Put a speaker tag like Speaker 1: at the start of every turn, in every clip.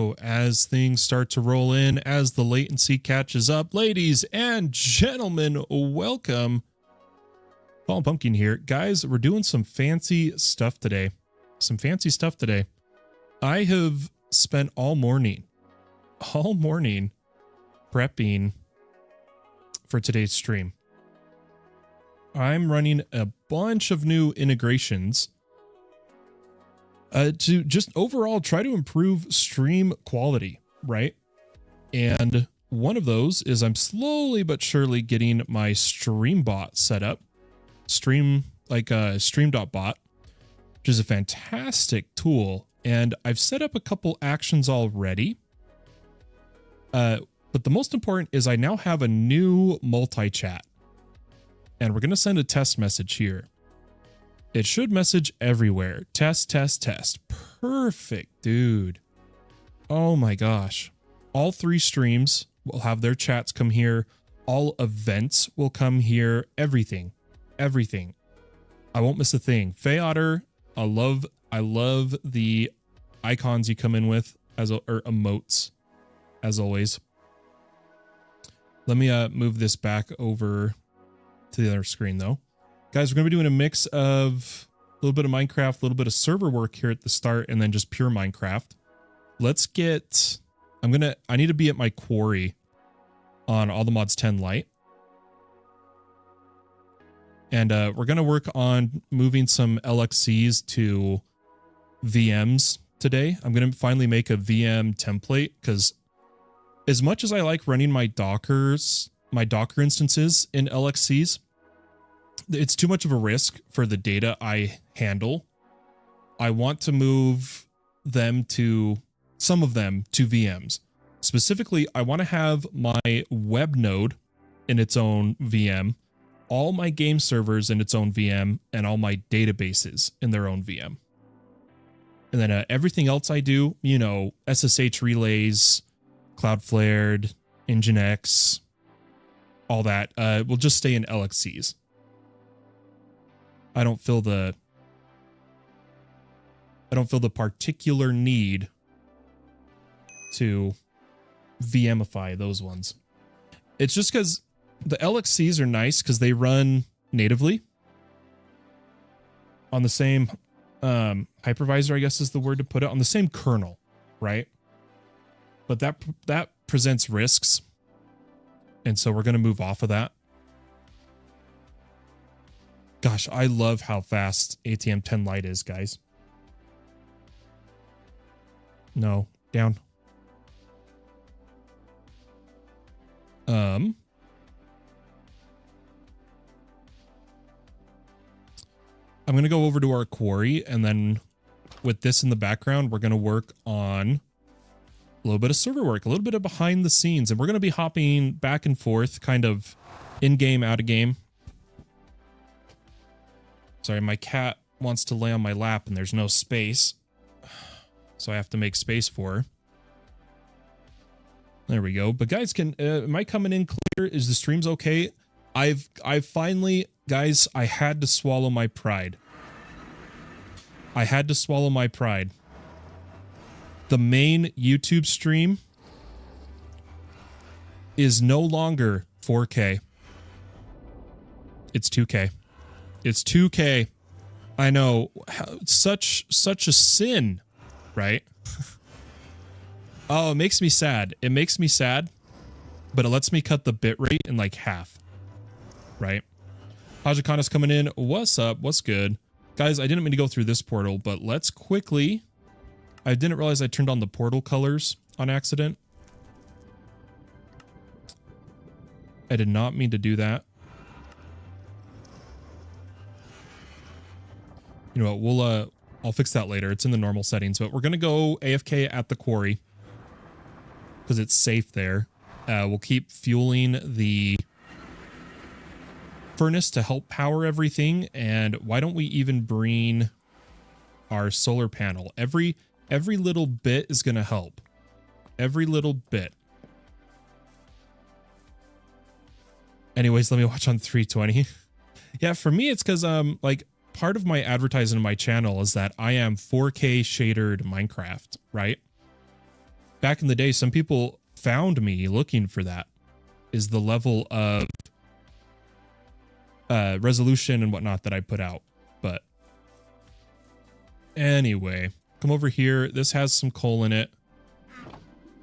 Speaker 1: Oh, as things start to roll in, as the latency catches up, ladies and gentlemen, welcome. Fallen Pumpkin here. Guys, we're doing some fancy stuff today. I have spent all morning prepping for today's stream. I'm running a bunch of new integrations to just overall try to improve stream quality, right? And one of those is I'm slowly but surely getting my stream bot set up. Stream.bot, which is a fantastic tool. And I've set up a couple actions already. But the most important is I now have a new multi-chat. And we're going to send a test message here. It should message everywhere. Test, test, test. Perfect, dude. Oh my gosh. All three streams will have their chats come here. All events will come here. Everything. I won't miss a thing. Fayotter, I love the icons you come in with or emotes, as always. Let me move this back over to the other screen though. Guys, we're going to be doing a mix of a little bit of Minecraft, a little bit of server work here at the start, and then just pure Minecraft. I need to be at my quarry on All the Mods 10 Lite. And we're going to work on moving some LXCs to VMs today. I'm going to finally make a VM template because as much as I like running my Docker instances in LXCs, it's too much of a risk for the data I handle. I want to move some of them to VMs. Specifically, I want to have my web node in its own VM, all my game servers in its own VM, and all my databases in their own VM. And then everything else I do, SSH relays, Cloudflare, Nginx, all that, will just stay in LXCs. I don't feel the particular need to VMify those ones. It's just because the LXCs are nice because they run natively on the same hypervisor, I guess is the word to put it, on the same kernel, right? But that presents risks. And so we're going to move off of that. Gosh, I love how fast ATM 10 Lite is, guys. No, down. I'm going to go over to our quarry, and then with this in the background, we're going to work on a little bit of server work, a little bit of behind the scenes, and we're going to be hopping back and forth, kind of in-game, out-of-game. Sorry, my cat wants to lay on my lap and there's no space. So I have to make space for her. There we go. But guys, am I coming in clear? Is the streams okay? I've finally, guys, I had to swallow my pride. The main YouTube stream is no longer 4K. It's 2K. It's 2K. I know, such a sin, right? Oh, it makes me sad. But it lets me cut the bitrate in like half, right? Hajakana's coming in. What's up? What's good? Guys, I didn't mean to go through this portal, but let's quickly... I didn't realize I turned on the portal colors on accident. I did not mean to do that. You know what, I'll fix that later. It's in the normal settings, but we're going to go AFK at the quarry because it's safe there. We'll keep fueling the furnace to help power everything. And why don't we even bring our solar panel? Every little bit is going to help. Every little bit. Anyways, let me watch on 320. Yeah, for me, it's because like part of my advertising on my channel is that I am 4K shadered Minecraft, right? back in the day, some people found me looking for that, is the level of resolution and whatnot that I put out. But anyway, come over here. This has some coal in it.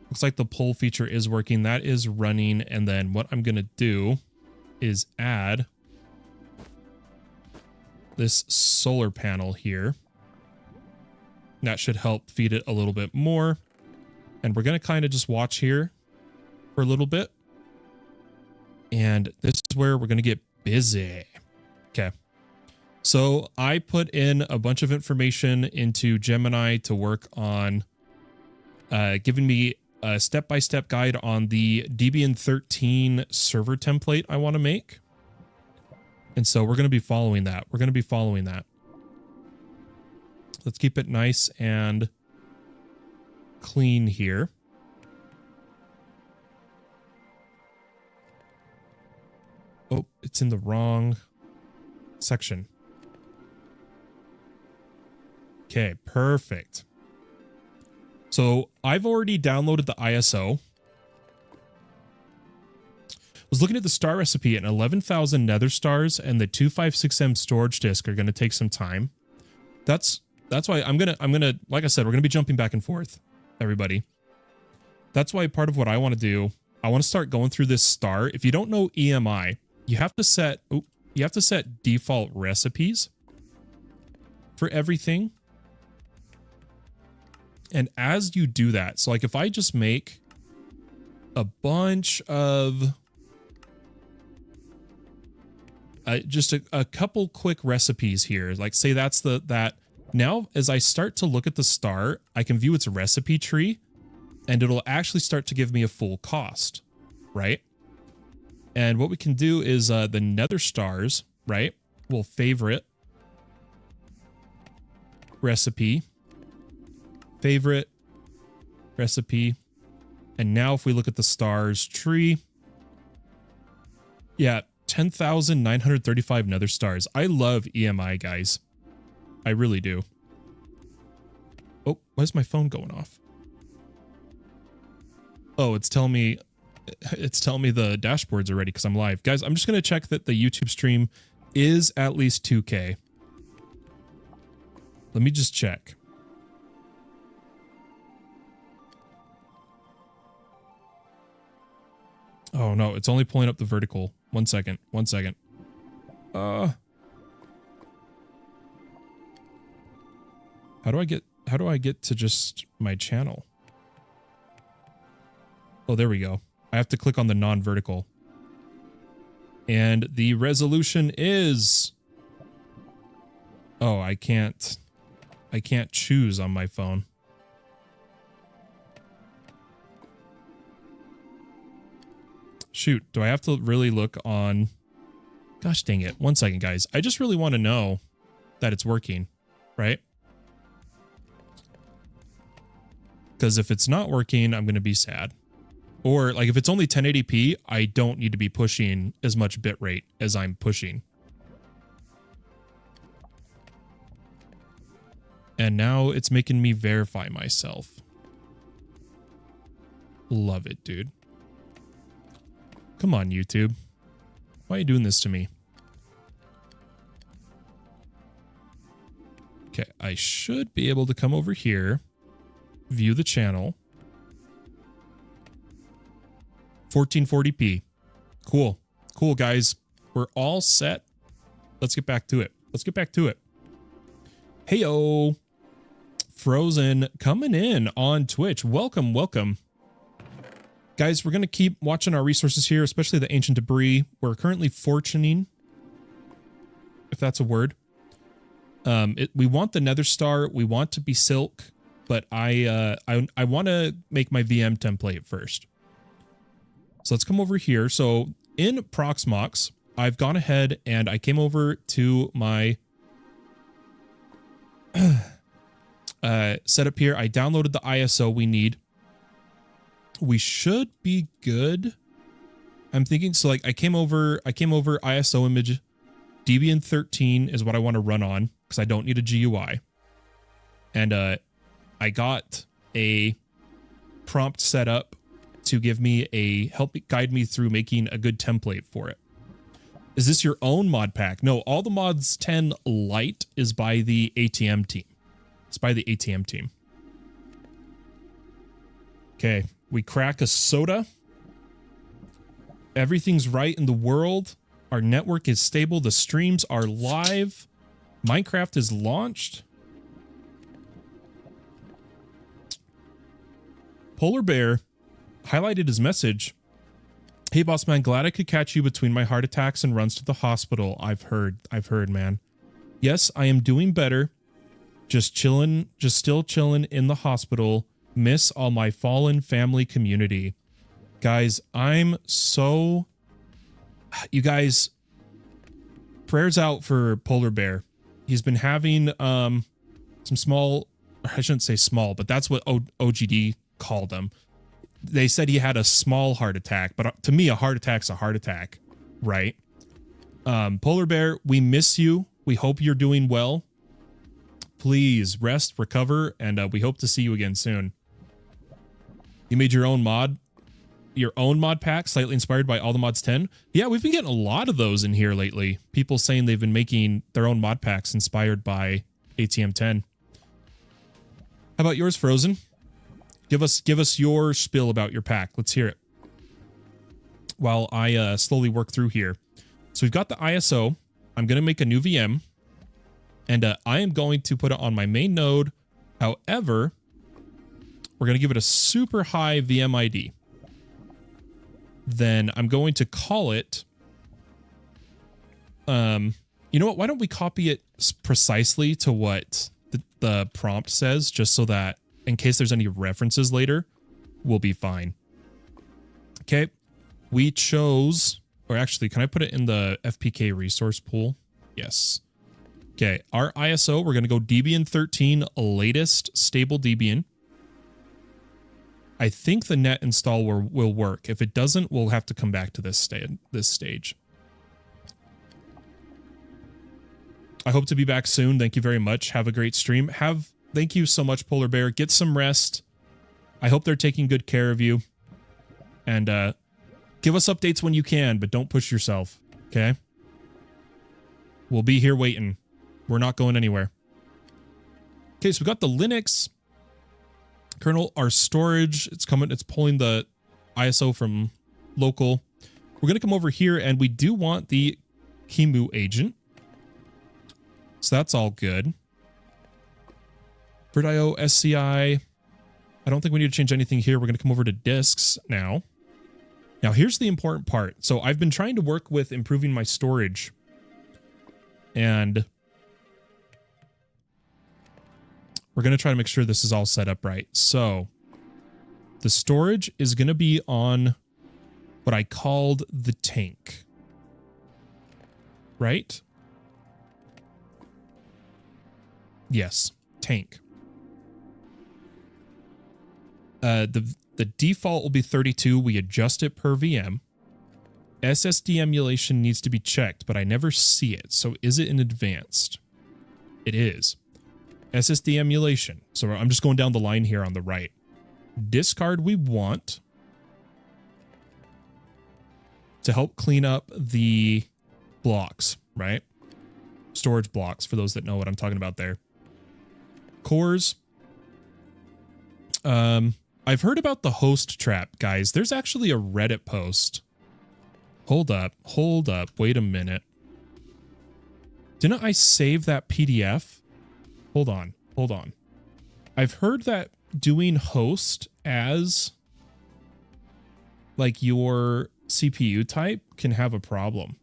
Speaker 1: Looks like the pull feature is working. That is running. And then what I'm going to do is add this solar panel here. That should help feed it a little bit more. And we're going to kind of just watch here for a little bit. And this is where we're going to get busy. Okay. So I put in a bunch of information into Gemini to work on giving me a step-by-step guide on the Debian 13 server template I want to make. And so we're going to be following that. Let's keep it nice and clean here. Oh, it's in the wrong section. Okay, perfect. So I've already downloaded the ISO. Was looking at the star recipe, and 11,000 nether stars and the 256M storage disk are going to take some time. That's why I'm gonna like I said, we're gonna be jumping back and forth, everybody. That's why part of what I want to do, I want to start going through this star. If you don't know EMI, you have to set default recipes for everything. And as you do that, so like if I just make a bunch of just a couple quick recipes here, like say that's that. Now, as I start to look at the star, I can view its recipe tree, and it'll actually start to give me a full cost, right? And what we can do is the nether stars, right? We'll favorite recipe, favorite recipe. And now if we look at the stars tree, yeah, 10,935 nether stars. I love EMI, guys. I really do. Oh, why is my phone going off? Oh, it's telling me the dashboard's already because I'm live. Guys, I'm just going to check that the YouTube stream is at least 2K. Let me just check. Oh no, it's only pulling up the vertical. One second. How do I get to just my channel? Oh, there we go. I have to click on the non-vertical. And the resolution is... Oh, I can't choose on my phone. Shoot, do I have to really look on... Gosh dang it. One second, guys. I just really want to know that it's working, right? Because if it's not working, I'm going to be sad. Or like if it's only 1080p, I don't need to be pushing as much bitrate as I'm pushing. And now it's making me verify myself. Love it, dude. Come on, YouTube. Why are you doing this to me? Okay, I should be able to come over here, view the channel. 1440p. Cool. Cool, guys. We're all set. Let's get back to it. Heyo. Frozen coming in on Twitch. Welcome. Guys, we're going to keep watching our resources here, especially the ancient debris. We're currently fortuning, if that's a word. We want the nether star. We want to be silk, but I want to make my VM template first. So let's come over here. So in Proxmox, I've gone ahead and I came over to my setup here. I downloaded the ISO we need. We should be good. I'm thinking, so like I came over ISO image, Debian 13 is what I want to run on because I don't need a GUI. And I got a prompt set up to give me guide me through making a good template for it. Is this your own mod pack? No, all the mods 10 Lite is by the ATM team. It's by the ATM team. Okay, we crack a soda. Everything's right in the world. Our network is stable. The streams are live. Minecraft is launched. Polar Bear highlighted his message. Hey, boss man, glad I could catch you between my heart attacks and runs to the hospital. I've heard, man. Yes, I am doing better. Just still chilling in the hospital. Miss all my fallen family community. Guys, you guys, prayers out for Polar Bear. He's been having some small, I shouldn't say small, but that's what OGD called them. They said he had a small heart attack, but to me, a heart attack's a heart attack, right? Polar Bear, we miss you. We hope you're doing well. Please rest, recover, and we hope to see you again soon. You made your own mod pack, slightly inspired by All the Mods 10. Yeah, we've been getting a lot of those in here lately. People saying they've been making their own mod packs inspired by ATM 10. How about yours, Frozen? Give us your spiel about your pack. Let's hear it. While I slowly work through here. So we've got the ISO. I'm going to make a new VM. And I am going to put it on my main node. However, we're going to give it a super high VM ID. Then I'm going to call it... you know what? Why don't we copy it precisely to what the prompt says, just so that in case there's any references later, we'll be fine. Okay. We chose, or actually, can I put it in the FPK resource pool? Yes. Okay. Our ISO, we're going to go Debian 13, latest stable Debian. I think the net install will work. If it doesn't, we'll have to come back to this stage. I hope to be back soon. Thank you very much. Have a great stream. Thank you so much, Polar Bear. Get some rest. I hope they're taking good care of you. And give us updates when you can, but don't push yourself, okay? We'll be here waiting. We're not going anywhere. Okay, so we got the Linux kernel, our storage. It's pulling the ISO from local. We're going to come over here, and we do want the Kimu agent. So that's all good. VirtIO, SCI. I don't think we need to change anything here. We're going to come over to disks now. Now, here's the important part. So I've been trying to work with improving my storage. And we're going to try to make sure this is all set up right. So the storage is going to be on what I called the tank. Right? Yes, tank. The default will be 32. We adjust it per VM. SSD emulation needs to be checked, but I never see it. So is it in advanced? It is. SSD emulation. So I'm just going down the line here on the right. Discard we want to help clean up the blocks, right? Storage blocks, for those that know what I'm talking about there. Cores. I've heard about the host trap, guys. There's actually a Reddit post. Hold up. Wait a minute. Didn't I save that PDF? Hold on. I've heard that doing host as like your CPU type can have a problem.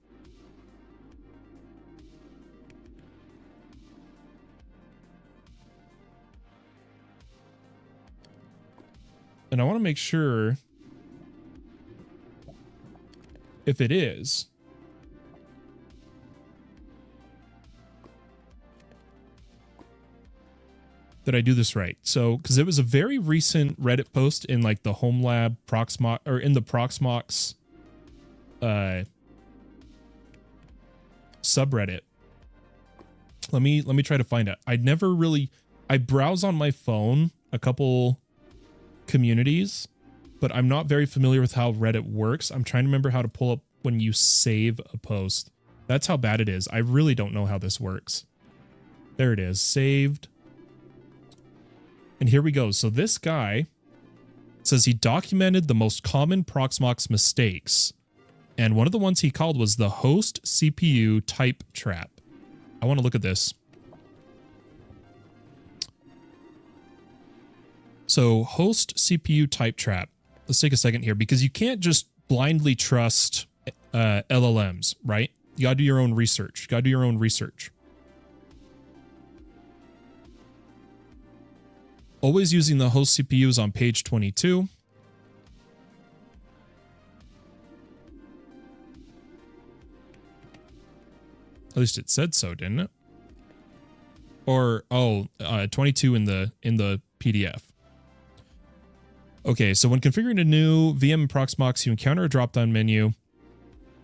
Speaker 1: And I want to make sure if it is, that I do this right. So, because it was a very recent Reddit post in like the Home Lab Proxmox, or in the Proxmox subreddit. Let me try to find it. I browse on my phone a couple communities, but I'm not very familiar with how Reddit works. I'm trying to remember how to pull up when you save a post. That's how bad it is. I really don't know how this works. There it is, saved. And here we go. So this guy says he documented the most common Proxmox mistakes. And one of the ones he called was the host CPU type trap. I want to look at this. So host CPU type trap. Let's take a second here because you can't just blindly trust LLMs, right? You gotta do your own research. You gotta do your own research. Always using the host CPUs on page 22. At least it said so, didn't it? Or 22 in the PDF. Okay, so when configuring a new VM in Proxmox, you encounter a drop-down menu.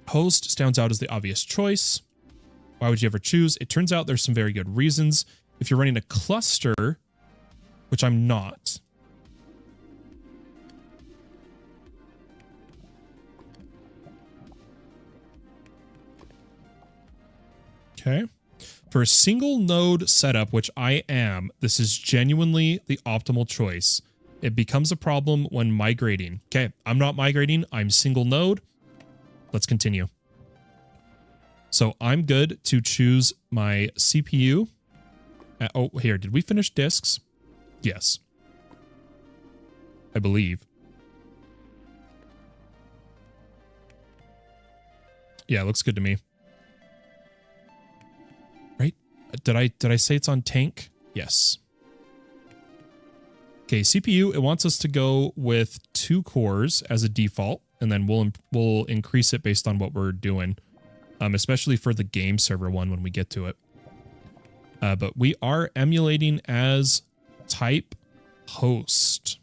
Speaker 1: Host stands out as the obvious choice. Why would you ever choose? It turns out there's some very good reasons. If you're running a cluster, which I'm not. Okay. For a single node setup, which I am, this is genuinely the optimal choice. It becomes a problem when migrating. Okay, I'm not migrating. I'm single node. Let's continue. So I'm good to choose my CPU. Oh, here, did we finish disks? Yes. I believe. Yeah, it looks good to me. Right? Did I say it's on tank? Yes. Okay, CPU, it wants us to go with 2 cores as a default, and then we'll increase it based on what we're doing, especially for the game server one when we get to it. But we are emulating as type host,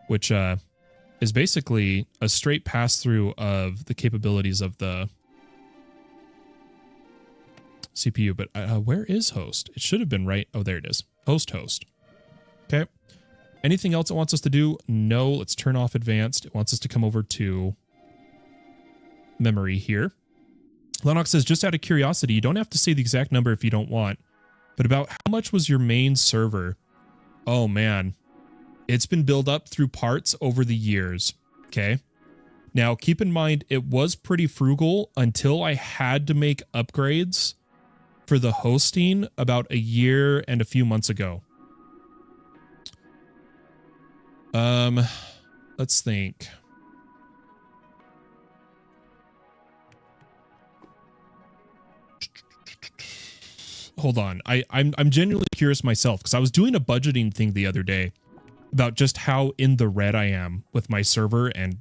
Speaker 1: which is basically a straight pass-through of the capabilities of the CPU. But where is host? It should have been right. Oh, there it is. Host. Okay. Anything else it wants us to do? No. Let's turn off advanced. It wants us to come over to memory here. Lennox says, just out of curiosity, you don't have to say the exact number if you don't want, but about how much was your main server? Oh, man. It's been built up through parts over the years. Okay. Now, keep in mind, it was pretty frugal until I had to make upgrades for the hosting about a year and a few months ago. Let's think. Hold on. I'm genuinely curious myself because I was doing a budgeting thing the other day about just how in the red I am with my server and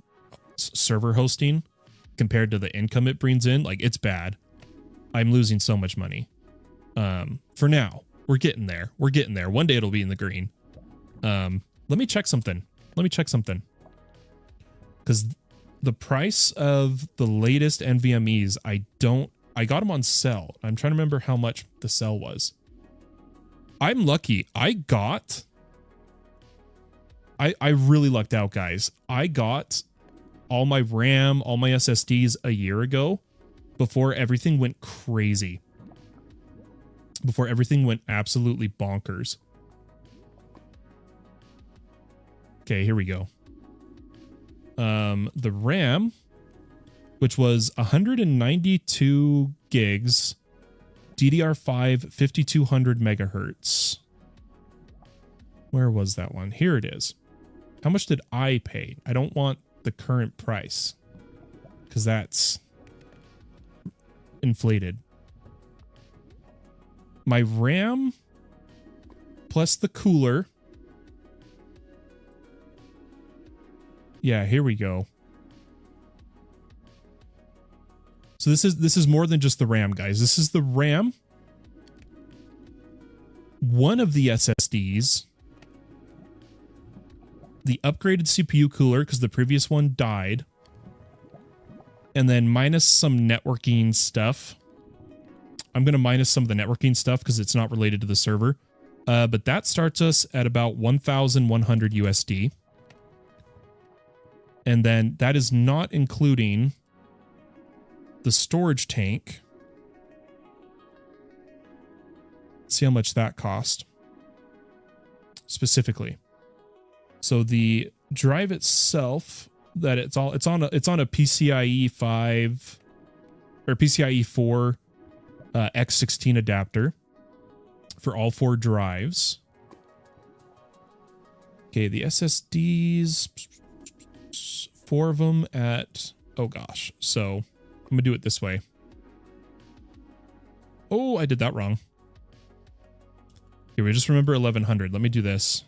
Speaker 1: server hosting compared to the income it brings in. Like, it's bad. I'm losing so much money. For now, we're getting there. We're getting there. One day it'll be in the green. Let me check something. Because the price of the latest NVMEs, I got them on sale. I'm trying to remember how much the sale was. I'm lucky. I really lucked out, guys. I got all my RAM, all my SSDs a year ago before everything went crazy. Before everything went absolutely bonkers. Okay, here we go. The RAM, which was 192 gigs, DDR5, 5200 megahertz. Where was that one? Here it is. How much did I pay? I don't want the current price because that's inflated. My RAM plus the cooler. Yeah, here we go. So this is more than just the RAM, guys. This is the RAM, one of the SSDs, the upgraded CPU cooler because the previous one died, and then minus some networking stuff. I'm going to minus some of the networking stuff because it's not related to the server. But that starts us at about 1,100 USD. And then that is not including the storage tank. Let's see how much that cost specifically. So the drive itself, that it's on a PCIe 5 or PCIe 4 X16 adapter for all 4 drives. Okay, the SSDs, 4 of them at, oh gosh. So I'm gonna do it this way. Oh, I did that wrong. Here, we just remember 1100. Let me do this.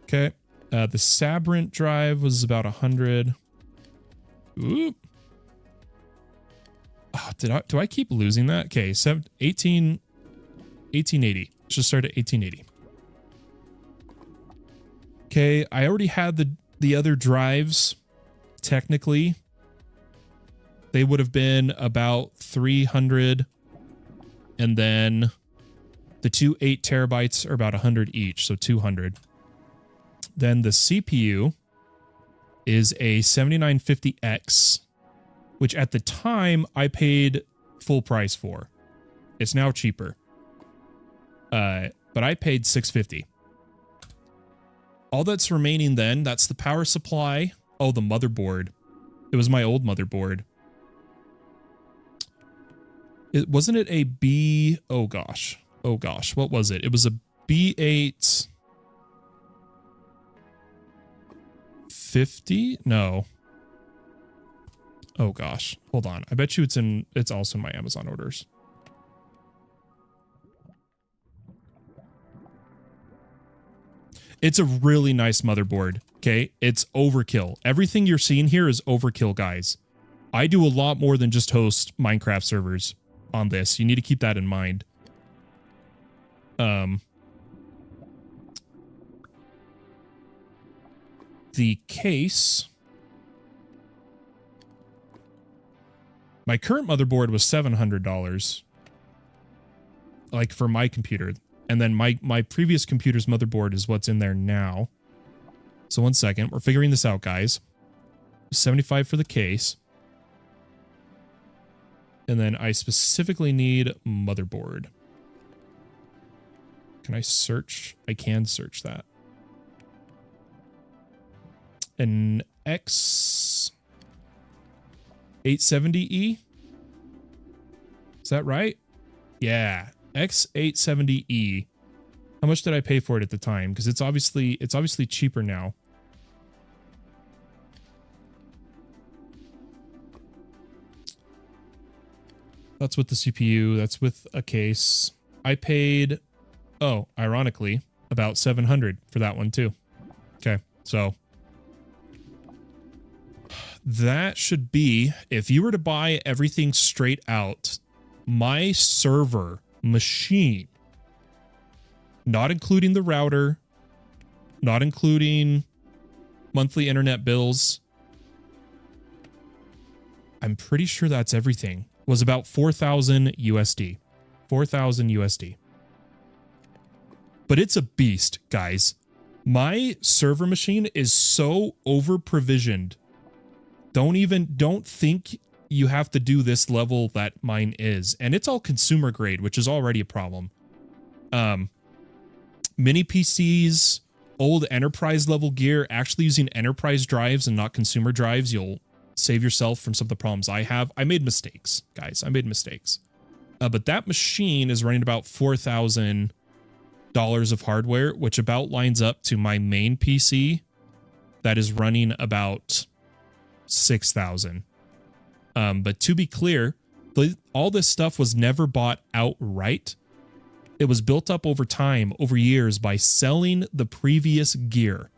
Speaker 1: Okay. The Sabrent drive was about 100. Oop. Oh, do I keep losing that? Okay, 1880. Let's just start at 1880. Okay, I already had the other drives. Technically, they would have been about 300. And then the 2 8 terabytes are about 100 each, so 200. Then the CPU is a 7950X, which at the time I paid full price for. It's now cheaper. But I paid $650. All that's remaining then, that's the power supply. Oh, the motherboard. It was my old motherboard. Wasn't it a B? Oh gosh. Oh gosh. What was it? It was a B8 50? No. Oh gosh. Hold on. I bet you it's also in my Amazon orders. It's a really nice motherboard. Okay. It's overkill. Everything you're seeing here is overkill, guys. I do a lot more than just host Minecraft servers on this. You need to keep that in mind. The case. My current motherboard was $700. Like for my computer. And then my previous computer's motherboard is what's in there now. So 1 second. We're figuring this out, guys. 75 for the case. And then I specifically need motherboard. Can I search? I can search that. An X870E? Is that right? Yeah, X870E. How much did I pay for it at the time? Because it's obviously cheaper now. That's with the CPU. That's with a case. I paid, oh, ironically, about $700 for that one too. Okay, so that should be, if you were to buy everything straight out, my server machine, not including the router, not including monthly internet bills, I'm pretty sure that's everything, was about 4,000 USD. 4,000 USD. But it's a beast, guys. My server machine is so over provisioned. Don't think you have to do this level that mine is. And it's all consumer grade, which is already a problem. Mini PCs, old enterprise level gear, actually using enterprise drives and not consumer drives, you'll save yourself from some of the problems I have. I made mistakes, guys. I made mistakes. But that machine is running about $4,000 of hardware, which about lines up to my main PC that is running about 6,000. But to be clear, all this stuff was never bought outright. It was built up over time, over years, by selling the previous gear.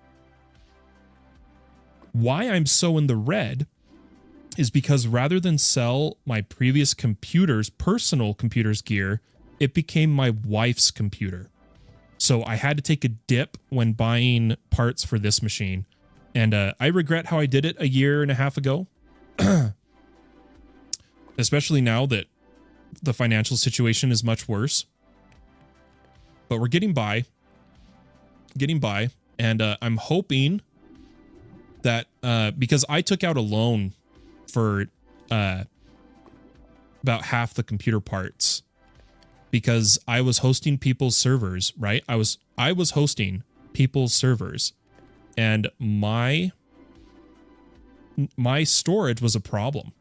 Speaker 1: Why I'm so in the red is because rather than sell my previous computer's, personal computer's gear, it became my wife's computer. So I had to take a dip when buying parts for this machine. And I regret how I did it a year and a half ago. Especially now that the financial situation is much worse. But we're getting by. And I'm hoping that because I took out a loan for about half the computer parts because I was hosting people's servers, right? I was hosting people's servers, and my storage was a problem.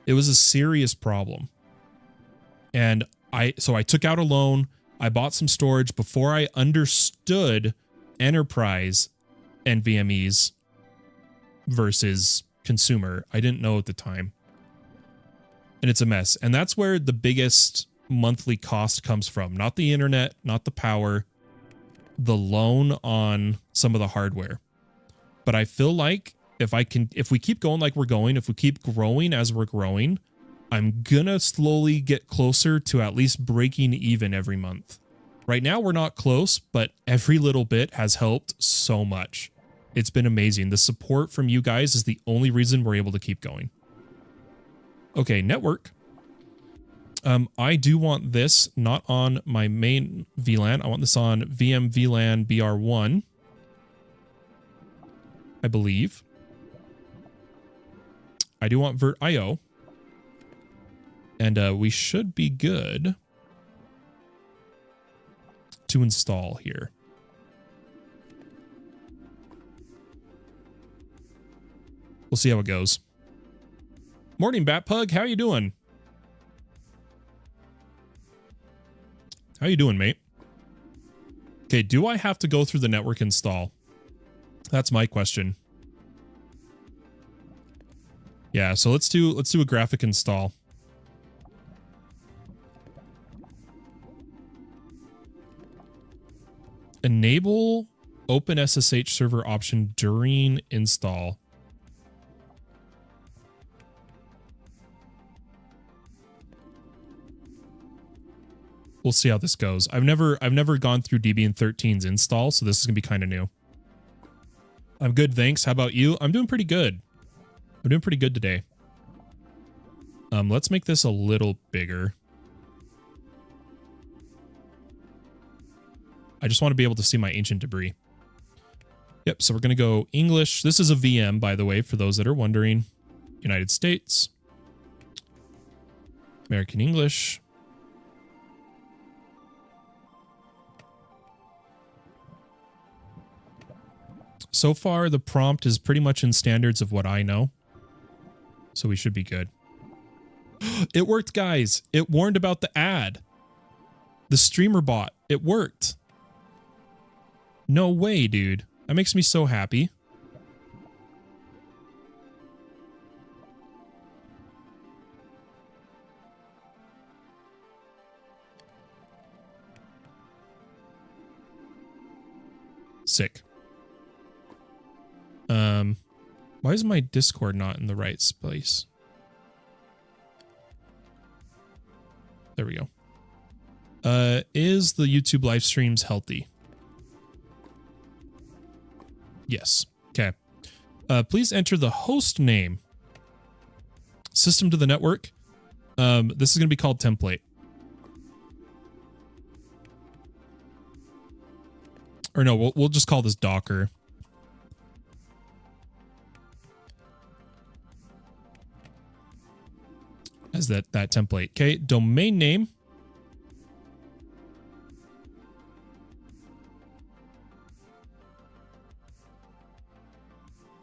Speaker 1: It was a serious problem. And so I took out a loan. I bought some storage before I understood enterprise NVMEs versus consumer. I didn't know at the time. And it's a mess. And that's where the biggest monthly cost comes from. Not the internet, not the power, the loan on some of the hardware. But I feel like if we keep going like we're going, if we keep growing as we're growing, I'm gonna slowly get closer to at least breaking even every month. Right now we're not close, but every little bit has helped so much. It's been amazing. The support from you guys is the only reason we're able to keep going. Okay, network. I do want this not on my main VLAN. I want this on VM VLAN BR1. I believe. I do want Vert IO. And we should be good to install here. We'll see how it goes. Morning, Batpug. How you doing? How you doing, mate? Okay, do I have to go through the network install? That's my question. Yeah, so let's do a graphic install. Enable OpenSSH server option during install. We'll see how this goes. I've never gone through Debian 13's install, so this is gonna be kind of new. I'm good, thanks. How about you? I'm doing pretty good. I'm doing pretty good today. Let's make this a little bigger. I just want to be able to see my ancient debris. Yep, so we're going to go English. This is a VM, by the way, for those that are wondering. United States. American English. So far, the prompt is pretty much in standards of what I know. So we should be good. It worked, guys. It warned about the ad. The streamer bot. It worked. No way, dude. That makes me so happy. Sick. Why is my Discord not in the right place? There we go. Is the YouTube live streams healthy? Yes. Okay. Please enter the host name. System to the network. This is going to be called template. Or no, we'll just call this Docker. As that template. Okay, domain name.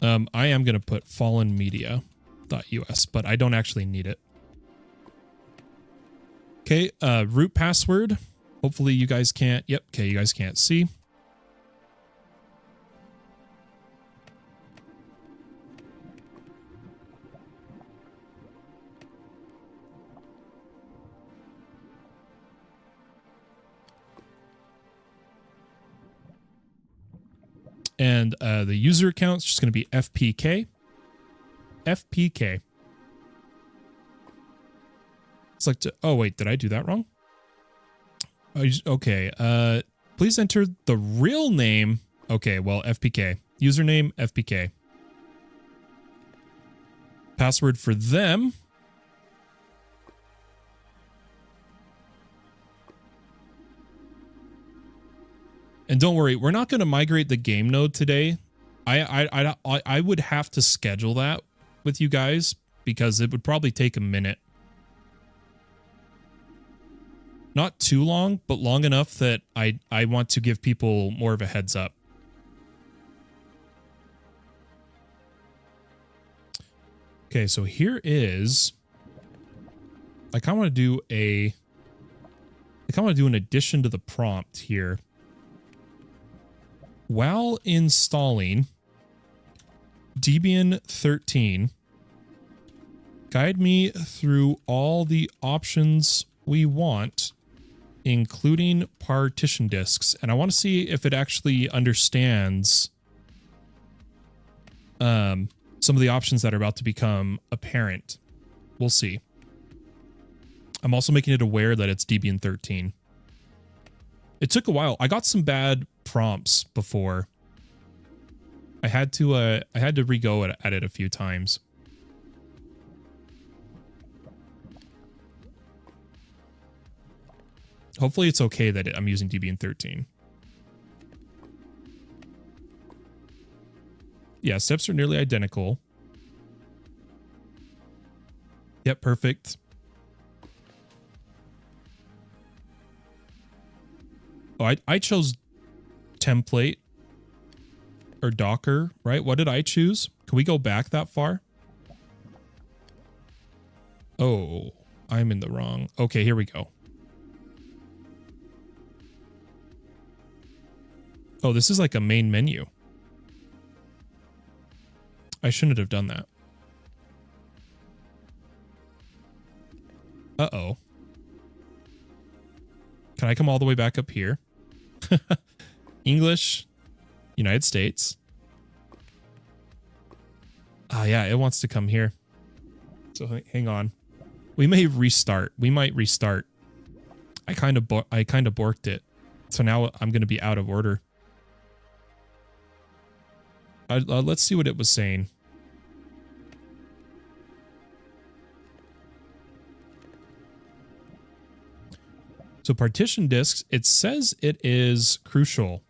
Speaker 1: I am going to put fallenmedia.us, but I don't actually need it. Okay, root password. Hopefully you guys can't. Yep, okay, you guys can't see. And the user account is just going to be FPK. FPK. It's like, oh, wait, did I do that wrong? Okay. Please enter the real name. Okay, well, FPK. Username, FPK. Password for them. And don't worry, we're not going to migrate the game node today. I would have to schedule that with you guys because it would probably take a minute. Not too long, but long enough that I want to give people more of a heads up. Okay, so here is... I kind of want to do an addition to the prompt here. While installing Debian 13, guide me through all the options we want, including partition disks. And I want to see if it actually understands some of the options that are about to become apparent. We'll see. I'm also making it aware that it's Debian 13. It took a while. I got some bad prompts before. I had to re-go at it a few times. Hopefully it's okay that I'm using Debian 13. Yeah, steps are nearly identical. Yep, perfect. Oh, I chose template or Docker, right? What did I choose? Can we go back that far? Oh, I'm in the wrong. Okay, here we go. Oh, this is like a main menu. I shouldn't have done that. Uh-oh. Can I come all the way back up here? English, United States. Ah, yeah, it wants to come here. So hang on. We may restart. We might restart. I kind of borked it. So now I'm going to be out of order. Let's see what it was saying. So partition disks, it says it is crucial.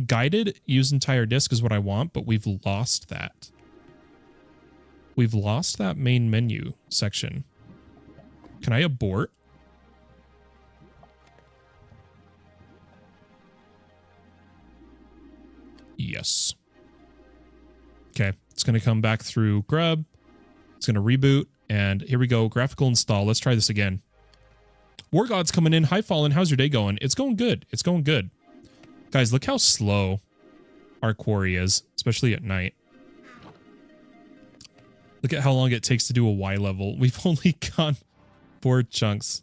Speaker 1: Guided use entire disk is what I want, but we've lost that. We've lost that main menu section. Can I abort? Yes. Okay, it's going to come back through grub. It's going to reboot, and here we go. Graphical install. Let's try this again. War God's coming in. Hi, Fallen. How's your day going? It's going good. It's going good. Guys, look how slow our quarry is, especially at night. Look at how long it takes to do a Y level. We've only gone 4 chunks.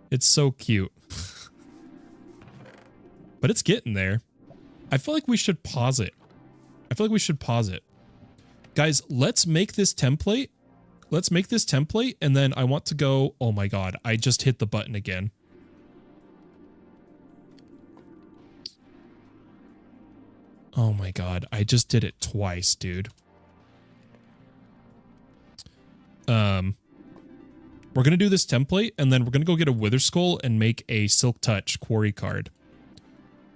Speaker 1: It's so cute. But it's getting there. I feel like we should pause it. Guys, let's make this template. And then I want to go... Oh my god, I just hit the button again. Oh my god, I just did it twice, dude. We're going to do this template, and then we're going to go get a Wither Skull and make a Silk Touch quarry card.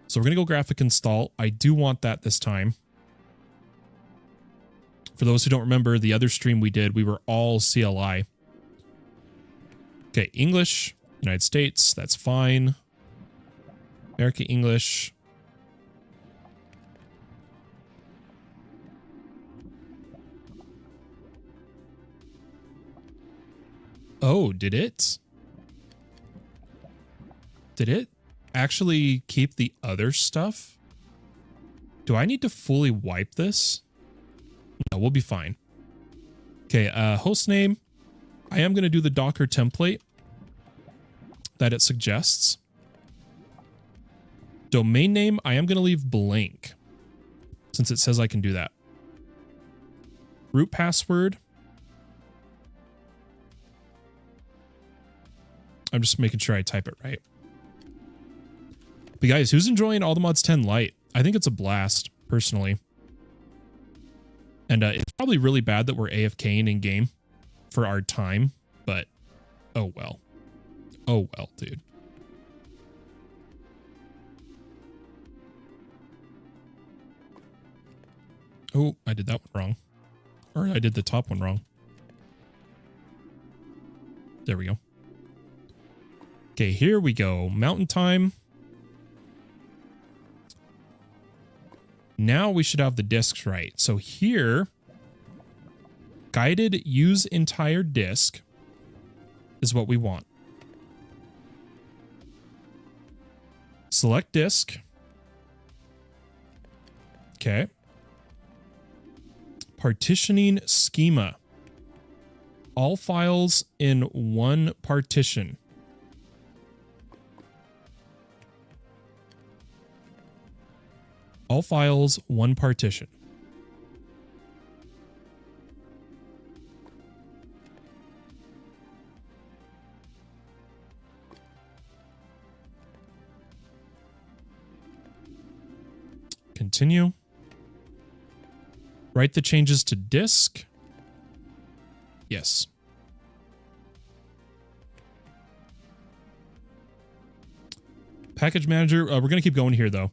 Speaker 1: So we're going to go graphic install. I do want that this time. For those who don't remember, the other stream we did, we were all CLI. Okay, English, United States, that's fine. America English. Oh, did it? Did it actually keep the other stuff? Do I need to fully wipe this? No, we'll be fine. Okay, host name. I am going to do the Docker template that it suggests. Domain name, I am going to leave blank since it says I can do that. Root password. I'm just making sure I type it right. But guys, who's enjoying All the Mods 10 Lite? I think it's a blast, personally. And it's probably really bad that we're AFKing in game for our time, but oh well. Oh well, dude. Oh, I did that one wrong. Or I did the top one wrong. There we go. Okay, here we go. Mountain time. Now we should have the discs right. So here, guided use entire disc is what we want. Select disk. Okay. Partitioning schema. All files in one partition. All files, one partition. Continue. Write the changes to disk. Yes. Package manager. We're going to keep going here, though.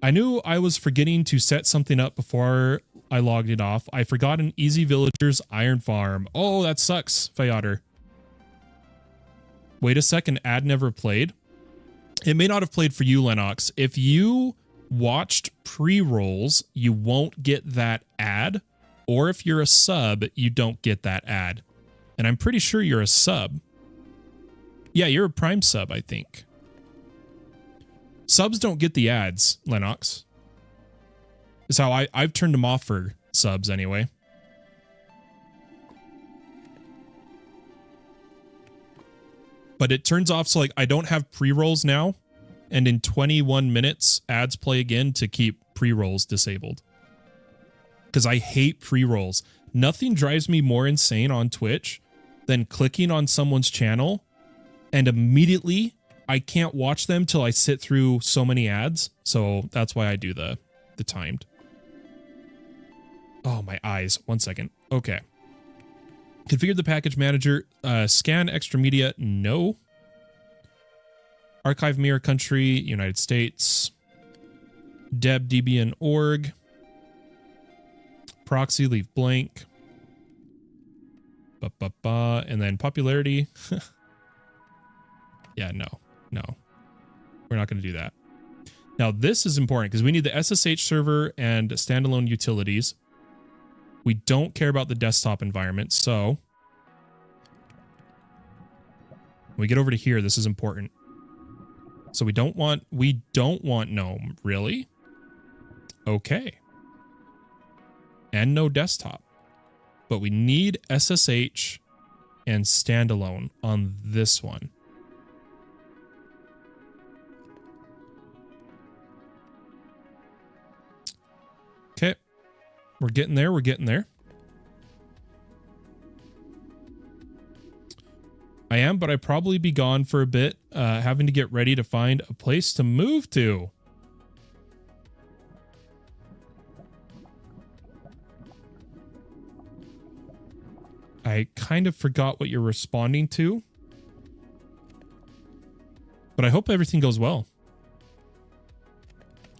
Speaker 1: I knew I was forgetting to set something up before I logged it off. I forgot an Easy Villagers iron farm. Oh, that sucks, Fayotter. Wait a second, ad never played. It may not have played for you, Lennox. If you watched pre-rolls, you won't get that ad. Or if you're a sub, you don't get that ad. And I'm pretty sure you're a sub. Yeah, you're a Prime sub, I think. Subs don't get the ads, Lennox. Is how I've turned them off for subs anyway. But it turns off so like I don't have pre-rolls now. And in 21 minutes, ads play again to keep pre-rolls disabled. Because I hate pre-rolls. Nothing drives me more insane on Twitch than clicking on someone's channel and immediately I can't watch them till I sit through so many ads. So that's why I do the timed. Oh, my eyes. 1 second. Okay. Configure the package manager. Scan extra media. No. Archive mirror country. United States. Deb Debian org. Proxy leave blank. And then popularity. Yeah, no. No, we're not going to do that. Now, this is important because we need the SSH server and standalone utilities. We don't care about the desktop environment. So when we get over to here, this is important. So we don't want GNOME, really? Okay. And no desktop. But we need SSH and standalone on this one. Okay, we're getting there. We're getting there. I am, but I'd probably be gone for a bit, having to get ready to find a place to move to. I kind of forgot what you're responding to, but I hope everything goes well.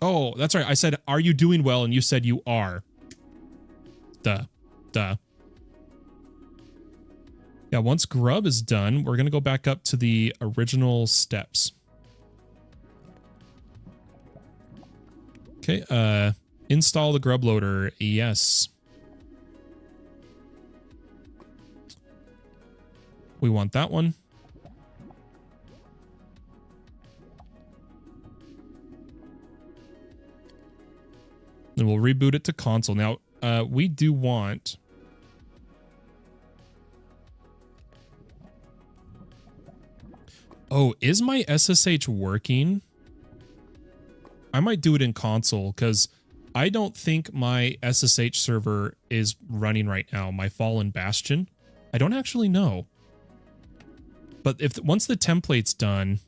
Speaker 1: Oh, that's right. I said, are you doing well? And you said you are. Duh. Yeah, once grub is done, we're going to go back up to the original steps. Okay, install the grub loader. Yes. We want that one. Then we'll reboot it to console. Now, we do want... Oh, is my SSH working? I might do it in console because I don't think my SSH server is running right now. My Fallen Bastion. I don't actually know. But once the template's done...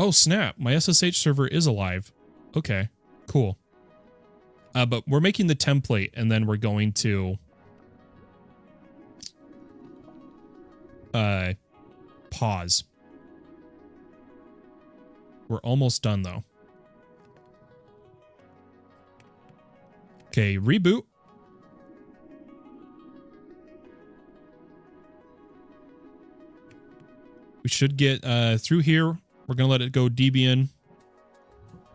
Speaker 1: Oh, snap. My SSH server is alive. Okay, cool. But we're making the template, and then we're going to pause. We're almost done though. Okay, reboot. We should get through here. We're gonna let it go Debian.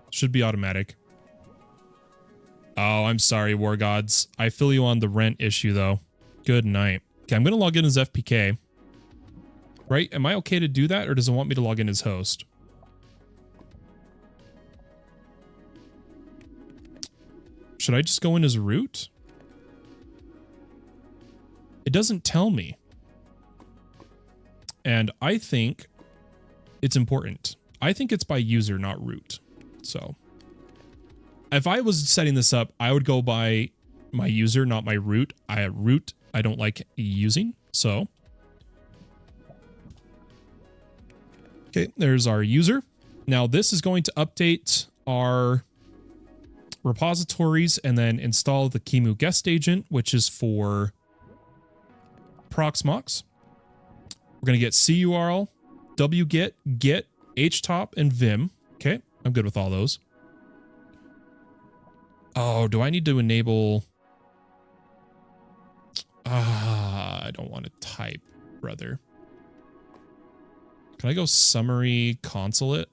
Speaker 1: Should be automatic. Oh, I'm sorry, War Gods. I feel you on the rent issue though. Good night. Okay, I'm gonna log in as FPK. Right? Am I okay to do that, or does it want me to log in as host? Should I just go in as root? It doesn't tell me. And I think it's important. I think it's by user, not root. So if I was setting this up, I would go by my user, not my root. Root I don't like using. So okay, there's our user. Now this is going to update our repositories and then install the Kimu guest agent, which is for Proxmox. We're going to get curl, wget, get, htop, and vim. Okay, I'm good with all those. Oh, do I need to enable... I don't want to type, brother. Can I go summary consulate?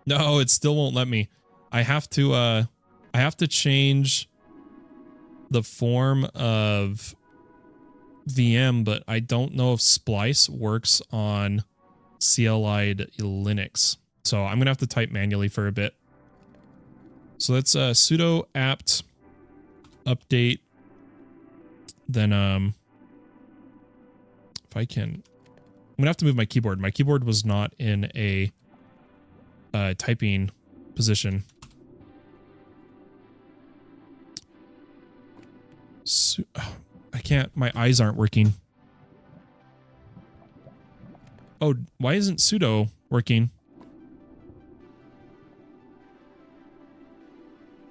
Speaker 1: No, it still won't let me. I have to change the form of VM, but I don't know if Splice works on CLI Linux. So I'm gonna have to type manually for a bit. So that's sudo apt update. Then if I can, I'm gonna have to move my keyboard. My keyboard was not in a typing position. I can't, my eyes aren't working. Oh, why isn't sudo working?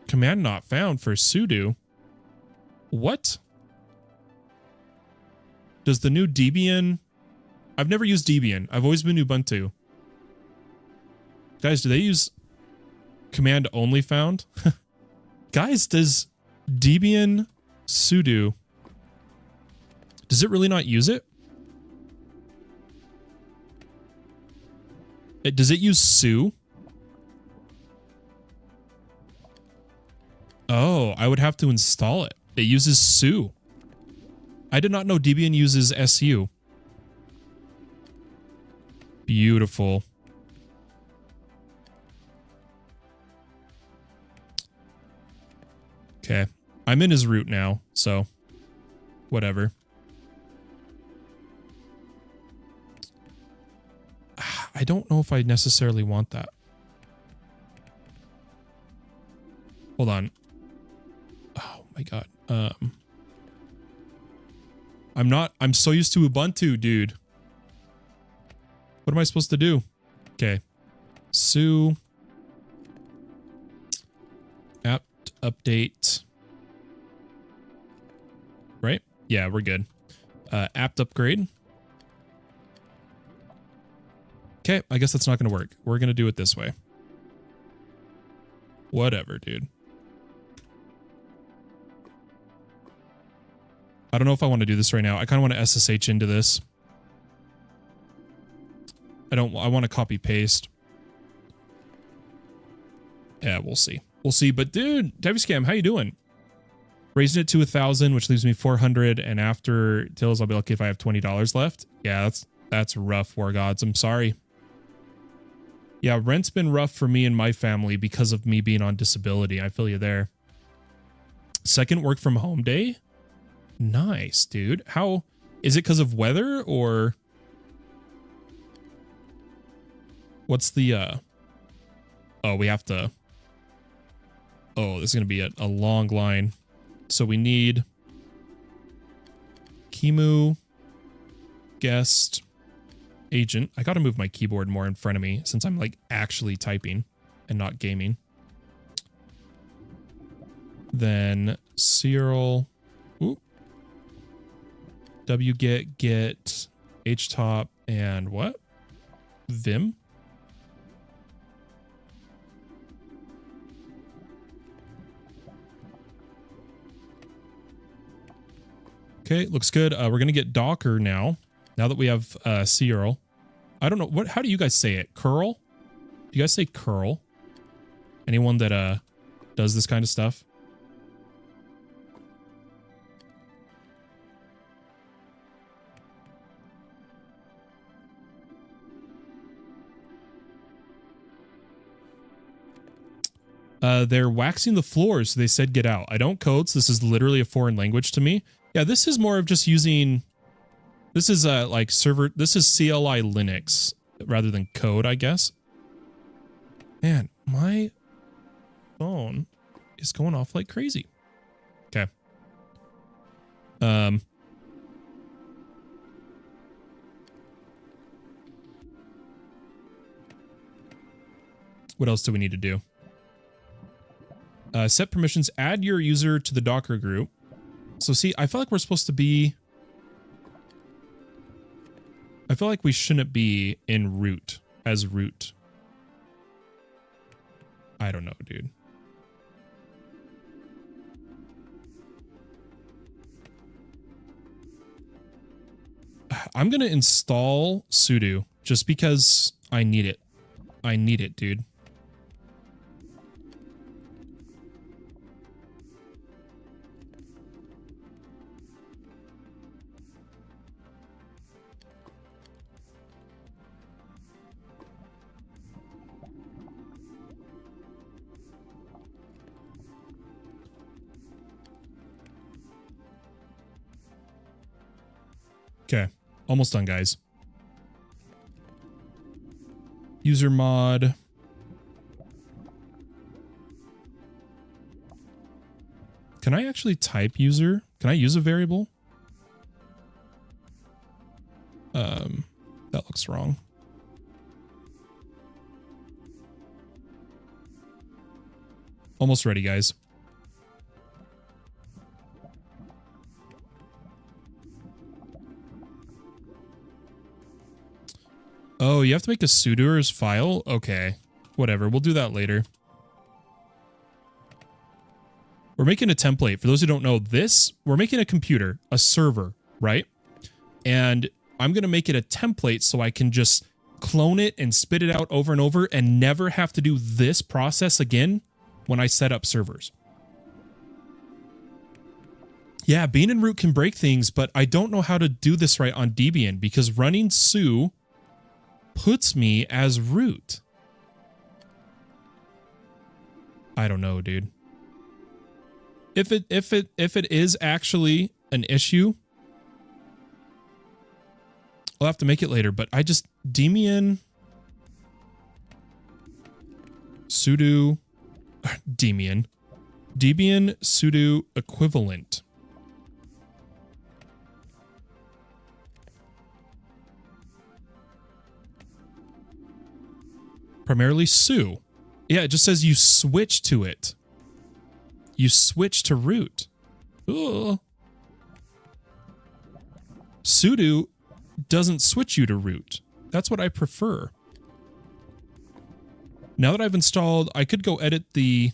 Speaker 1: Command not found for sudo. What? Does the new Debian... I've never used Debian. I've always been Ubuntu. Guys, do they use command only found? Guys, does Debian sudo... Does it really not use it? Does it use su? Oh, I would have to install it. It uses su. I did not know Debian uses su. Beautiful. Okay. I'm in his root now, so whatever. I don't know if I necessarily want that. Hold on. Oh my god. I'm so used to Ubuntu, dude. What am I supposed to do? Okay. Su apt update. Right? Yeah, we're good. Apt upgrade. Okay, I guess that's not going to work. We're going to do it this way. Whatever, dude. I don't know if I want to do this right now. I kind of want to SSH into this. I want to copy paste. Yeah, we'll see. We'll see. But dude, Scam, how you doing? Raising it to 1,000, which leaves me 400. And after tills, I'll be lucky if I have $20 left. Yeah, that's rough, War Gods. I'm sorry. Yeah, rent's been rough for me and my family because of me being on disability. I feel you there. Second work from home day? Nice, dude. How is it because of weather or what's the oh, we have to. Oh, this is going to be a long line. So we need Kimu guest agent. I got to move my keyboard more in front of me since I'm like actually typing and not gaming. Then serial. Ooh. wget get htop and what? Vim? Okay, looks good. We're going to get Docker now that we have curl. I don't know. How do you guys say it? Curl? Do you guys say curl? Anyone that does this kind of stuff? They're waxing the floors, so they said get out. I don't code, so this is literally a foreign language to me. Yeah, this is more of just using... This is like server... This is CLI Linux rather than code, I guess. Man, my phone is going off like crazy. Okay. What else do we need to do? Set permissions, add your user to the Docker group. So see, I feel like we're supposed to be... I feel like we shouldn't be in root as root. I don't know, dude. I'm going to install sudo just because I need it. I need it, dude. Okay, almost done, guys. User mod. Can I actually type user? Can I use a variable? That looks wrong. Almost ready, guys. Oh, you have to make a sudoers file? Okay, whatever. We'll do that later. We're making a template. For those who don't know this, we're making a computer, a server, right? And I'm going to make it a template so I can just clone it and spit it out over and over and never have to do this process again when I set up servers. Yeah, being in root can break things, but I don't know how to do this right on Debian because running su puts me as root. I don't know, dude. If it is actually an issue, I'll have to make it later, but I just Debian sudo Debian sudo equivalent. Primarily su. Yeah, it just says you switch to it. You switch to root. Ugh. Sudo doesn't switch you to root. That's what I prefer. Now that I've installed, I could go edit the...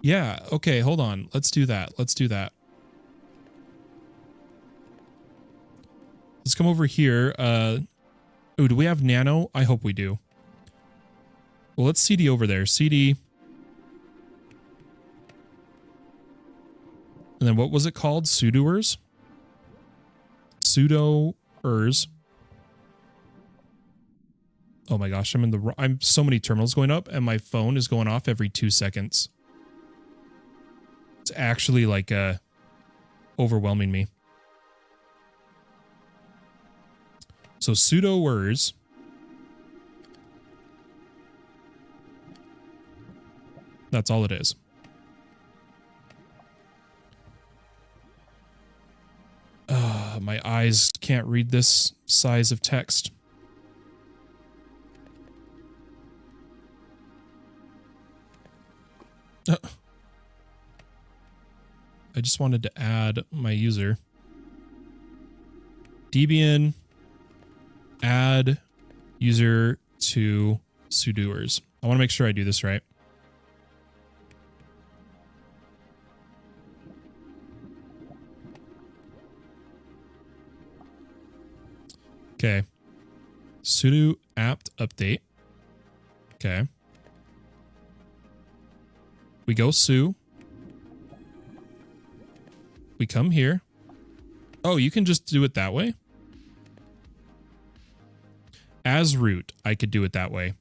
Speaker 1: Yeah, okay, hold on. Let's do that. Let's do that. Let's come over here. Ooh, do we have nano? I hope we do. Well, let's CD over there. CD. And then what was it called? Sudoers? Sudoers. Oh my gosh, I'm so many terminals going up and my phone is going off every 2 seconds. It's actually like overwhelming me. So sudoers. That's all it is. My eyes can't read this size of text. I just wanted to add my user. Debian add user to sudoers. I want to make sure I do this right. Okay. Sudo apt update. Okay. We go su. We come here. Oh, you can just do it that way? As root, I could do it that way.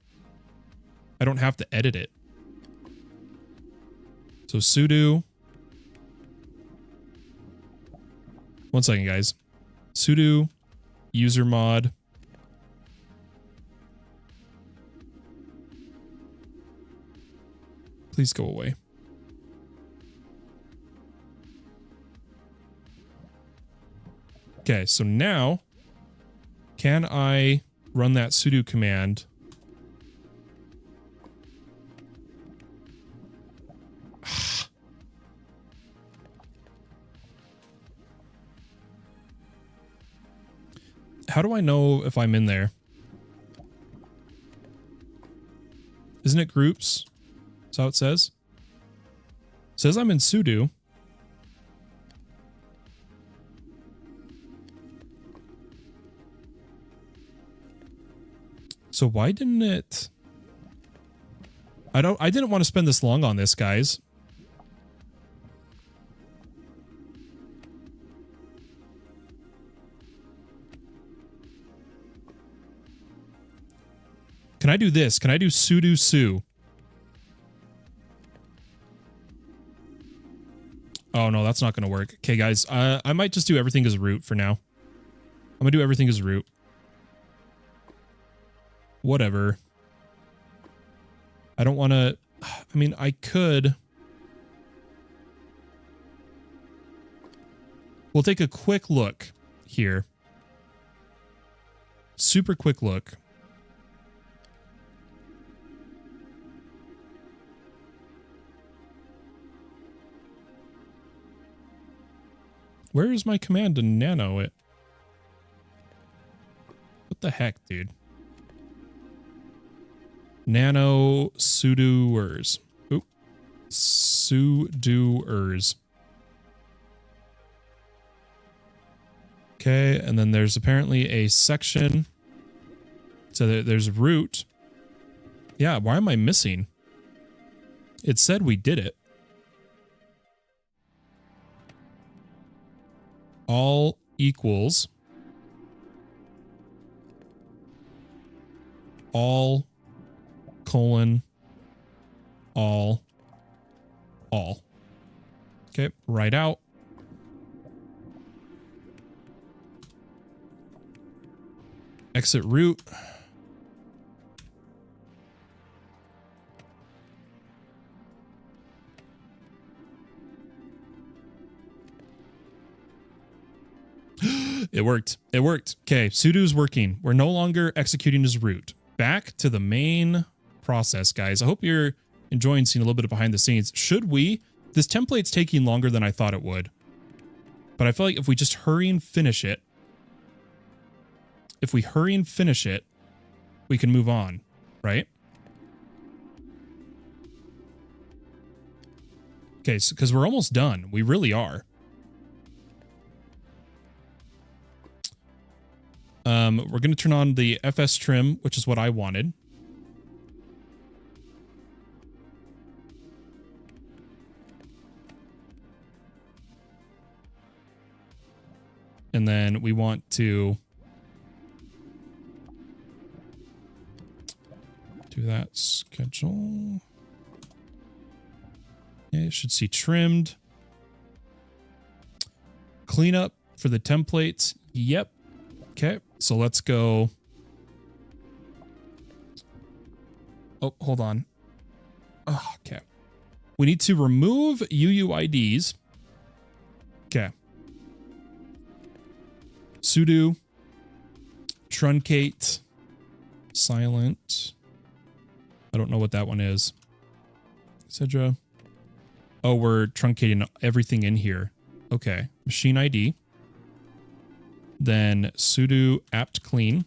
Speaker 1: I don't have to edit it. So sudo. One second, guys. Sudo user mod. Please go away. Okay, so now can I run that sudo command? How do I know if I'm in there? Isn't it groups? That's how it says. It says I'm in sudo. So why didn't it? I didn't want to spend this long on this, guys. Can I do this? Can I do sudo su? Oh no, that's not going to work. Okay, guys, I might just do everything as root for now. I'm going to do everything as root. Whatever. I don't want to... I mean, I could... We'll take a quick look here. Super quick look. Where is my command to nano it? What the heck, dude? Nano sudoers. Oop. Sudoers. Okay, and then there's apparently a section. So there's root. Yeah, why am I missing? It said we did it. All equals. All colon all. Okay, write out. Exit root. It worked. It worked. Okay, sudo's working. We're no longer executing as root. Back to the main process, guys. I hope you're enjoying seeing a little bit of behind the scenes. Should we? This template's taking longer than I thought it would. But I feel like if we just hurry and finish it, we can move on, right? Okay, so because we're almost done. We really are. We're going to turn on the FS trim, which is what I wanted. And then we want to do that schedule. Okay, it should see trimmed. Cleanup for the templates. Yep. Okay, so let's go. Oh, hold on. Oh, okay. We need to remove UUIDs. Okay. Sudo truncate silent. I don't know what that one is. Etc. Oh, we're truncating everything in here. Okay. Machine ID. Then sudo apt clean.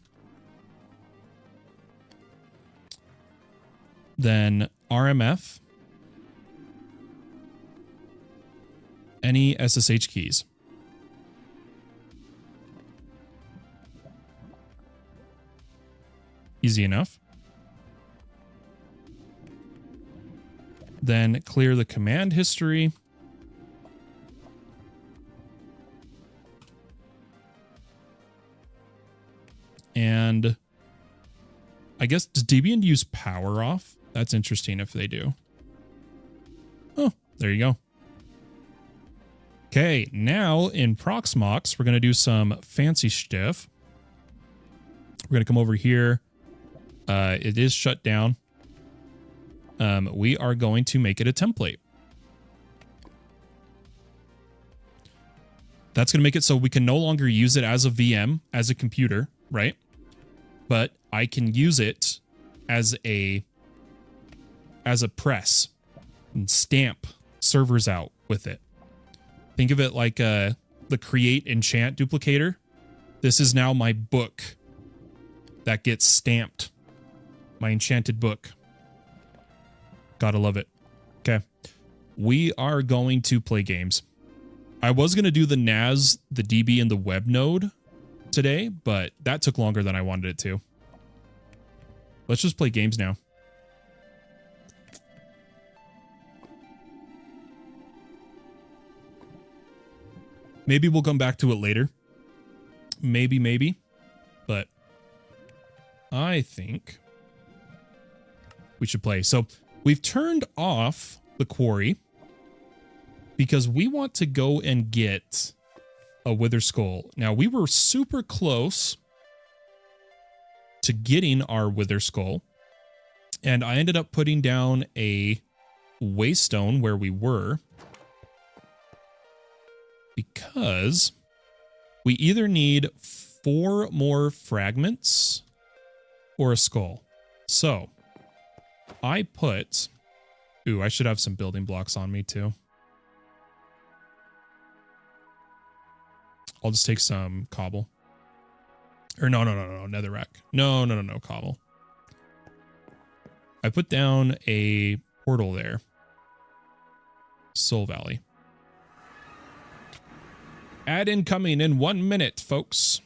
Speaker 1: Then RMF. Any SSH keys. Easy enough. Then clear the command history. And I guess, does Debian use power off? That's interesting if they do. Oh, there you go. Okay, now in Proxmox, we're going to do some fancy stuff. We're going to come over here. It is shut down. We are going to make it a template. That's going to make it so we can no longer use it as a VM, as a computer, right? But I can use it as a press and stamp servers out with it. Think of it like the create enchant duplicator. This is now my book that gets stamped. My enchanted book. Gotta love it. Okay. We are going to play games. I was going to do the NAS, the DB, and the web node today, but that took longer than I wanted it to. Let's just play games now. Maybe we'll come back to it later. Maybe. But I think we should play. So we've turned off the quarry because we want to go and get a wither skull. Now, we were super close to getting our wither skull, and I ended up putting down a waystone where we were because we either need 4 more fragments or a skull. So I put... Ooh, I should have some building blocks on me too. I'll just take some cobble. Or no, netherrack. No, cobble. I put down a portal there. Soul Valley. Ad incoming in 1 minute, folks.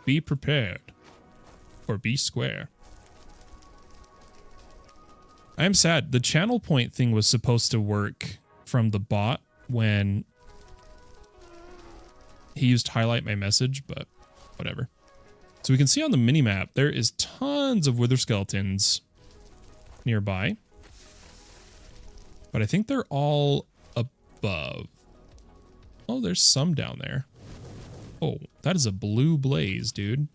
Speaker 1: Be prepared. Or be square. I am sad. The channel point thing was supposed to work from the bot when he used highlight my message, but whatever. So we can see on the minimap, there is tons of wither skeletons nearby. But I think they're all above. Oh, there's some down there. Oh, that is a blue blaze, dude.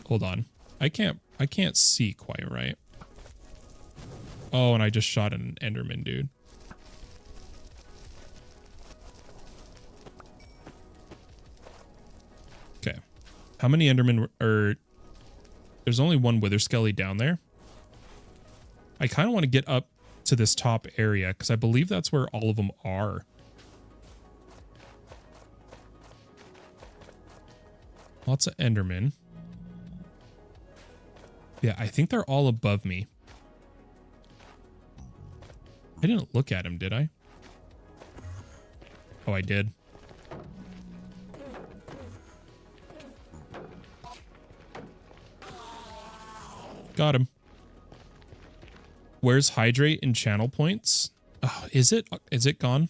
Speaker 1: Hold on. I can't see quite right. Oh, and I just shot an Enderman, dude. Okay. How many Endermen are... There's only one Wither Skelly down there. I kind of want to get up to this top area because I believe that's where all of them are. Lots of Endermen. Yeah, I think they're all above me. I didn't look at him, did I? Oh, I did. Got him. Where's hydrate and channel points? Oh, is it gone?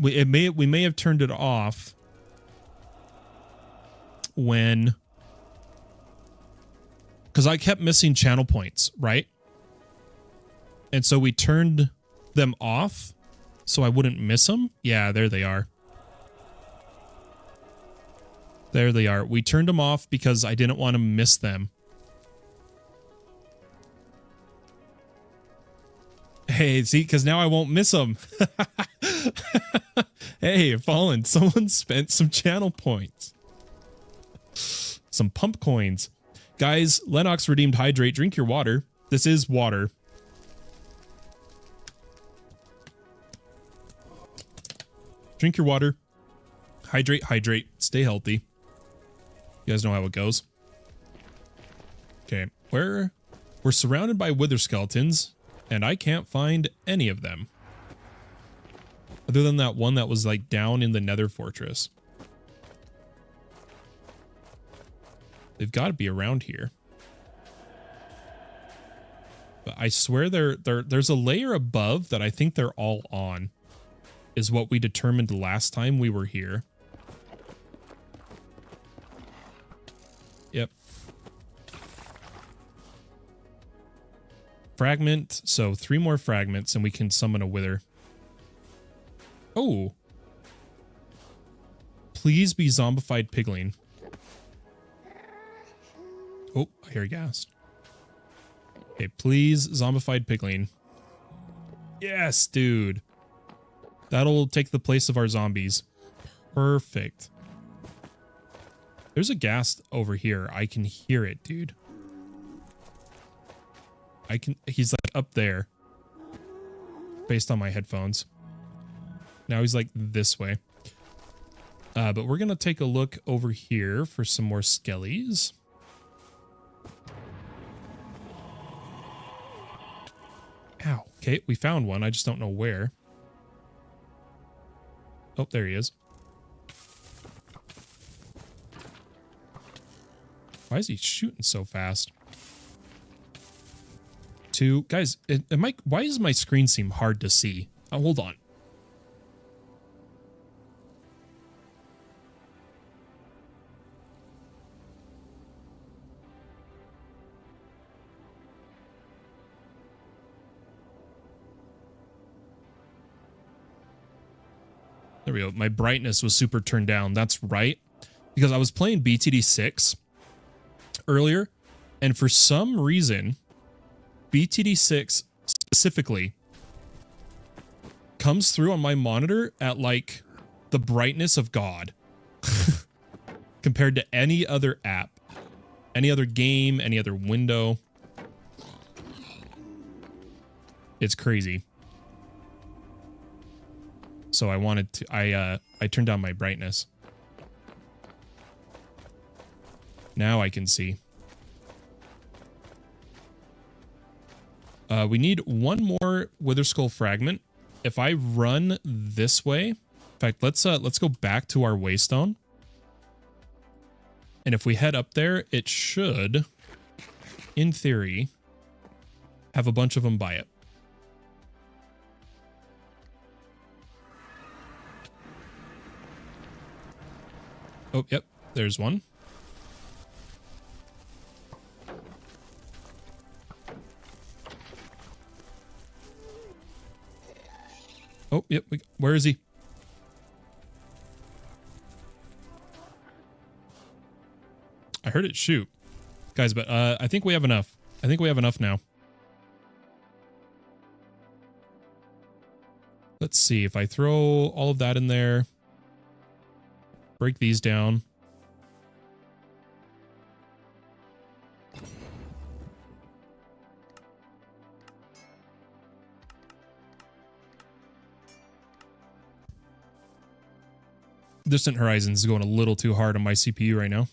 Speaker 1: We may have turned it off when, because I kept missing channel points, right? And so we turned them off so I wouldn't miss them. Yeah, there they are. There they are. We turned them off because I didn't want to miss them. Hey, see, because now I won't miss them. Hey, Fallen, someone spent some channel points. Some pump coins. Guys, Lennox redeemed hydrate. Drink your water. This is water. Drink your water. Hydrate, hydrate. Stay healthy. You guys know how it goes. Okay, we're surrounded by wither skeletons, and I can't find any of them. Other than that one that was like down in the nether fortress. They've got to be around here. But I swear there's a layer above that I think they're all on. Is what we determined last time we were here. Yep. Fragment. So 3 more fragments and we can summon a wither. Oh. Please be zombified pigling. Oh, I hear gas. Okay, please zombified pigling. Yes, dude. That'll take the place of our zombies. Perfect. There's a ghast over here. I can hear it, dude. He's like up there. Based on my headphones. Now he's like this way. But we're gonna take a look over here for some more skellies. Ow. Okay, we found one. I just don't know where. Oh, there he is. Why is he shooting so fast? 2. Guys, why does my screen seem hard to see? Oh, hold on. There we go. My brightness was super turned down. That's right. Because I was playing BTD6 earlier, and for some reason, BTD6 specifically comes through on my monitor at like the brightness of God compared to any other app, any other game, any other window. It's crazy. So I wanted to, I turned down my brightness. Now I can see. We need one more wither skull fragment. If I run this way, in fact, let's go back to our waystone. And if we head up there, it should, in theory, have a bunch of them by it. Oh, yep, there's one. Oh, yep, where is he? I heard it shoot. Guys, but I think we have enough. I think we have enough now. Let's see, if I throw all of that in there, break these down. Distant Horizons is going a little too hard on my CPU right now.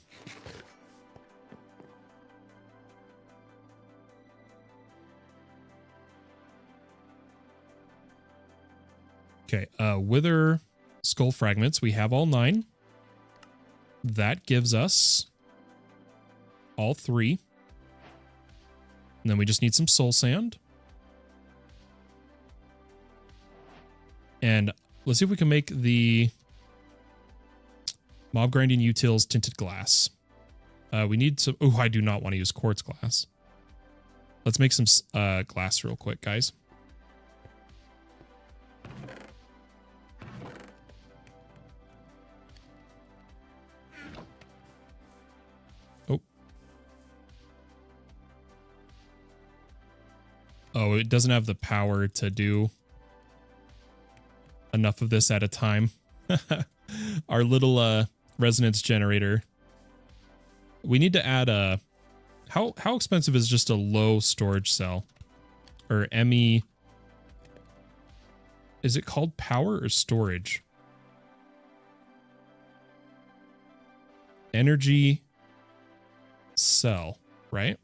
Speaker 1: Okay, wither skull fragments. We have all 9. That gives us all 3. And then we just need some soul sand. And let's see if we can make the mob grinding utils tinted glass. We need some... Oh, I do not want to use quartz glass. Let's make some glass real quick, guys. Oh, it doesn't have the power to do enough of this at a time. Our little resonance generator. We need to add a... How expensive is just a low storage cell? Or ME... Is it called power or storage? Energy cell, right?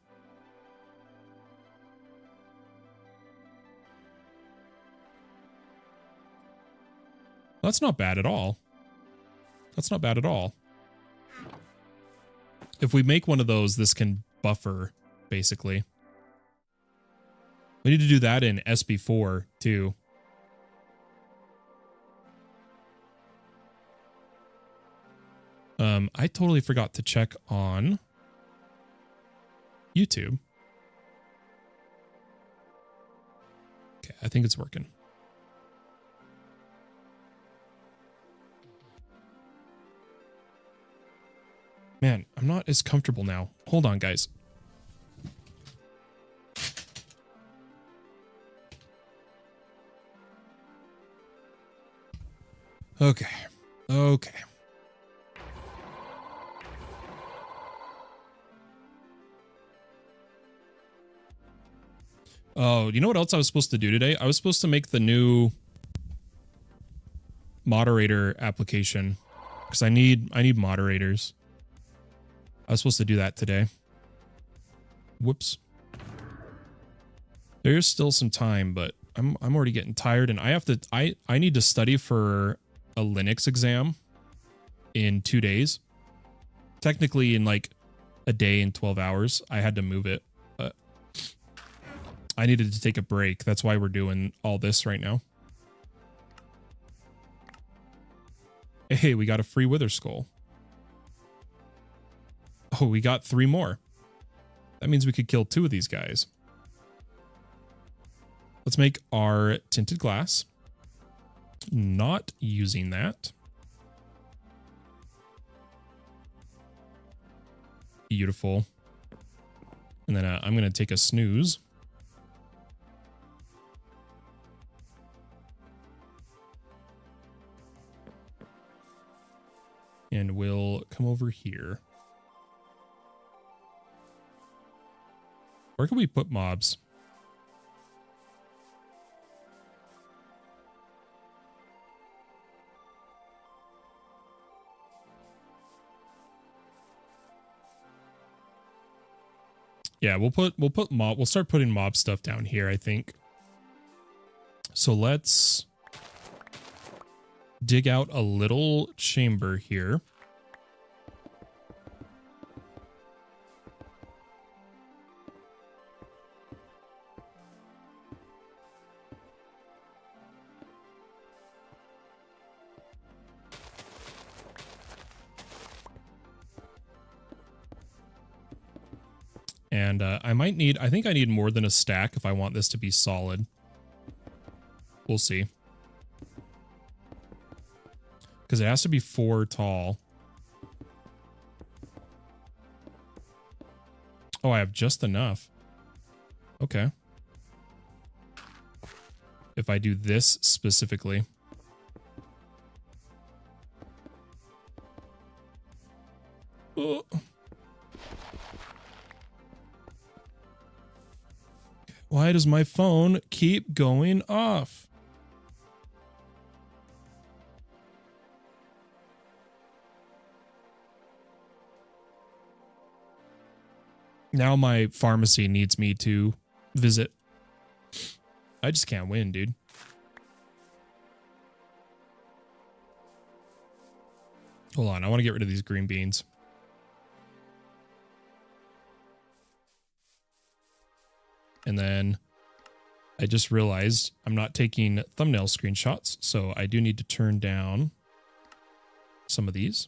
Speaker 1: That's not bad at all. That's not bad at all. If we make one of those, this can buffer, basically. We need to do that in SB4, too. I totally forgot to check on YouTube. Okay, I think it's working. Man, I'm not as comfortable now. Hold on, guys. Okay. Okay. Oh, you know what else I was supposed to do today? I was supposed to make the new moderator application because I need moderators. I was supposed to do that today. Whoops. There's still some time, but I'm already getting tired, and I have to I need to study for a Linux exam in 2 days. Technically in like a day and 12 hours. I had to move it, but I needed to take a break. That's why we're doing all this right now. Hey, we got a free Wither Skull. Oh, we got 3 more. That means we could kill 2 of these guys. Let's make our tinted glass. Not using that. Beautiful. And then I'm going to take a snooze. And we'll come over here. Where can we put mobs? Yeah, we'll start putting mob stuff down here, I think. So let's dig out a little chamber here. And I think I need more than a stack if I want this to be solid. We'll see. Because it has to be 4 tall. Oh, I have just enough. Okay. If I do this specifically. Oh. Why does my phone keep going off? Now my pharmacy needs me to visit. I just can't win, dude. Hold on, I want to get rid of these green beans. And then I just realized I'm not taking thumbnail screenshots, so I do need to turn down some of these.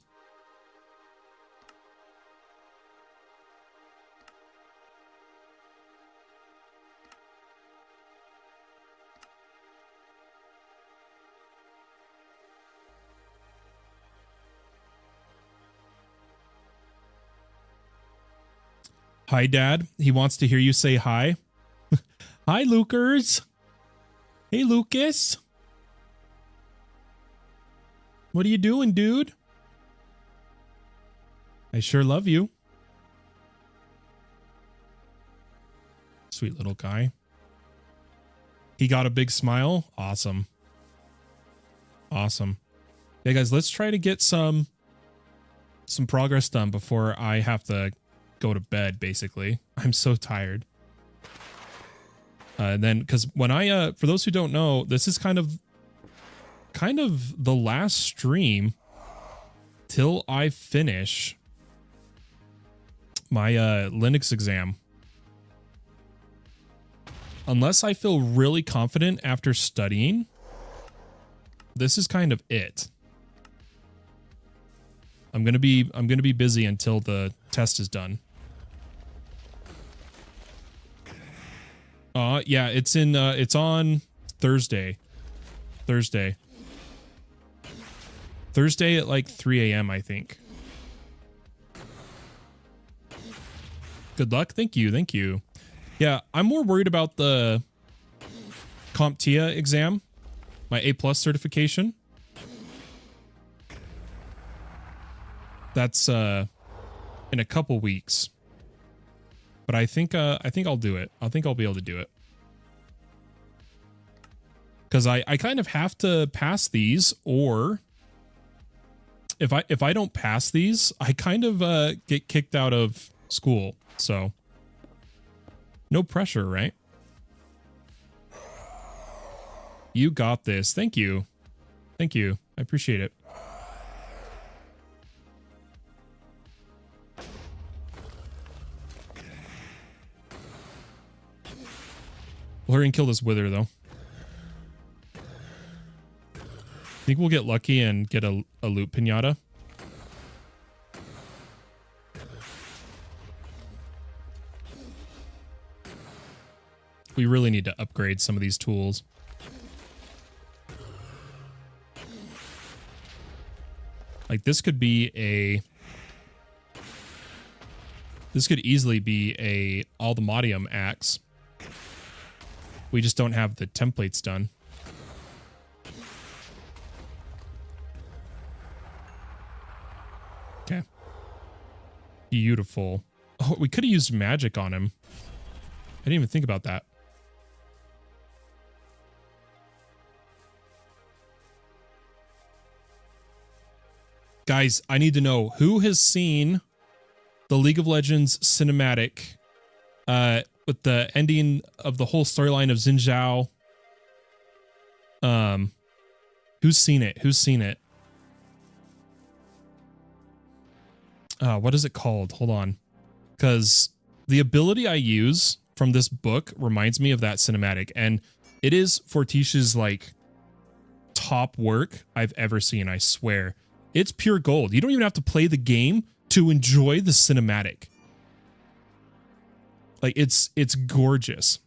Speaker 1: Hi, Dad. He wants to hear you say hi. Hi, Lukers. Hey, Lucas. What are you doing, dude? I sure love you. Sweet little guy. He got a big smile. Awesome. Awesome. Yeah, guys, let's try to get some progress done before I have to go to bed, basically. I'm so tired. And then, because when I, for those who don't know, this is kind of the last stream till I finish my Linux exam. Unless I feel really confident after studying, this is kind of it. I'm gonna be busy until the test is done. Yeah, it's on Thursday. Thursday at like 3 a.m. I think. Good luck. Thank you. Yeah, I'm more worried about the CompTIA exam, my A+ certification. That's in a couple weeks. But I think I'll do it. I think I'll be able to do it. Cuz I kind of have to pass these, or if I don't pass these, I kind of get kicked out of school. So no pressure, right? You got this. Thank you. Thank you. I appreciate it. We'll hurry and kill this wither, though. Think we'll get lucky and get a loot pinata. We really need to upgrade some of these tools. Like this could be a... This could easily be a Aldemodium axe. We just don't have the templates done. Okay. Beautiful. Oh, we could have used magic on him. I didn't even think about that. Guys, I need to know who has seen the League of Legends cinematic with the ending of the whole storyline of Xin Zhao. Who's seen it? Who's seen it? What is it called? Hold on. Because the ability I use from this book reminds me of that cinematic, and it is Fortitia's like top work I've ever seen, I swear. It's pure gold. You don't even have to play the game to enjoy the cinematic. Like it's gorgeous.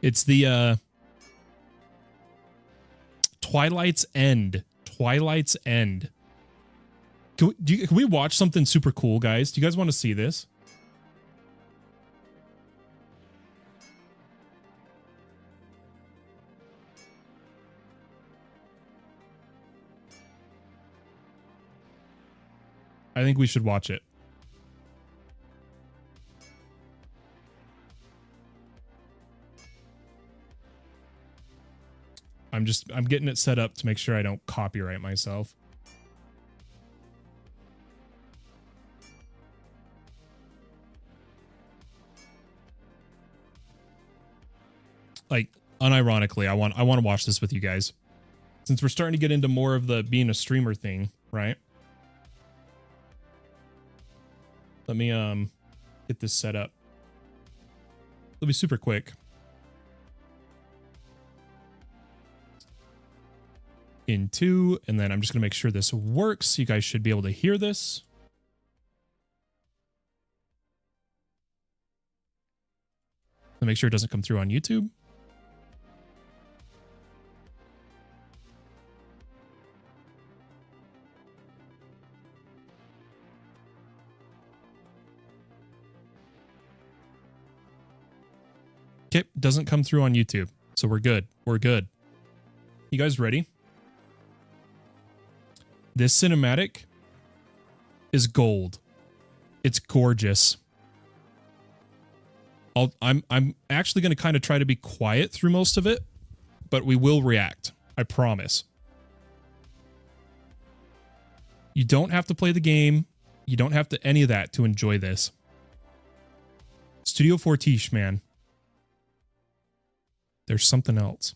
Speaker 1: It's the Twilight's End. Twilight's End. Can we watch something super cool, guys? Do you guys want to see this? I think we should watch it. I'm getting it set up to make sure I don't copyright myself. Like, unironically, I want to watch this with you guys. Since we're starting to get into more of the being a streamer thing, right? Let me get this set up. It'll be super quick. Into, and then I'm just gonna make sure this works. You guys should be able to hear this. Let me make sure it doesn't come through on YouTube. Okay, doesn't come through on YouTube. So we're good. We're good. You guys ready? This cinematic is gold. It's gorgeous. I'm actually going to kind of try to be quiet through most of it, but we will react. I promise. You don't have to play the game. You don't have to any of that to enjoy this. Studio Fortiche, man. There's something else.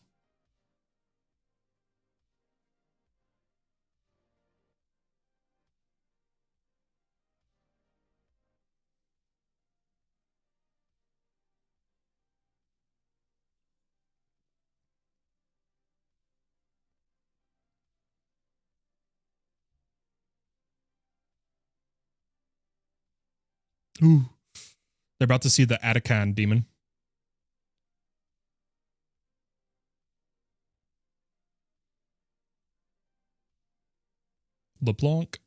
Speaker 1: Ooh. They're about to see the Atacon demon. LeBlanc.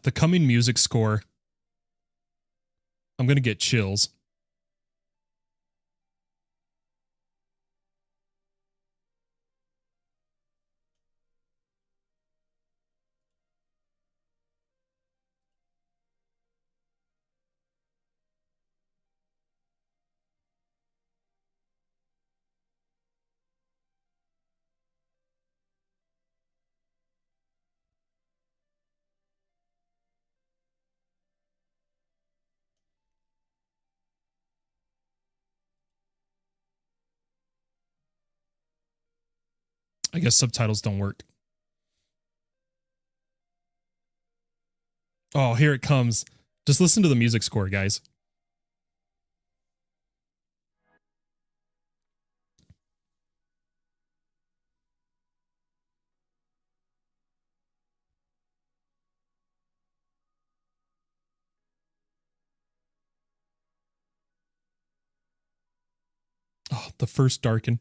Speaker 1: The coming music score. I'm going to get chills. I guess subtitles don't work. Oh, here it comes. Just listen to the music score, guys. Oh, the first darken.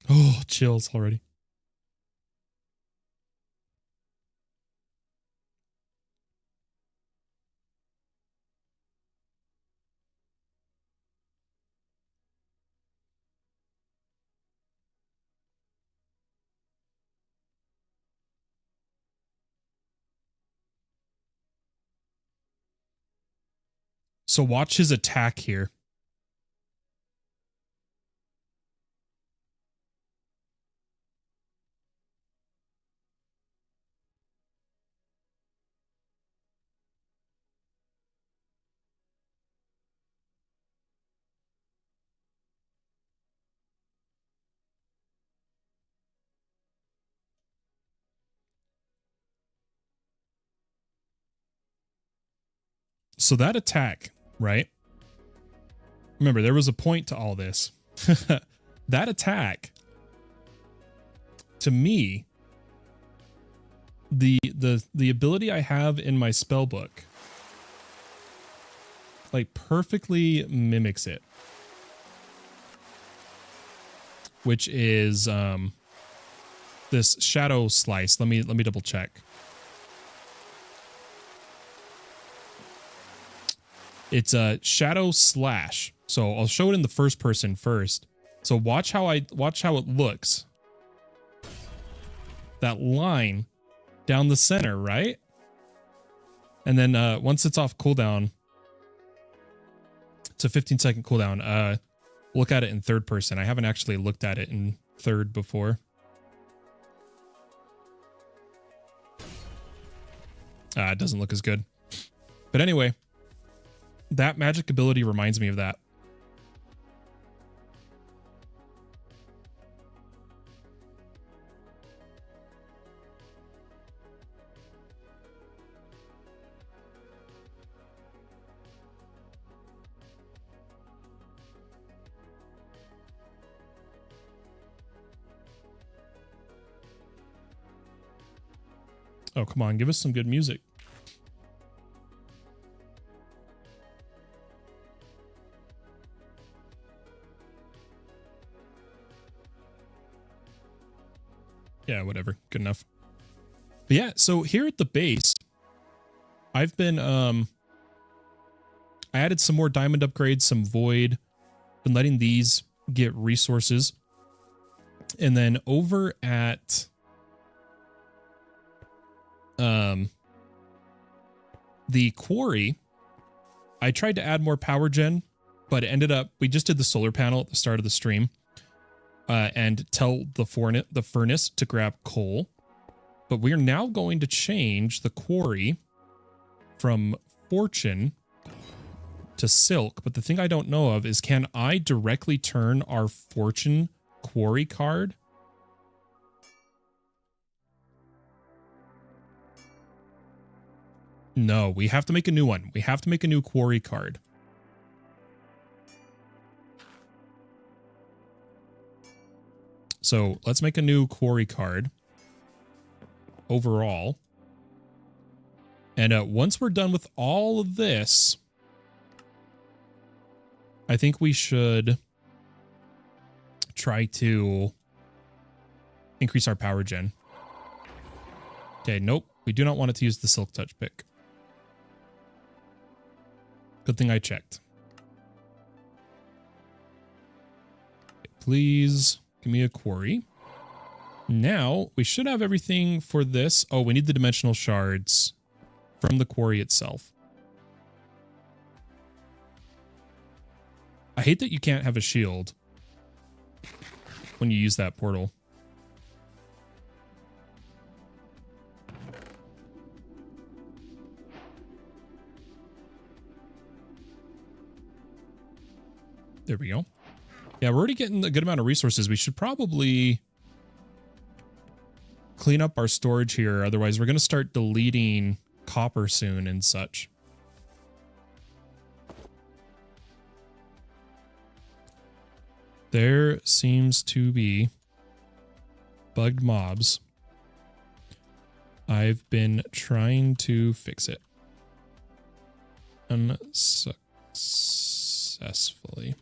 Speaker 1: Oh, chills already. So watch his attack here. So that attack, right? Remember, there was a point to all this. That attack, to me, the ability I have in my spell book, like, perfectly mimics it, which is this shadow slice. Let me double check. It's a shadow slash. So I'll show it in the first person first. So watch how it looks. That line down the center, right? And then once it's off cooldown, it's a 15-second cooldown. Look at it in third person. I haven't actually looked at it in third before. It doesn't look as good. But anyway, that magic ability reminds me of that. Oh, come on, give us some good music. Yeah, whatever. Good enough. But yeah, so here at the base, I've been I added some more diamond upgrades, some void, been letting these get resources. And then over at the quarry, I tried to add more power gen, but it ended up, we just did the solar panel at the start of the stream, and tell the furnace to grab coal. But we're now going to change the quarry from fortune to silk. But the thing I don't know of is, can I directly turn our fortune quarry card? No, we have to make a new one. We have to make a new quarry card. So let's make a new quarry card overall. And once we're done with all of this, I think we should try to increase our power gen. Okay, nope. We do not want it to use the Silk Touch pick. Good thing I checked. Please give me a quarry. Now, we should have everything for this. Oh, we need the dimensional shards from the quarry itself. I hate that you can't have a shield when you use that portal. There we go. Yeah, we're already getting a good amount of resources. We should probably clean up our storage here. Otherwise, we're going to start deleting copper soon and such. There seems to be bugged mobs. I've been trying to fix it unsuccessfully.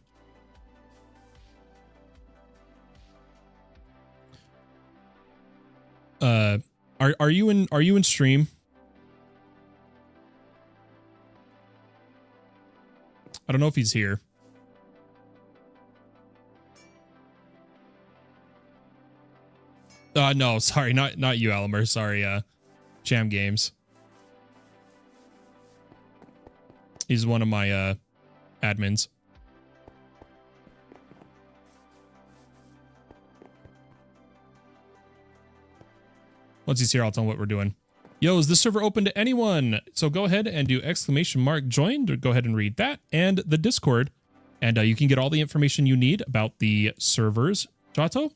Speaker 1: Are you in stream? I don't know if he's here. No, sorry, not you, Alamer. Sorry, Jam Games. He's one of my admins. Once he's here, I'll tell him what we're doing. Yo, is this server open to anyone? So go ahead and do !join to go ahead and read that, and the Discord. And you can get all the information you need about the servers, Jato.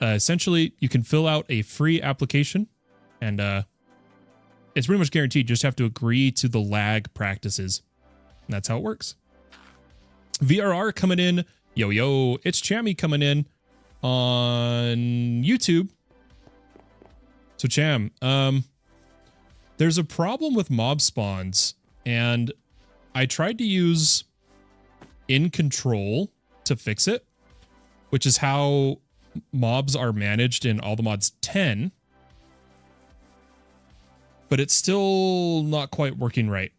Speaker 1: Essentially, you can fill out a free application, and it's pretty much guaranteed. You just have to agree to the lag practices. And that's how it works. VRR coming in. Yo, it's Chammy coming in on YouTube. So Cham, there's a problem with mob spawns, and I tried to use in control to fix it, which is how mobs are managed in All the Mods 10, but it's still not quite working right.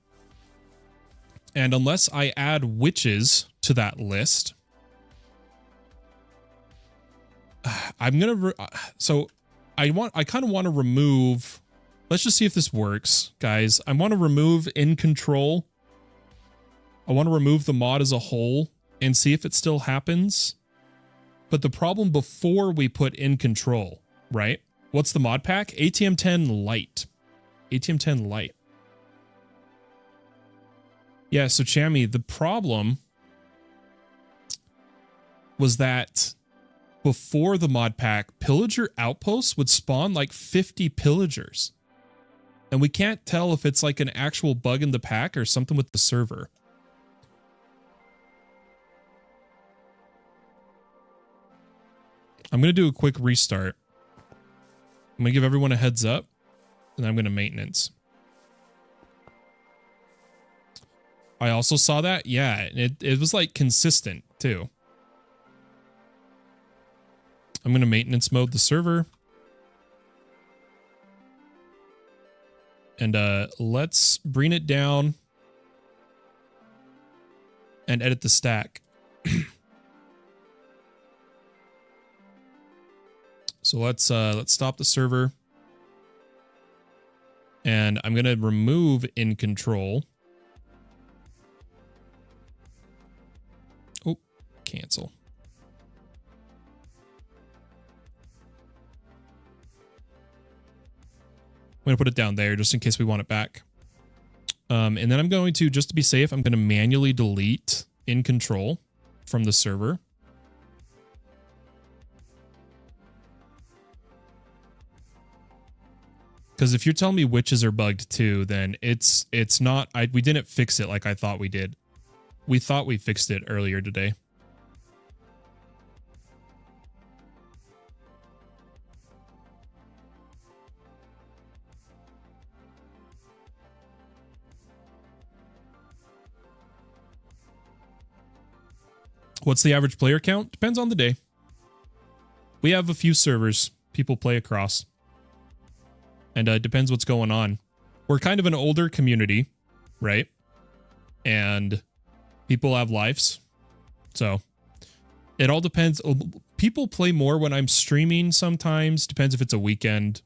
Speaker 1: And unless I add witches to that list, I'm gonna so I kind of want to remove. Let's just see if this works, guys. I want to remove in control. I want to remove the mod as a whole and see if it still happens. But the problem before we put in control, right? What's the mod pack? ATM10 Lite. ATM10 Lite. Yeah, so Chammy, the problem was that before the mod pack, pillager outposts would spawn like 50 pillagers. And we can't tell if it's like an actual bug in the pack or something with the server. I'm going to do a quick restart. I'm going to give everyone a heads up, and I'm going to maintenance. I also saw that. Yeah, it was like consistent too. I'm going to maintenance mode the server. And let's bring it down and edit the stack. So let's stop the server. And I'm going to remove in control. Oh, cancel. I'm going to put it down there just in case we want it back. And then I'm going to, just to be safe, I'm going to manually delete in control from the server. Because if you're telling me witches are bugged too, then it's not, we didn't fix it like I thought we did. We thought we fixed it earlier today. What's the average player count? Depends on the day. We have a few servers people play across. And it depends what's going on. We're kind of an older community, right? And people have lives. So it all depends. People play more when I'm streaming sometimes. Depends if it's a weekend.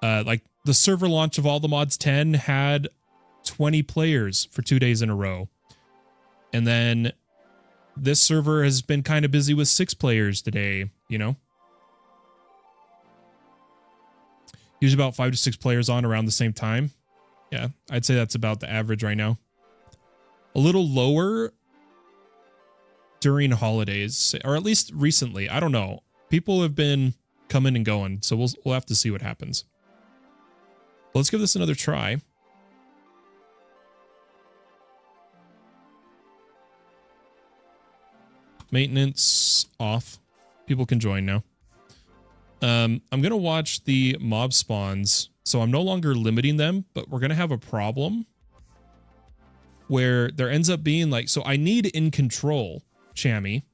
Speaker 1: Like the server launch of All the Mods 10 had 20 players for 2 days in a row. And then this server has been kind of busy with 6 players today, you know? Usually about 5 to 6 players on around the same time. Yeah, I'd say that's about the average right now. A little lower during holidays, or at least recently. I don't know. People have been coming and going, so we'll have to see what happens. Let's give this another try. Maintenance off. People can join now. I'm going to watch the mob spawns. So I'm no longer limiting them, but we're going to have a problem where there ends up being like, so I need in control, Chammy,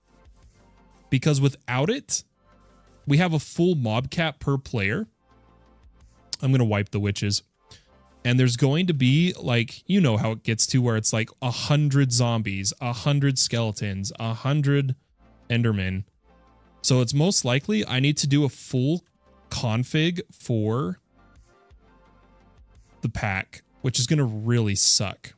Speaker 1: because without it, we have a full mob cap per player. I'm going to wipe the witches. And there's going to be like, you know how it gets to where it's like 100 zombies, 100 skeletons, 100 endermen. So it's most likely I need to do a full config for the pack, which is going to really suck.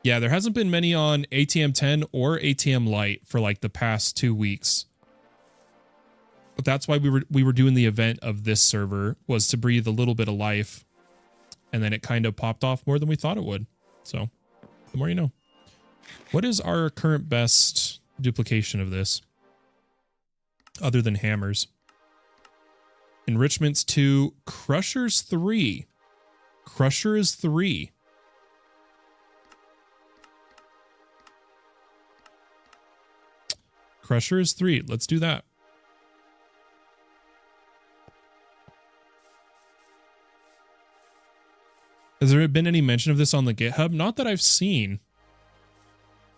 Speaker 1: Yeah, there hasn't been many on ATM 10 or ATM Lite for like the past 2 weeks. But that's why we were doing the event of this server, was to breathe a little bit of life. And then it kind of popped off more than we thought it would. So, the more you know. What is our current best duplication of this? Other than hammers. Enrichments 2, Crushers 3. Crusher is 3. Crusher is 3. Let's do that. Has there been any mention of this on the GitHub? Not that I've seen.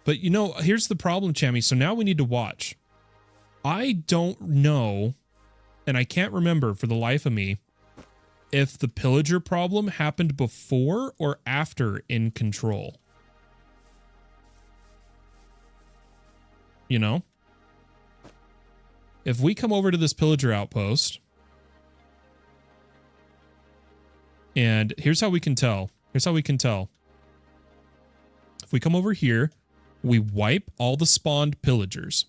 Speaker 1: But, you know, here's the problem, Chammy. So now we need to watch. I don't know, and I can't remember for the life of me, if the pillager problem happened before or after in control. You know? If we come over to this pillager outpost, and here's how we can tell. Here's how we can tell. If we come over here, we wipe all the spawned pillagers.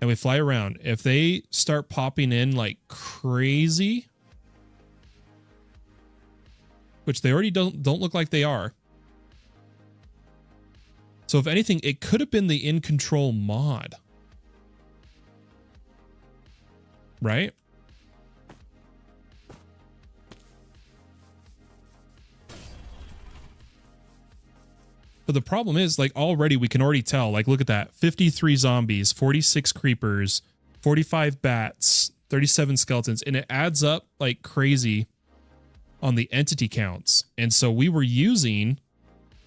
Speaker 1: And we fly around. If they start popping in like crazy, which they already don't look like they are. So if anything, it could have been the in control mod. Right? But the problem is, like, already we can already tell, like, look at that. 53 zombies, 46 creepers, 45 bats, 37 skeletons, and it adds up like crazy on the entity counts. And so we were using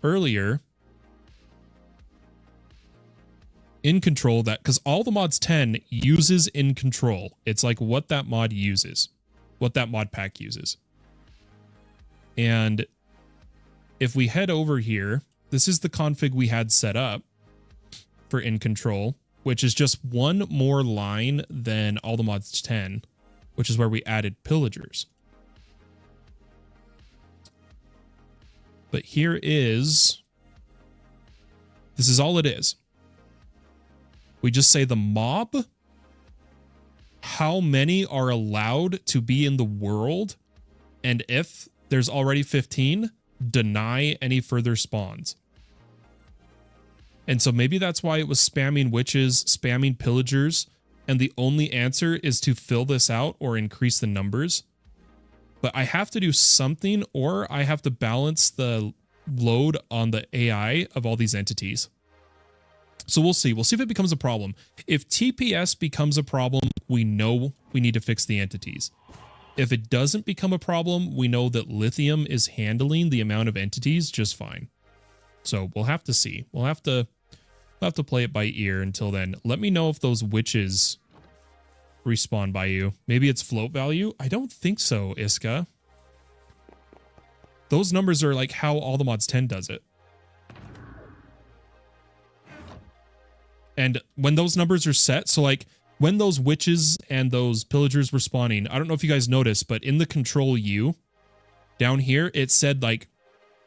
Speaker 1: earlier in control that, because all the mods 10 uses in control. It's like what that mod uses, what that mod pack uses. And if we head over here, this is the config we had set up for in control, which is just one more line than all the mods 10, which is where we added pillagers. But here is, this is all it is. We just say the mob, how many are allowed to be in the world, and if there's already 15, deny any further spawns. And so maybe that's why it was spamming witches, spamming pillagers, and the only answer is to fill this out or increase the numbers. But I have to do something, or I have to balance the load on the AI of all these entities. So we'll see. We'll see if it becomes a problem. If TPS becomes a problem, we know we need to fix the entities. If it doesn't become a problem, we know that Lithium is handling the amount of entities just fine. So we'll have to see. We'll have to play it by ear until then. Let me know if those witches respawn by you. Maybe it's float value? I don't think so, Iska. Those numbers are like how all the mods 10 does it. And when those numbers are set, so like when those witches and those pillagers were spawning, I don't know if you guys noticed, but in the control U down here, it said like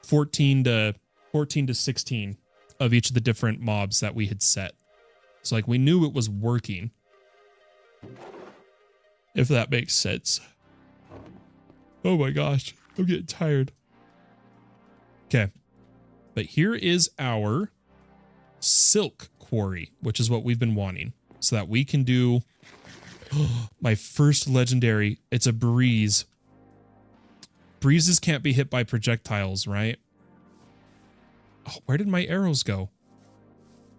Speaker 1: 14 to 16 of each of the different mobs that we had set. So like we knew it was working. If that makes sense. Oh my gosh, I'm getting tired. Okay. But here is our silk quarry, which is what we've been wanting, so that we can do my first legendary. It's a breeze. Breezes can't be hit by projectiles, right? Oh, where did my arrows go?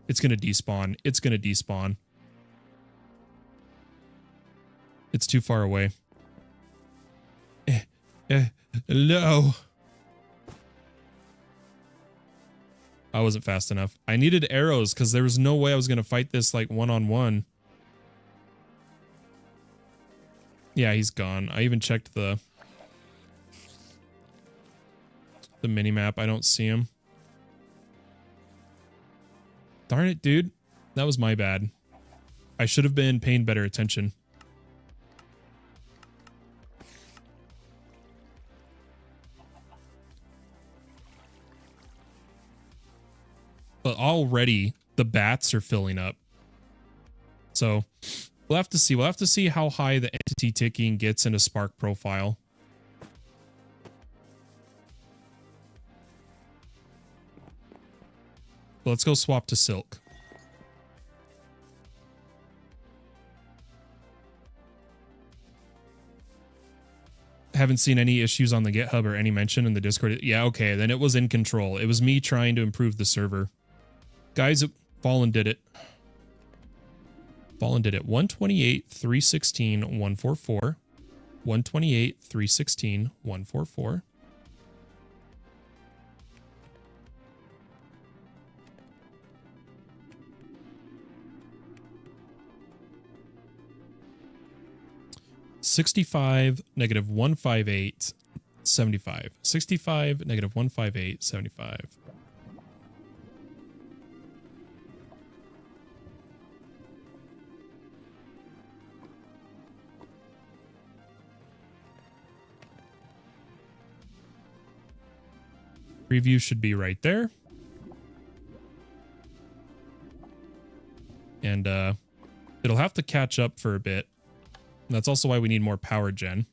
Speaker 1: It's gonna despawn. It's gonna despawn. It's too far away. No. I wasn't fast enough. I needed arrows because there was no way I was going to fight this like one-on-one. Yeah, he's gone. I even checked the mini-map. I don't see him. Darn it, dude. That was my bad. I should have been paying better attention. But already the bats are filling up. So we'll have to see. We'll have to see how high the entity ticking gets in a Spark profile. But let's go swap to Silk. Haven't seen any issues on the GitHub or any mention in the Discord. Yeah, okay, then it was in control. It was me trying to improve the server. Guys, Fallen did it. Fallen did it. 128, 316, 144. 128, 316, 144. 65, negative 158, 75. 65, negative 158, 75. Preview should be right there. And it'll have to catch up for a bit. That's also why we need more power gen.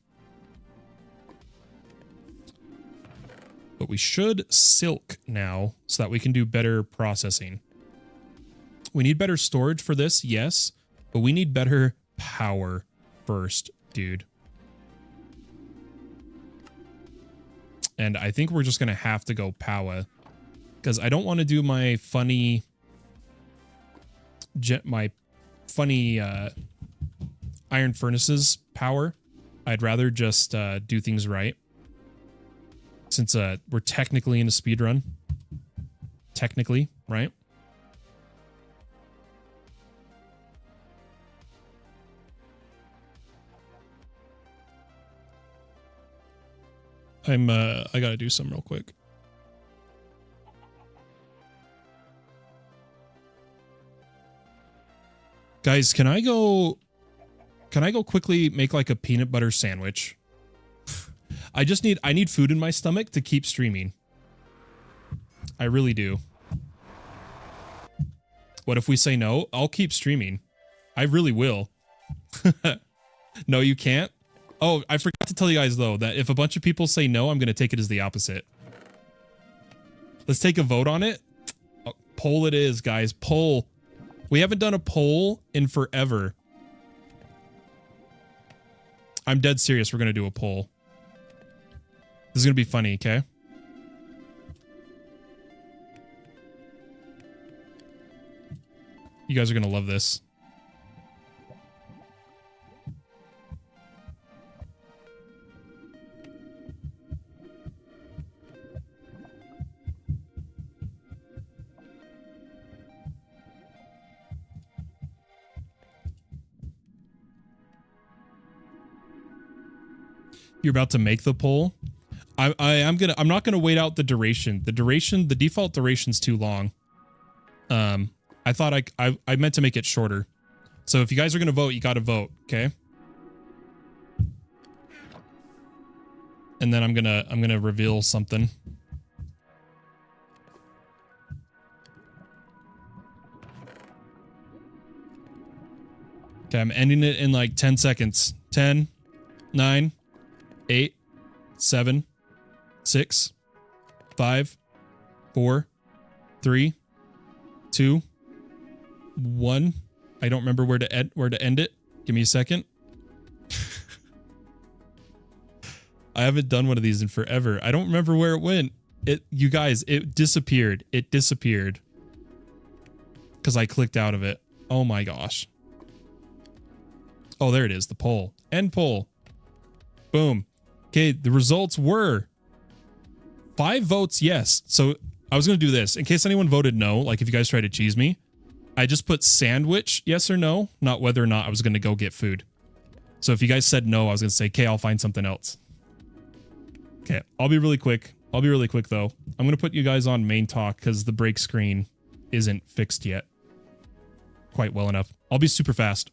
Speaker 1: But we should silk now so that we can do better processing. We need better storage for this, yes, but we need better power first, dude. And I think we're just going to have to go power because I don't want to do my funny iron furnaces power. I'd rather just do things right. Since we're technically in a speed run. Technically, right? I gotta do something real quick. Guys, can I go quickly make like a peanut butter sandwich? I need food in my stomach to keep streaming. I really do. What if we say no? I'll keep streaming. I really will. No, you can't? Oh, I forgot to tell you guys, though, that if a bunch of people say no, I'm going to take it as the opposite. Let's take a vote on it. Oh, poll it is, guys. Poll. We haven't done a poll in forever. I'm dead serious. We're going to do a poll. This is going to be funny, okay? You guys are going to love this. You're about to make the poll. I'm not gonna wait out the duration. The default duration's too long. I thought I meant to make it shorter. So if you guys are gonna vote, you gotta vote, okay? And then I'm gonna reveal something. Okay, I'm ending it in like 10 seconds. 10, 9, 8, 7, 6, 5, 4, 3, 2, 1. I don't remember where to end it. Give me a second. I haven't done one of these in forever. I don't remember where it went. You guys, it disappeared. It disappeared. Because I clicked out of it. Oh my gosh. Oh, there it is. The poll. End poll. Boom. Okay, the results were 5 votes yes. So I was going to do this. In case anyone voted no, like if you guys tried to cheese me, I just put sandwich yes or no, not whether or not I was going to go get food. So if you guys said no, I was going to say, okay, I'll find something else. Okay, I'll be really quick. I'll be really quick, though. I'm going to put you guys on main talk because the break screen isn't fixed yet quite well enough. I'll be super fast.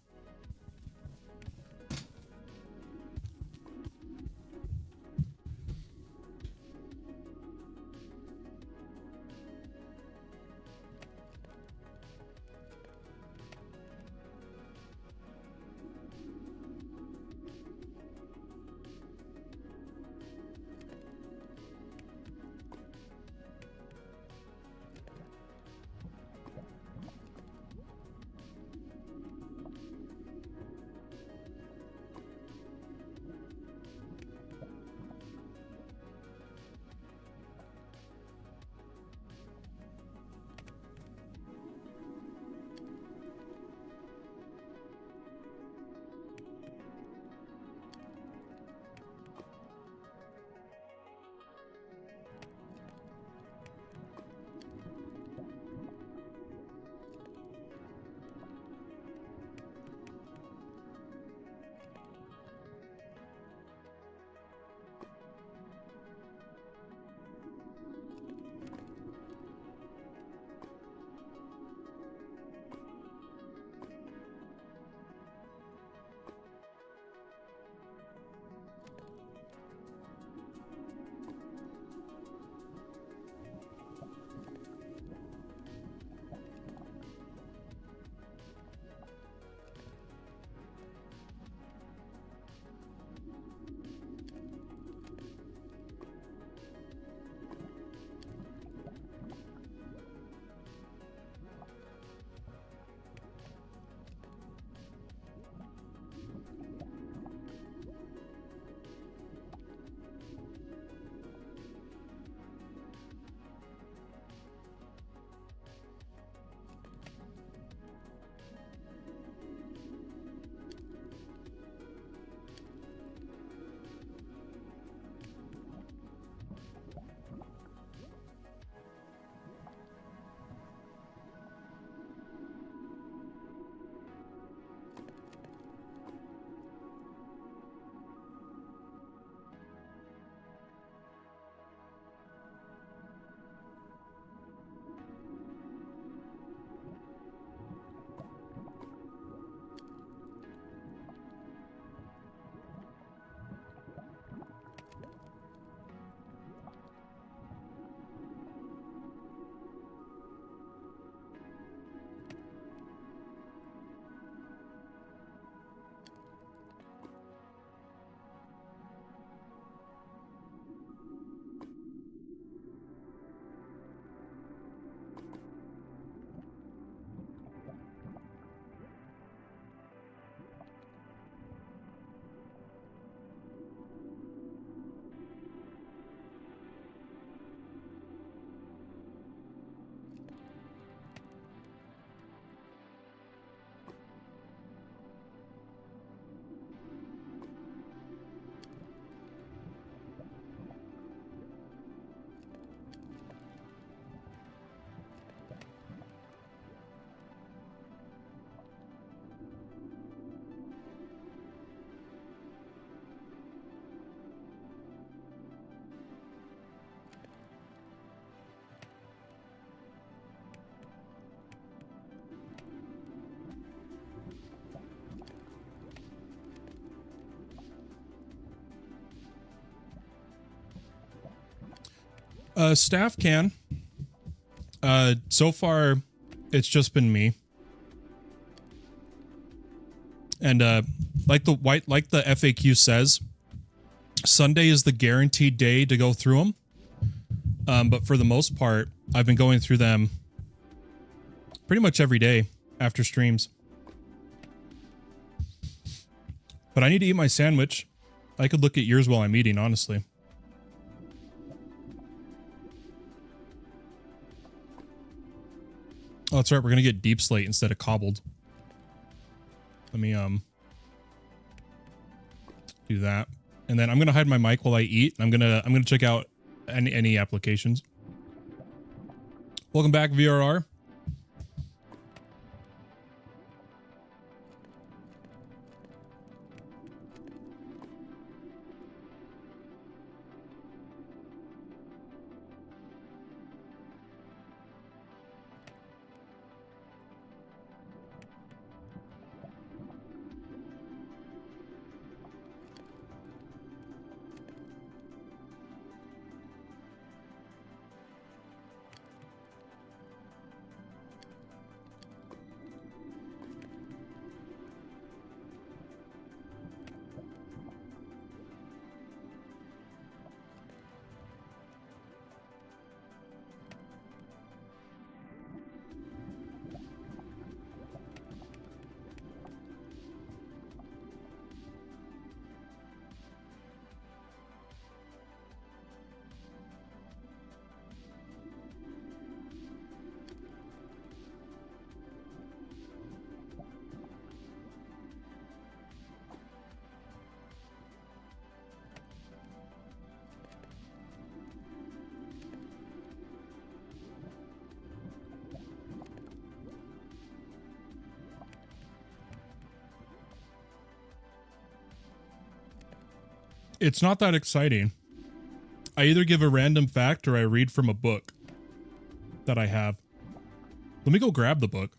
Speaker 1: Staff can. So far, it's just been me. And like the FAQ says, Sunday is the guaranteed day to go through them. But for the most part, I've been going through them pretty much every day after streams. But I need to eat my sandwich. I could look at yours while I'm eating, honestly. Oh, that's right. We're gonna get deep slate instead of cobbled. Let me do that, and then I'm gonna hide my mic while I eat. I'm gonna check out any applications. Welcome back, VRR. It's not that exciting. I either give a random fact or I read from a book that I have. Let me go grab the book.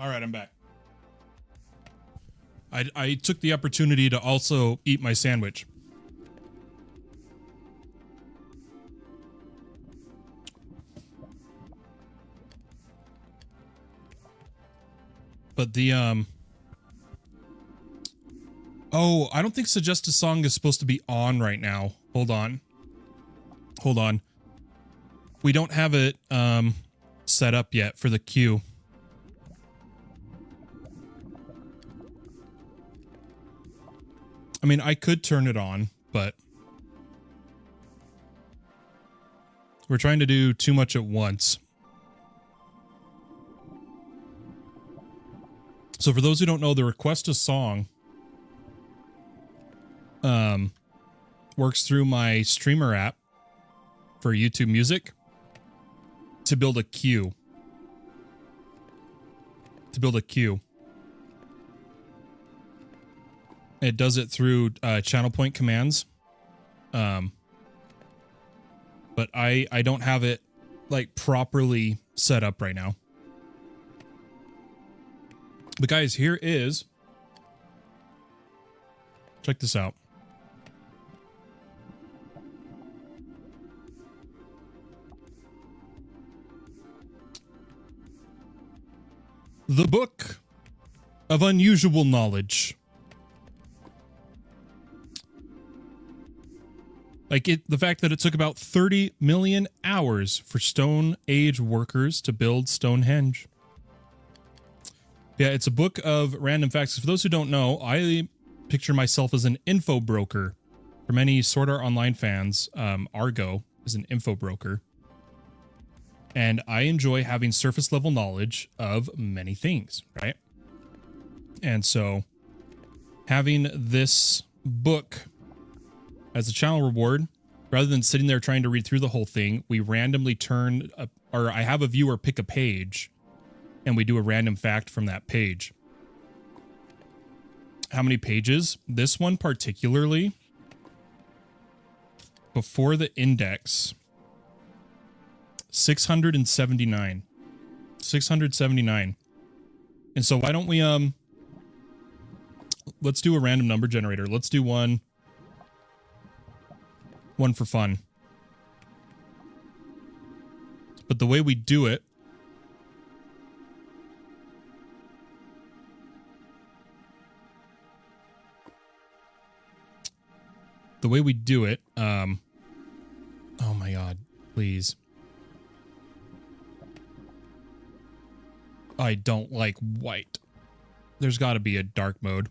Speaker 1: All right, I'm back. I took the opportunity to also eat my sandwich. But the oh, I don't think Suggest a Song is supposed to be on right now. Hold on. Hold on. We don't have it set up yet for the queue. I mean, I could turn it on, but we're trying to do too much at once. So for those who don't know, the Request a Song works through my streamer app for YouTube Music. to build a queue. It does it through channel point commands. But I don't have it like properly set up right now. But guys, here is, check this out. The Book of Unusual Knowledge. Like the fact that it took about 30 million hours for Stone Age workers to build Stonehenge. Yeah, it's a book of random facts. For those who don't know, I picture myself as an info broker. For many Sword Art Online fans, Argo is an info broker. And I enjoy having surface level knowledge of many things, right? And so having this book as a channel reward, rather than sitting there trying to read through the whole thing, we randomly or I have a viewer pick a page and we do a random fact from that page. How many pages? This one particularly, before the index, 679. 679. And so why don't we, let's do a random number generator. Let's do one for fun. But the way we do it, oh my God, please. I don't like white. There's got to be a dark mode.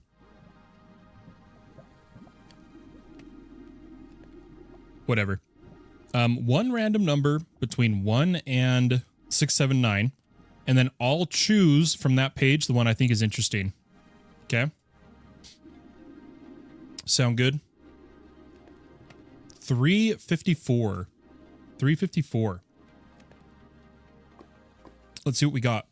Speaker 1: Whatever. One random number between 1 and 679, and then I'll choose from that page the one I think is interesting. Okay? Sound good? 354. 354. Let's see what we got.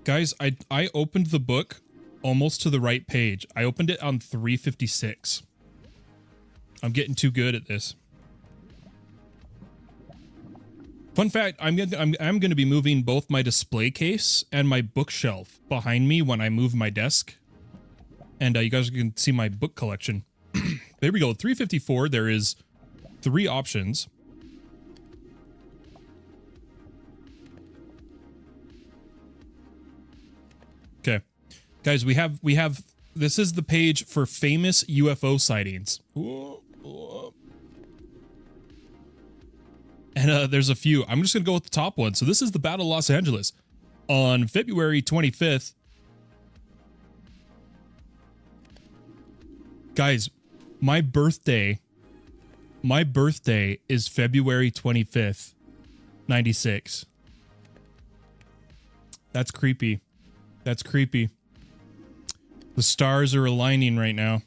Speaker 1: Guys, I opened the book almost to the right page. I opened it on 356. I'm getting too good at this. Fun fact, I'm going to be moving both my display case and my bookshelf behind me when I move my desk. And you guys can see my book collection. There we go. 354. There is 3 options. Okay. Guys, we have this is the page for famous UFO sightings. And there's a few. I'm just going to go with the top one. So this is the Battle of Los Angeles on February 25th. Guys, my birthday is February 25th, 96. That's creepy. That's creepy. The stars are aligning right now.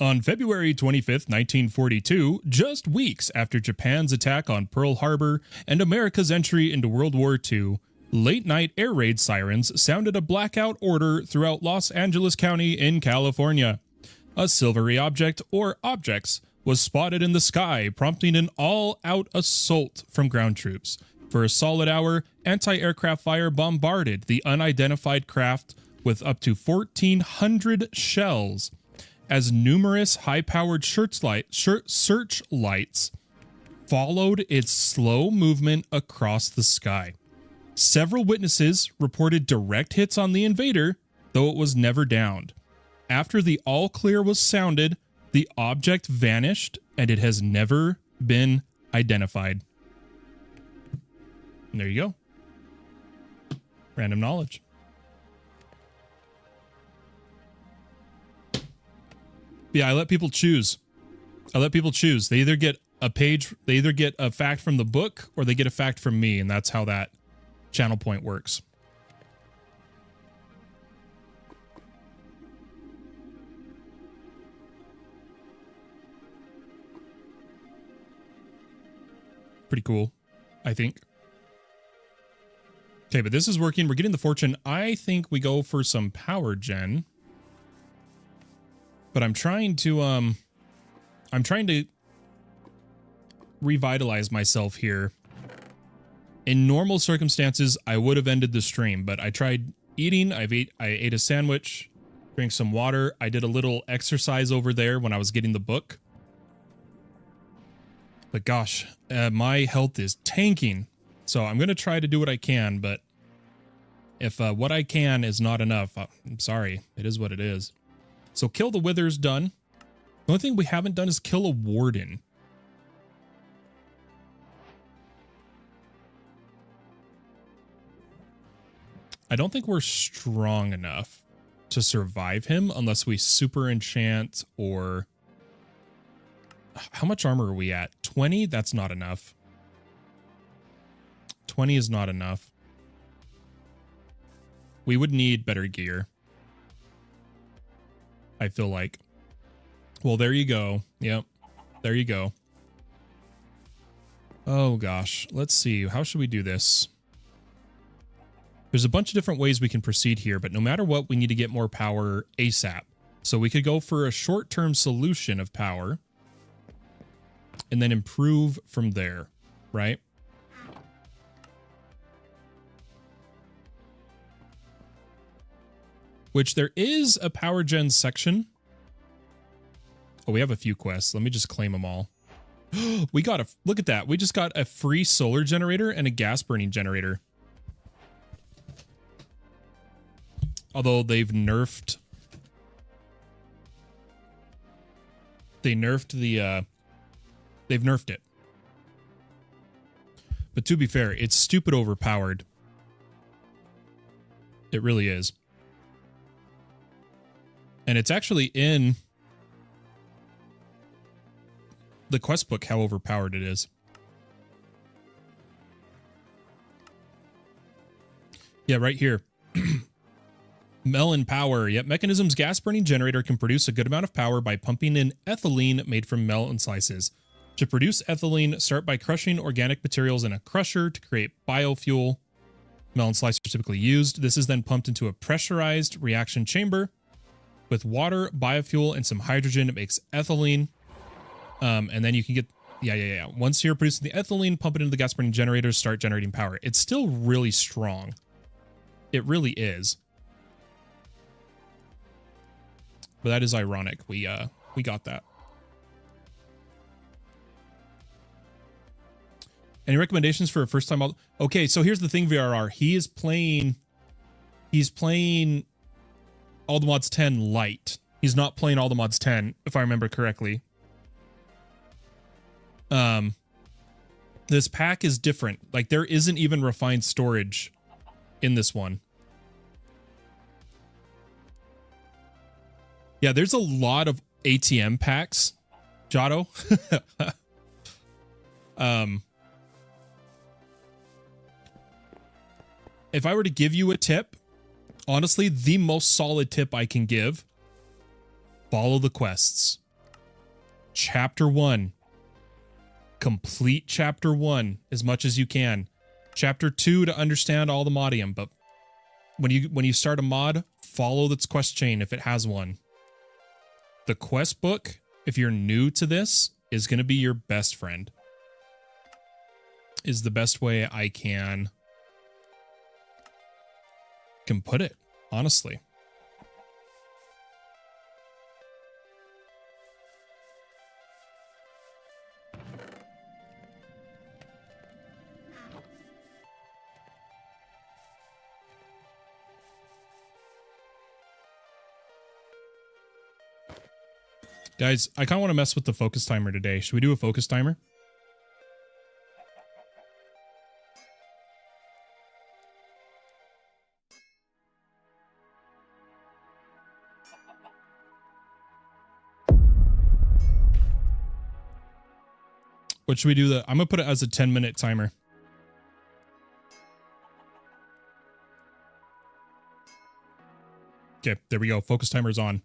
Speaker 1: On February 25th, 1942, just weeks after Japan's attack on Pearl Harbor and America's entry into World War II, late-night air raid sirens sounded a blackout order throughout Los Angeles County in California. A silvery object, or objects, was spotted in the sky, prompting an all-out assault from ground troops. For a solid hour, anti-aircraft fire bombarded the unidentified craft with up to 1,400 shells, as numerous high-powered searchlights followed its slow movement across the sky. Several witnesses reported direct hits on the invader, though it was never downed. After the all-clear was sounded, the object vanished, and it has never been identified. And there you go. Random knowledge. Yeah, I let people choose. They either get a page, they either get a fact from the book, or they get a fact from me, and that's how that channel point works. Pretty cool, I think. Okay, but this is working. We're getting the fortune. I think we go for some power gen. But I'm trying to revitalize myself here. In normal circumstances, I would have ended the stream, but I tried eating. I ate a sandwich, drank some water. I did a little exercise over there when I was getting the book. But gosh, my health is tanking. So I'm going to try to do what I can, but if what I can is not enough, I'm sorry. It is what it is. So kill the Wither's done. The only thing we haven't done is kill a Warden. I don't think we're strong enough to survive him unless we super enchant or... How much armor are we at? 20? That's not enough. 20 is not enough. We would need better gear, I feel like. Well, there you go. Yep. There you go. Oh, gosh. Let's see. How should we do this? There's a bunch of different ways we can proceed here, but no matter what, we need to get more power ASAP. So we could go for a short-term solution of power and then improve from there, right? Which there is a power gen section. Oh, we have a few quests. Let me just claim them all. We got a, look at that. We just got a free solar generator and a gas burning generator. Although they've nerfed it. But to be fair, it's stupid overpowered. It really is. And it's actually in the quest book how overpowered it is. Yeah, right here. Melon power. Yep, Mechanism's gas burning generator can produce a good amount of power by pumping in ethylene made from melon slices. To produce ethylene, start by crushing organic materials in a crusher to create biofuel. Melon slices are typically used. This is then pumped into a pressurized reaction chamber. With water, biofuel, and some hydrogen, it makes ethylene. And then you can get... Yeah. Once you're producing the ethylene, pump it into the gas burning generator, start generating power. It's still really strong. It really is. But that is ironic. We got that. Any recommendations for a first time? Okay, so here's the thing, VRR. He's playing All the Mods 10 Lite. He's not playing All the Mods 10, if I remember correctly. This pack is different. Like, there isn't even refined storage in this one. Yeah, there's a lot of ATM packs, Jotto. If I were to give you a tip, honestly, the most solid tip I can give, follow the quests. Chapter 1. Complete Chapter 1 as much as you can. Chapter 2 to understand all the modium, but when you start a mod, follow its quest chain if it has one. The quest book, if you're new to this, is going to be your best friend. Is the best way I can put it, honestly. Guys, I kind of want to mess with the focus timer today. Should we do a focus timer? What should we do? I'm going to put it as a 10-minute timer. Okay, there we go. Focus timer's on.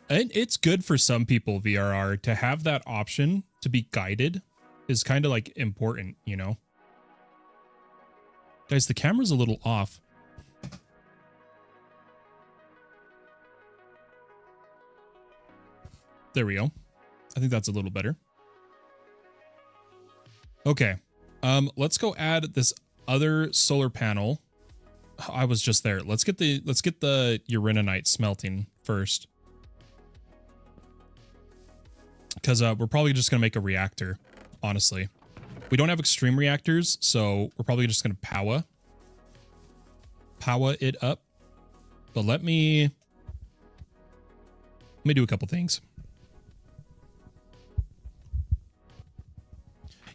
Speaker 1: And it's good for some people, VRR, to have that option to be guided is kind of like important, you know? Guys, the camera's a little off. There we go. I think that's a little better. Okay. Let's go add this other solar panel. I was just there. Let's get the uraninite smelting first. Because we're probably just going to make a reactor, honestly. We don't have extreme reactors, so we're probably just going to power it up. But let me do a couple things.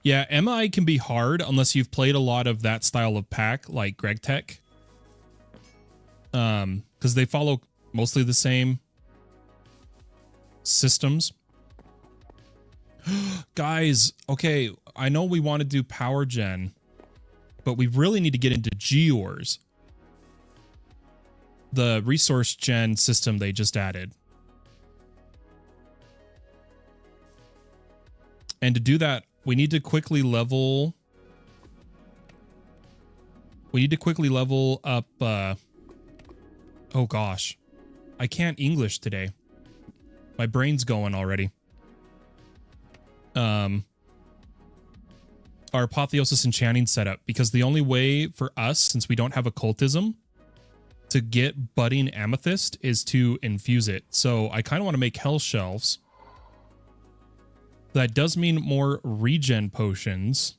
Speaker 1: Yeah, MI can be hard unless you've played a lot of that style of pack, like Greg Tech. Because they follow mostly the same systems. Guys, okay, I know we want to do power gen, but we really need to get into Geors. The resource gen system they just added. And to do that, we need to quickly level... We need to quickly level up... oh gosh. I can't English today. My brain's going already. Our apotheosis enchanting setup, because the only way for us, since we don't have occultism, to get budding amethyst is to infuse it. So I kind of want to make hell shelves. That does mean more regen potions,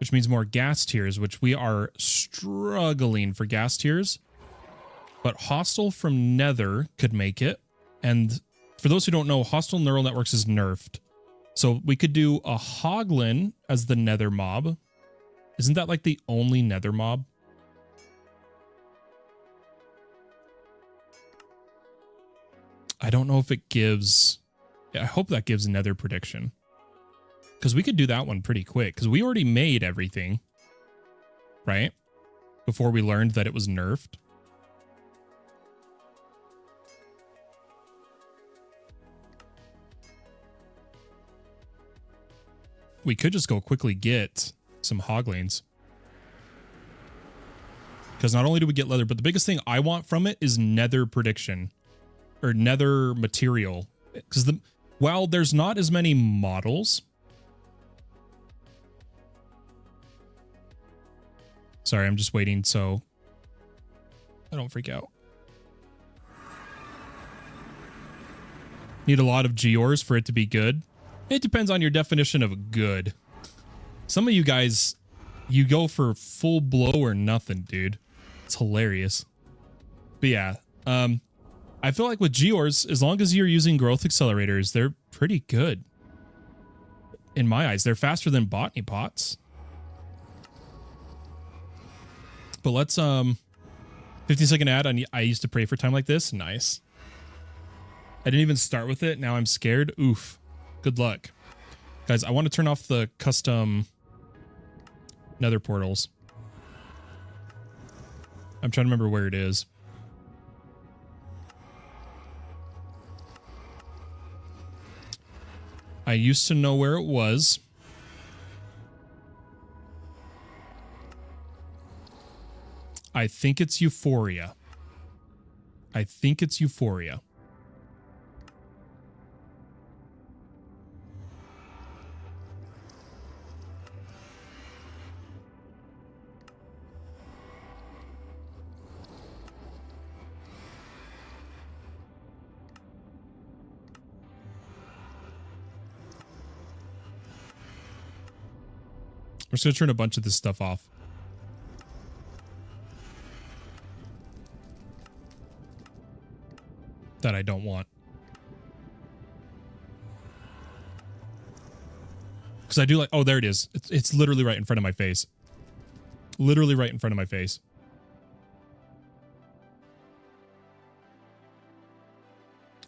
Speaker 1: which means more gas tiers, which we are struggling for gas tiers. But hostile from Nether could make it. And for those who don't know, hostile neural networks is nerfed. So we could do a Hoglin as the Nether mob. Isn't that like the only Nether mob? I don't know if it gives... I hope that gives Nether prediction. Because we could do that one pretty quick. Because we already made everything. Right? Before we learned that it was nerfed. We could just go quickly get some Hoglins. Because not only do we get leather, but the biggest thing I want from it is Nether prediction. Or Nether material. Because while there's not as many models... Sorry, I'm just waiting so I don't freak out. Need a lot of Geors for it to be good. It depends on your definition of good. Some of you guys, you go for full blow or nothing, dude. It's hilarious. But yeah, I feel like with Geors, as long as you're using growth accelerators, they're pretty good. In my eyes, they're faster than botany pots. But let's 15-second ad on I used to pray for time like this. Nice. I didn't even start with it. Now I'm scared. Oof. Good luck. Guys, I want to turn off the custom Nether portals. I'm trying to remember where it is. I used to know where it was. I think it's Euphoria. I think it's Euphoria. I'm just going to turn a bunch of this stuff off. That I don't want. Because I do like... Oh, there it is. It's literally right in front of my face. Literally right in front of my face.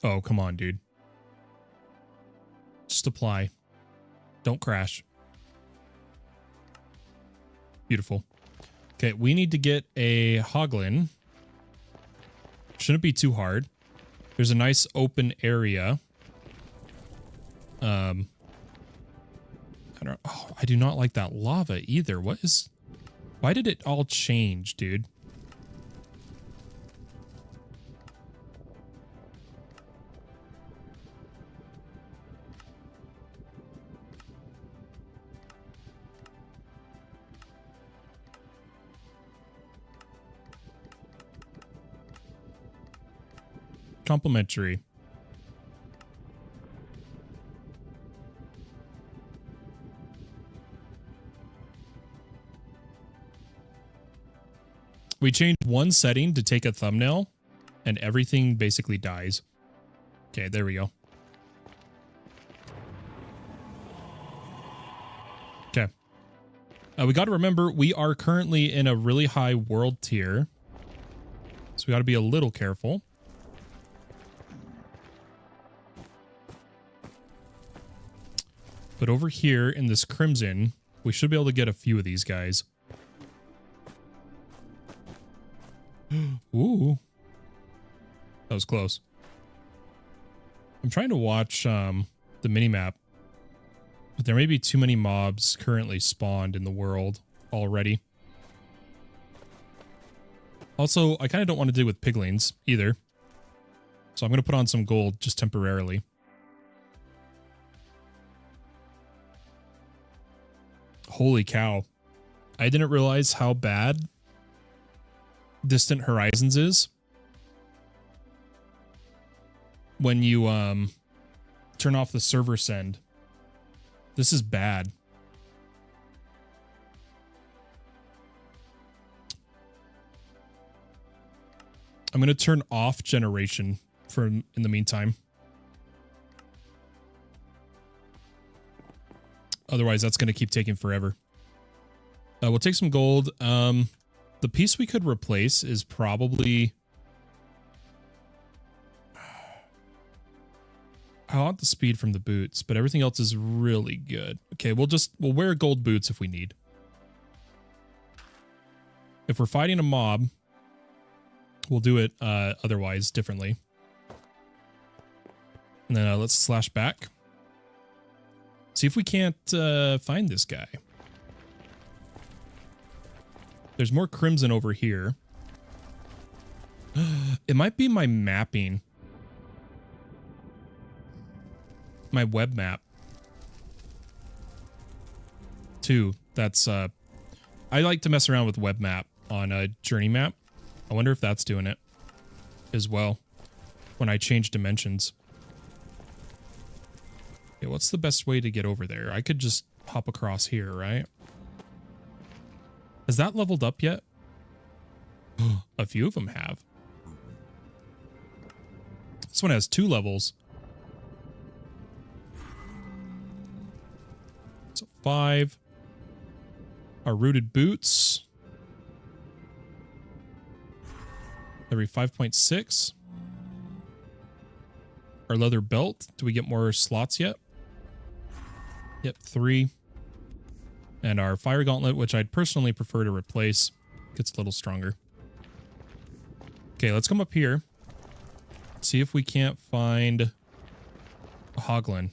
Speaker 1: Oh, come on, dude. Just apply. Don't crash. Beautiful. Okay, we need to get a Hoglin. Shouldn't be too hard. There's a nice open area. I do not like that lava either. Why did it all change, dude? Complimentary. We changed one setting to take a thumbnail and everything basically dies. Okay, there we go. Okay. We got to remember we are currently in a really high world tier. So we got to be a little careful. But over here in this crimson, we should be able to get a few of these guys. Ooh. That was close. I'm trying to watch the minimap. But there may be too many mobs currently spawned in the world already. Also, I kind of don't want to deal with piglings either. So I'm going to put on some gold just temporarily. Holy cow. I didn't realize how bad Distant Horizons is when you turn off the server send. This is bad. I'm going to turn off generation in the meantime. Otherwise, that's going to keep taking forever. We'll take some gold. The piece we could replace is probably... I want the speed from the boots, but everything else is really good. Okay, we'll wear gold boots if we need. If we're fighting a mob, we'll do it otherwise differently. And then let's slash back. See if we can't find this guy. There's more crimson over here. It might be my mapping. My web map. Too. That's, I like to mess around with web map on a journey map. I wonder if that's doing it as well when I change dimensions. Okay, what's the best way to get over there? I could just hop across here, right? Has that leveled up yet? A few of them have. This one has 2 levels. So 5. Our rooted boots. Every 5.6. Our leather belt. Do we get more slots yet? Yep, 3. And our fire gauntlet, which I'd personally prefer to replace, gets a little stronger. Okay, let's come up here. See if we can't find a hoglin.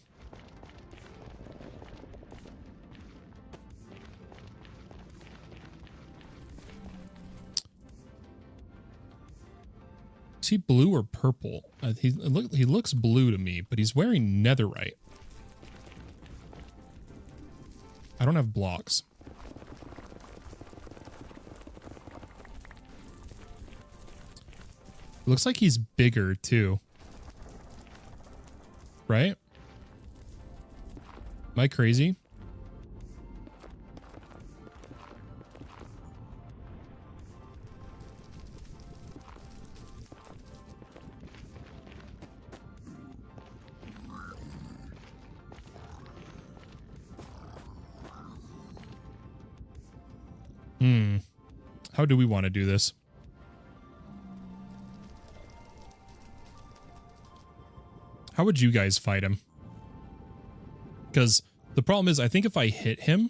Speaker 1: Is he blue or purple? He looks blue to me, but he's wearing netherite. I don't have blocks. Looks like he's bigger too. Right? Am I crazy? How do we want to do this? How would you guys fight him? Because the problem is, I think if I hit him,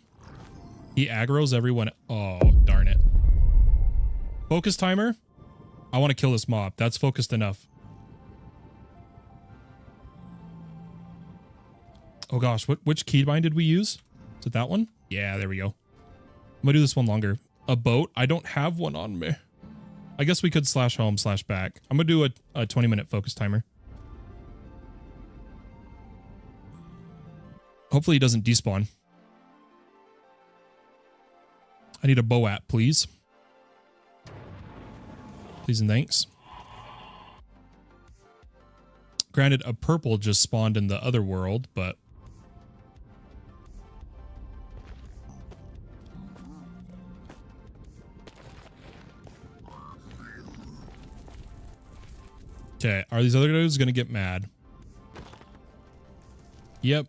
Speaker 1: he aggroes everyone. Oh, darn it. Focus timer. I want to kill this mob. That's focused enough. Oh gosh, which keybind did we use? Is it that one? Yeah, there we go. I'm gonna do this one longer. A boat? I don't have one on me. I guess we could /home/back. I'm gonna do a 20-minute focus timer. Hopefully he doesn't despawn. I need a boat, please. Please and thanks. Granted, a purple just spawned in the other world, but... Okay, are these other dudes gonna get mad? Yep.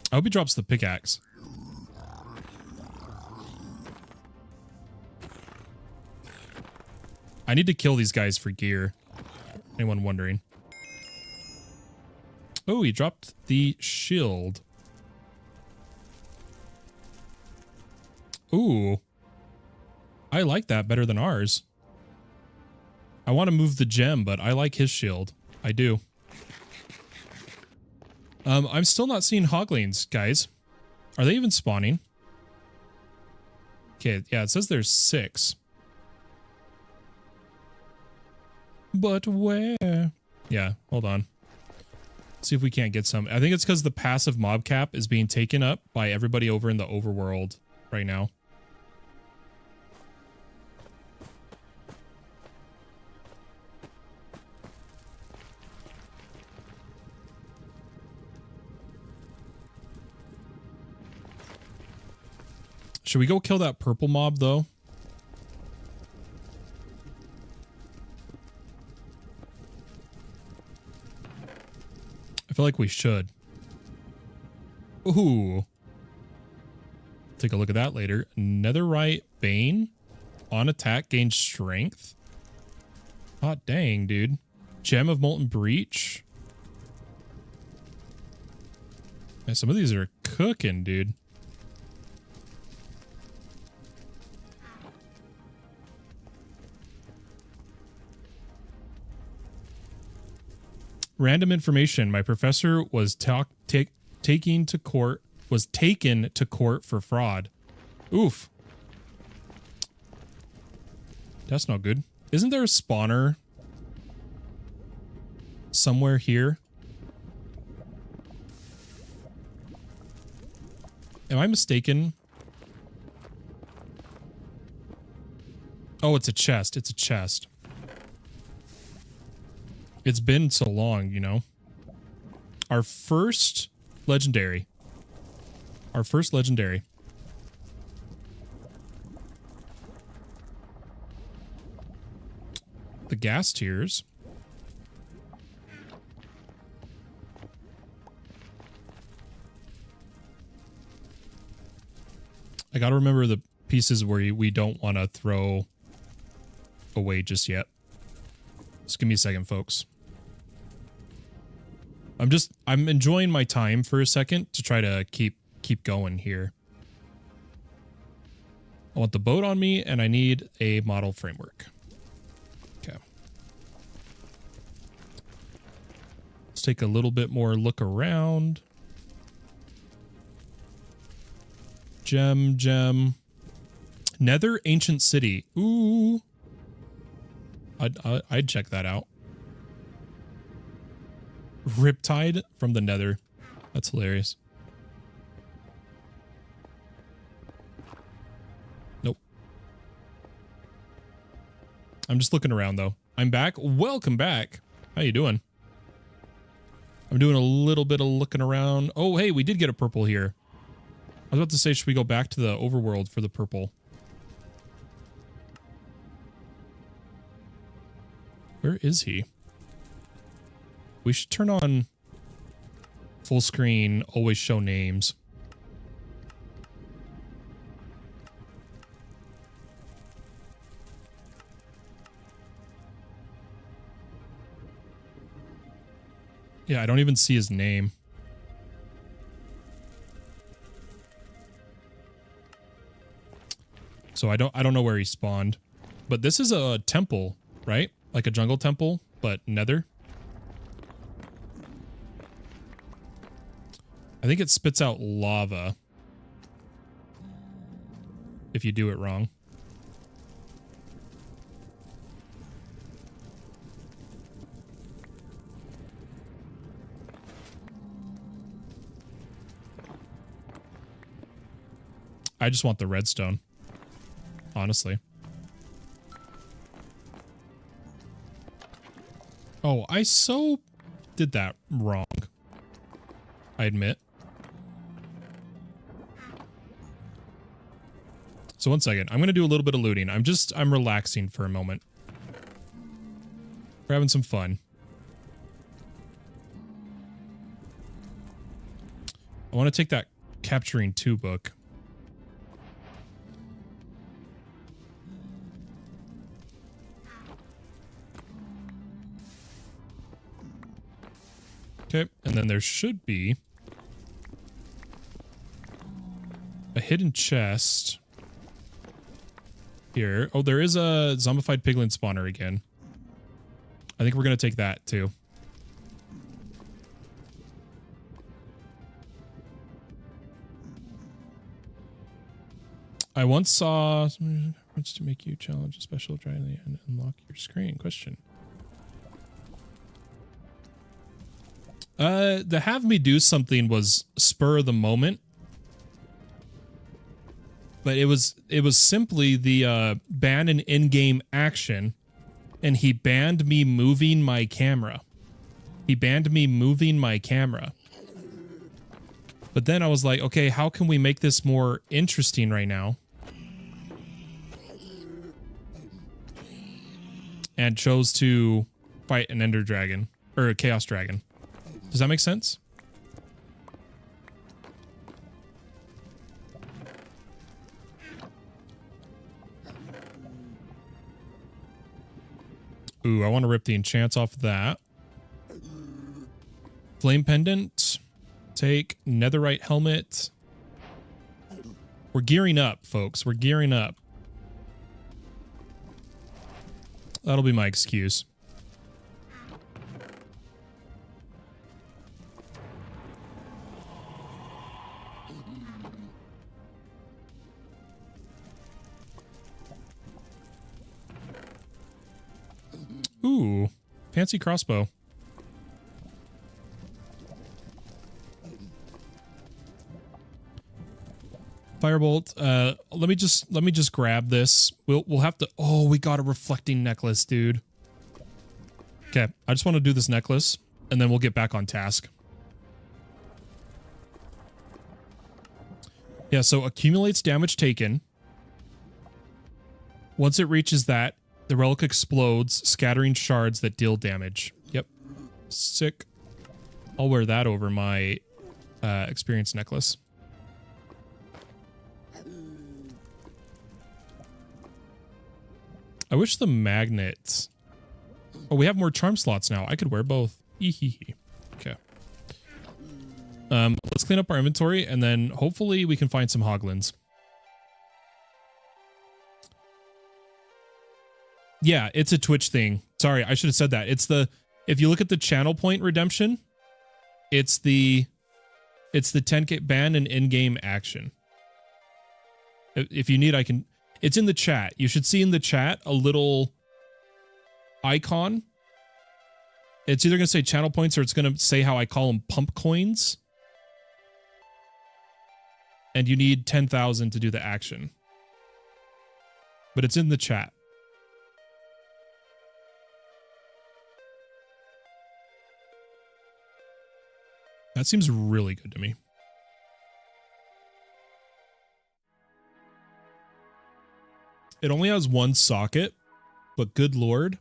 Speaker 1: I hope he drops the pickaxe. I need to kill these guys for gear. Anyone wondering? Oh, he dropped the shield. Ooh. I like that better than ours. I want to move the gem, but I like his shield. I do. I'm still not seeing hoglings, guys. Are they even spawning? Okay, yeah, it says there's 6. But where? Yeah, hold on. See if we can't get some. I think it's because the passive mob cap is being taken up by everybody over in the overworld right now. Should we go kill that purple mob, though? I feel like we should. Ooh. Take a look at that later. Netherite Bane. On attack, gains strength. Hot dang, dude. Gem of Molten Breach. Man, some of these are cooking, dude. Random information. My professor was taken to court for fraud. Oof. That's not good. Isn't there a spawner somewhere here? Am I mistaken? Oh, it's a chest. It's a chest. It's been so long, you know. Our first legendary. Our first legendary. The gas tiers. I gotta remember the pieces where we don't want to throw away just yet. Just give me a second, folks. I'm enjoying my time for a second to try to keep going here. I want the boat on me and I need a model framework. Okay. Let's take a little bit more look around. Gem. Nether Ancient City. Ooh. I'd check that out. Riptide from the Nether. That's hilarious. Nope. I'm just looking around though. I'm back. Welcome back. How you doing? I'm doing a little bit of looking around. Oh, hey, we did get a purple here. I was about to say, should we go back to the overworld for the purple? Where is he? We should turn on full screen, always show names. Yeah, I don't even see his name. So I don't know where he spawned. But this is a temple, right? Like a jungle temple, but nether. I think it spits out lava if you do it wrong. I just want the redstone, honestly. Oh, I so did that wrong. I admit. So one second. I'm going to do a little bit of looting. I'm relaxing for a moment. We're having some fun. I want to take that Capturing 2 book. Okay, and then there should be a hidden chest here. Oh, there is a zombified piglin spawner again. I think we're going to take that too. I once saw someone wants to make you challenge a special dragon and unlock your screen. Question. The have me do something was spur of the moment. But it was simply the ban an in-game action, and he banned me moving my camera. He banned me moving my camera. But then I was like, okay, how can we make this more interesting right now? And chose to fight an ender dragon or a chaos dragon. Does that make sense? Ooh, I want to rip the enchants off of that. Flame pendant. Take netherite helmet. We're gearing up, folks. We're gearing up. That'll be my excuse. Ooh, fancy crossbow. Firebolt. Let me just grab this. We'll have to. Oh, we got a reflecting necklace, dude. Okay, I just want to do this necklace, and then we'll get back on task. Yeah, so accumulates damage taken. Once it reaches that, the relic explodes, scattering shards that deal damage. Yep. Sick. I'll wear that over my experience necklace. I wish the magnets... Oh, we have more charm slots now. I could wear both. Ehehe. Okay. Let's clean up our inventory, and then hopefully we can find some hoglins. Yeah, it's a Twitch thing. Sorry, I should have said that. It's the... If you look at the channel point redemption, it's the 10K ban and in-game action. If you need, I can... It's in the chat. You should see in the chat a little icon. It's either going to say channel points or it's going to say how I call them pump coins. And you need 10,000 to do the action. But it's in the chat. That seems really good to me. It only has one socket, but good lord.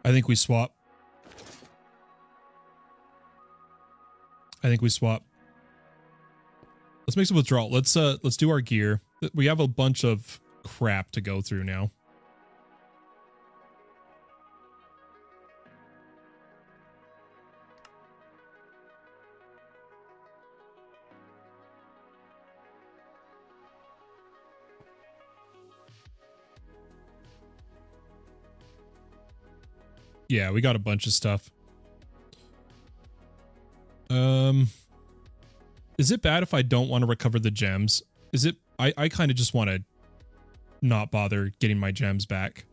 Speaker 1: I think we swap. Let's make some withdrawal. Let's do our gear. We have a bunch of crap to go through now. Yeah, we got a bunch of stuff. Is it bad if I don't want to recover the gems? Is it, I kind of just want to not bother getting my gems back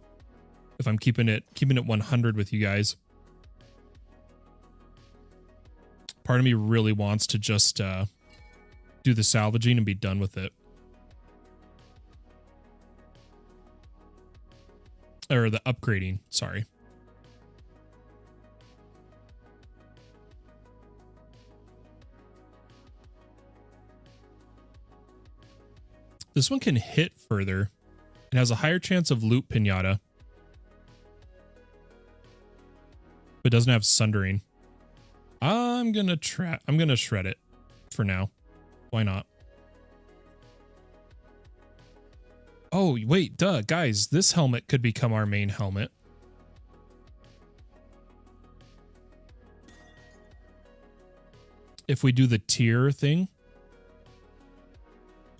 Speaker 1: if I'm keeping it 100 with you guys. Part of me really wants to just do the salvaging and be done with it. Or the upgrading, sorry. This one can hit further. It has a higher chance of loot pinata. But doesn't have sundering. I'm gonna shred it for now. Why not? Oh, wait, duh, guys, this helmet could become our main helmet. If we do the tier thing.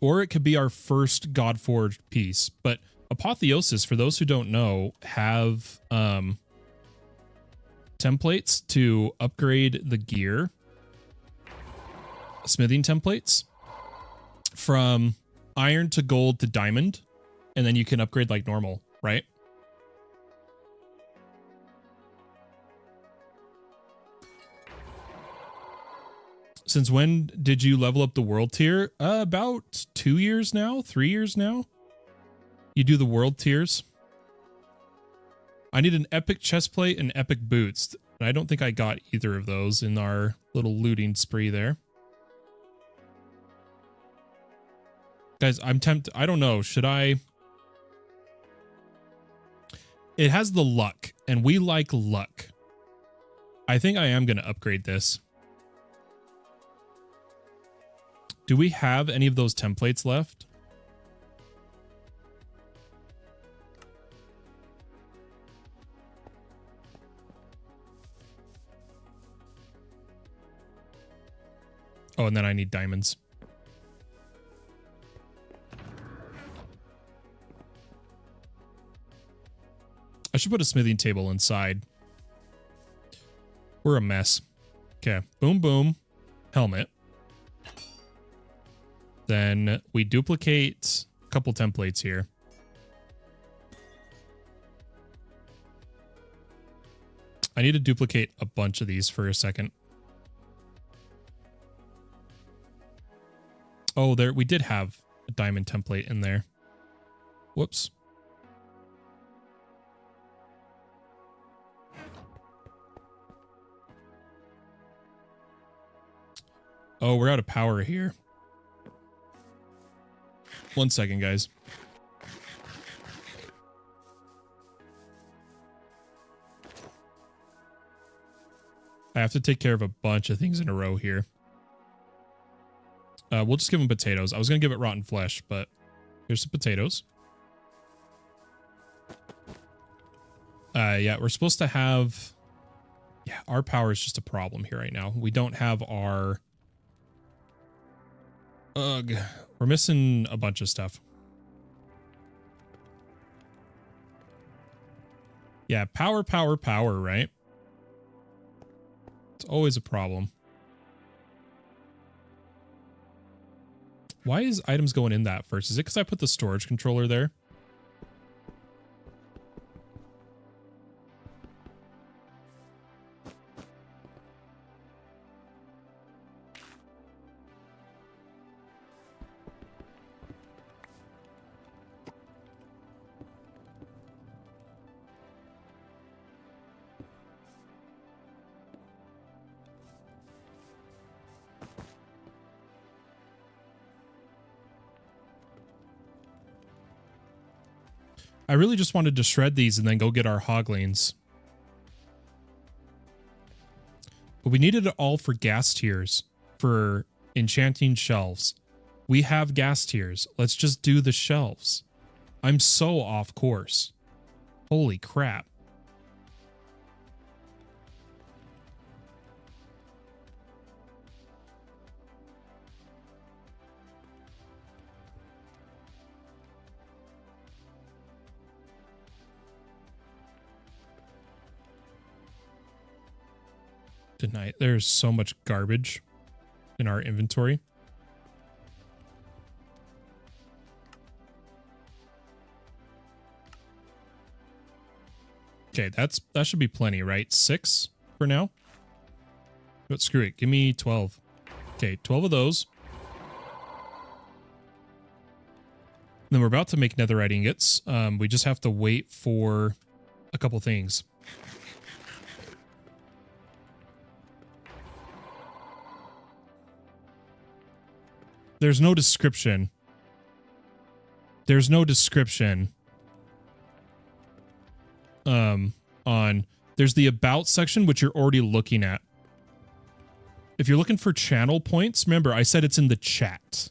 Speaker 1: Or it could be our first Godforged piece. But Apotheosis, for those who don't know, have templates to upgrade the gear. Smithing templates. From iron to gold to diamond. And then you can upgrade like normal, right? Since when did you level up the world tier? About 2 years now, 3 years now. You do the world tiers. I need an epic chestplate and epic boots. And I don't think I got either of those in our little looting spree there. Guys, I'm tempted. I don't know. Should I? It has the luck, and we like luck. I think I am going to upgrade this. Do we have any of those templates left? Oh, and then I need diamonds. I should put a smithing table inside. We're a mess. Okay, boom, boom, helmet. Then we duplicate a couple templates here. I need to duplicate a bunch of these for a second. Oh, there we did have a diamond template in there. Whoops. Oh, we're out of power here. 1 second, guys. I have to take care of a bunch of things in a row here. We'll just give them potatoes. I was going to give it rotten flesh, but here's some potatoes. Yeah, we're supposed to have... Yeah, our power is just a problem here right now. We don't have our... Ugh. We're missing a bunch of stuff. Yeah, power, right? It's always a problem. Why is items going in that first? Is it because I put the storage controller there? I really just wanted to shred these and then go get our hoglings. But we needed it all for gas tiers, for enchanting shelves. We have gas tiers. Let's just do the shelves. I'm so off course. Holy crap. kryptonite. There's so much garbage in our inventory. Okay, that should be plenty, right? 6 for now. But screw it. Give me 12. Okay, 12 of those. Then we're about to make netherite ingots. We just have to wait for a couple things. There's no description. There's no description. There's the about section, which you're already looking at. If you're looking for channel points, remember I said it's in the chat.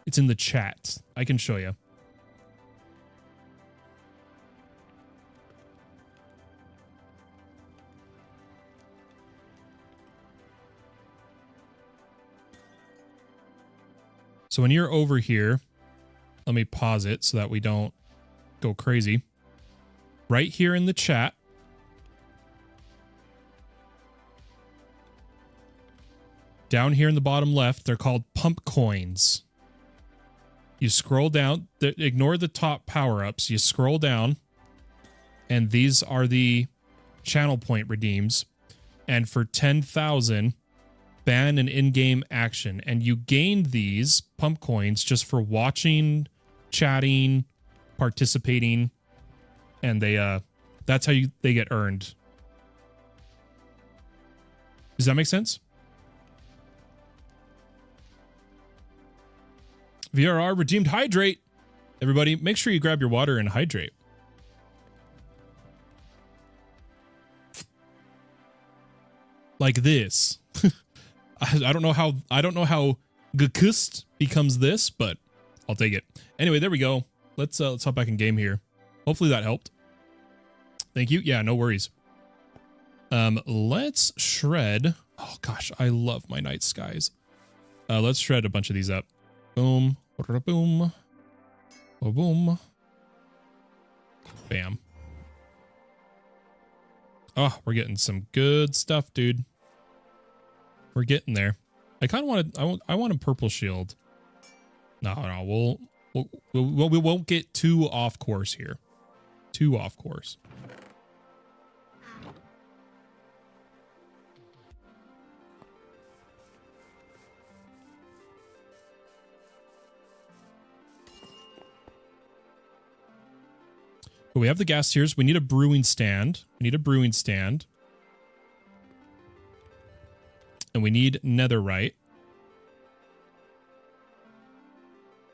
Speaker 1: It's in the chat. I can show you. So when you're over here, let me pause it so that we don't go crazy. Right here in the chat, down here in the bottom left, they're called pump coins. You scroll down, ignore the top power-ups. You scroll down, and these are the channel point redeems. And for 10,000, ban an in-game action. And you gain these pump coins just for watching, chatting, participating, and that's how they get earned. Does that make sense? VRR redeemed hydrate. Everybody, make sure you grab your water and hydrate. Like this. I don't know how gekust becomes this, but I'll take it. Anyway, there we go. Let's hop back in game here. Hopefully that helped. Thank you. Yeah, no worries. Let's shred. Oh gosh, I love my night skies. Let's shred a bunch of these up. Boom. Boom. Boom. Bam. Oh, we're getting some good stuff, dude. We're getting there. I kind of want I want a purple shield. No, we won't get too off course here. Too off course. But we have the gas tiers. We need a brewing stand. We need a brewing stand. And we need netherite.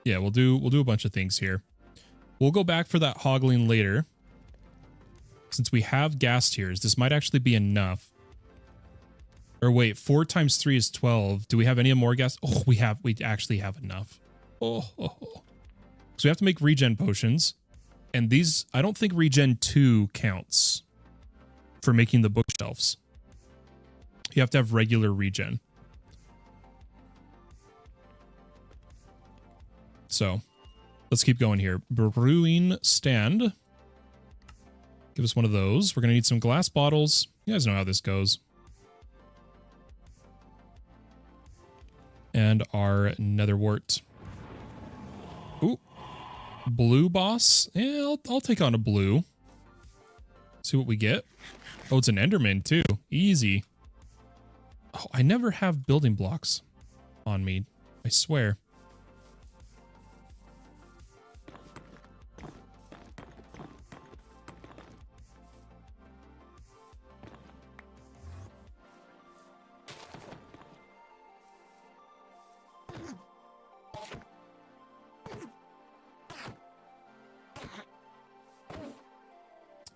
Speaker 1: Yeah, we'll do a bunch of things here. We'll go back for that hoggling later. Since we have gas tiers, this might actually be enough. Or wait, 4 times 3 is 12. Do we have any more gas? Oh, we actually have enough. Oh. So we have to make regen potions. And these, I don't think regen 2 counts for making the bookshelves. You have to have regular regen. So let's keep going here. Brewing stand. Give us one of those. We're going to need some glass bottles. You guys know how this goes. And our nether wart. Ooh. Blue boss. Yeah, I'll take on a blue. See what we get. Oh, it's an Enderman too. Easy. Oh, I never have building blocks on me. I swear.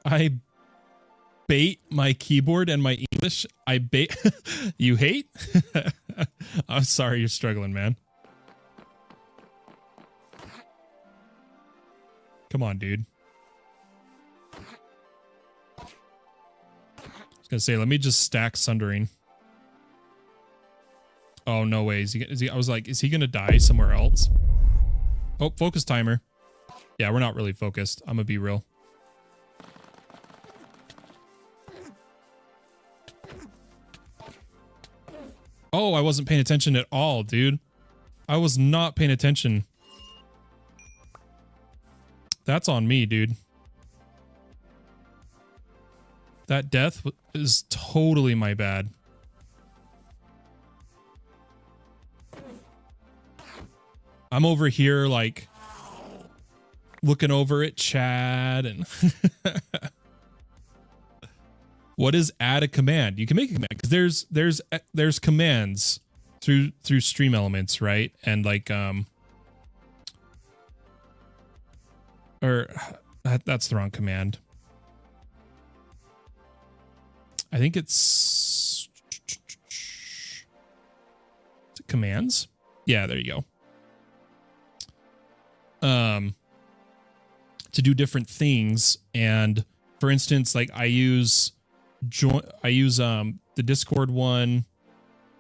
Speaker 1: I bait my keyboard and my English. I bait. You hate? I'm sorry you're struggling, man. Come on, dude. I was gonna say, let me just stack sundering. Oh, no way. Is he, I was like, is he gonna die somewhere else? Oh, focus timer. Yeah, we're not really focused. I'm gonna be real. Oh, I wasn't paying attention at all, dude. I was not paying attention. That's on me, dude. That death is totally my bad. I'm over here, like, looking over at Chad and... What is add a command? You can make a command because there's commands through stream elements, right? And like or that's the wrong command. I think it's commands. Yeah, there you go. To do different things, and for instance, like I use the Discord one.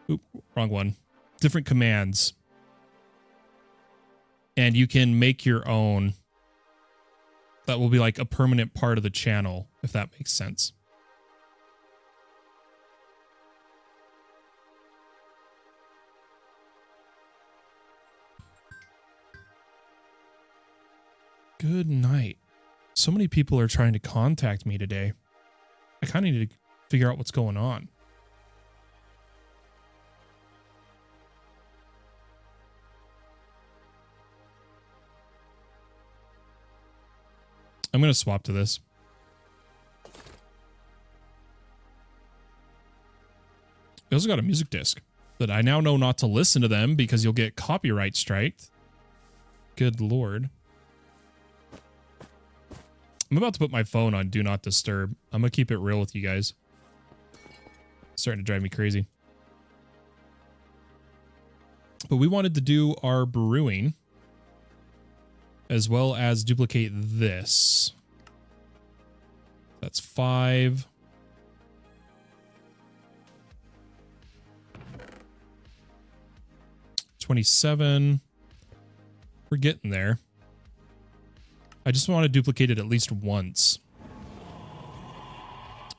Speaker 1: Oop, wrong one. Different commands. And you can make your own. That will be like a permanent part of the channel, if that makes sense. Good night. So many people are trying to contact me today. I kind of need to figure out what's going on. I'm going to swap to this. We also got a music disc, but I now know not to listen to them because you'll get copyright striked. Good Lord. I'm about to put my phone on Do Not Disturb. I'm going to keep it real with you guys. It's starting to drive me crazy. But we wanted to do our brewing as well as duplicate this. That's 5. $27. We're getting there. I just want to duplicate it at least once.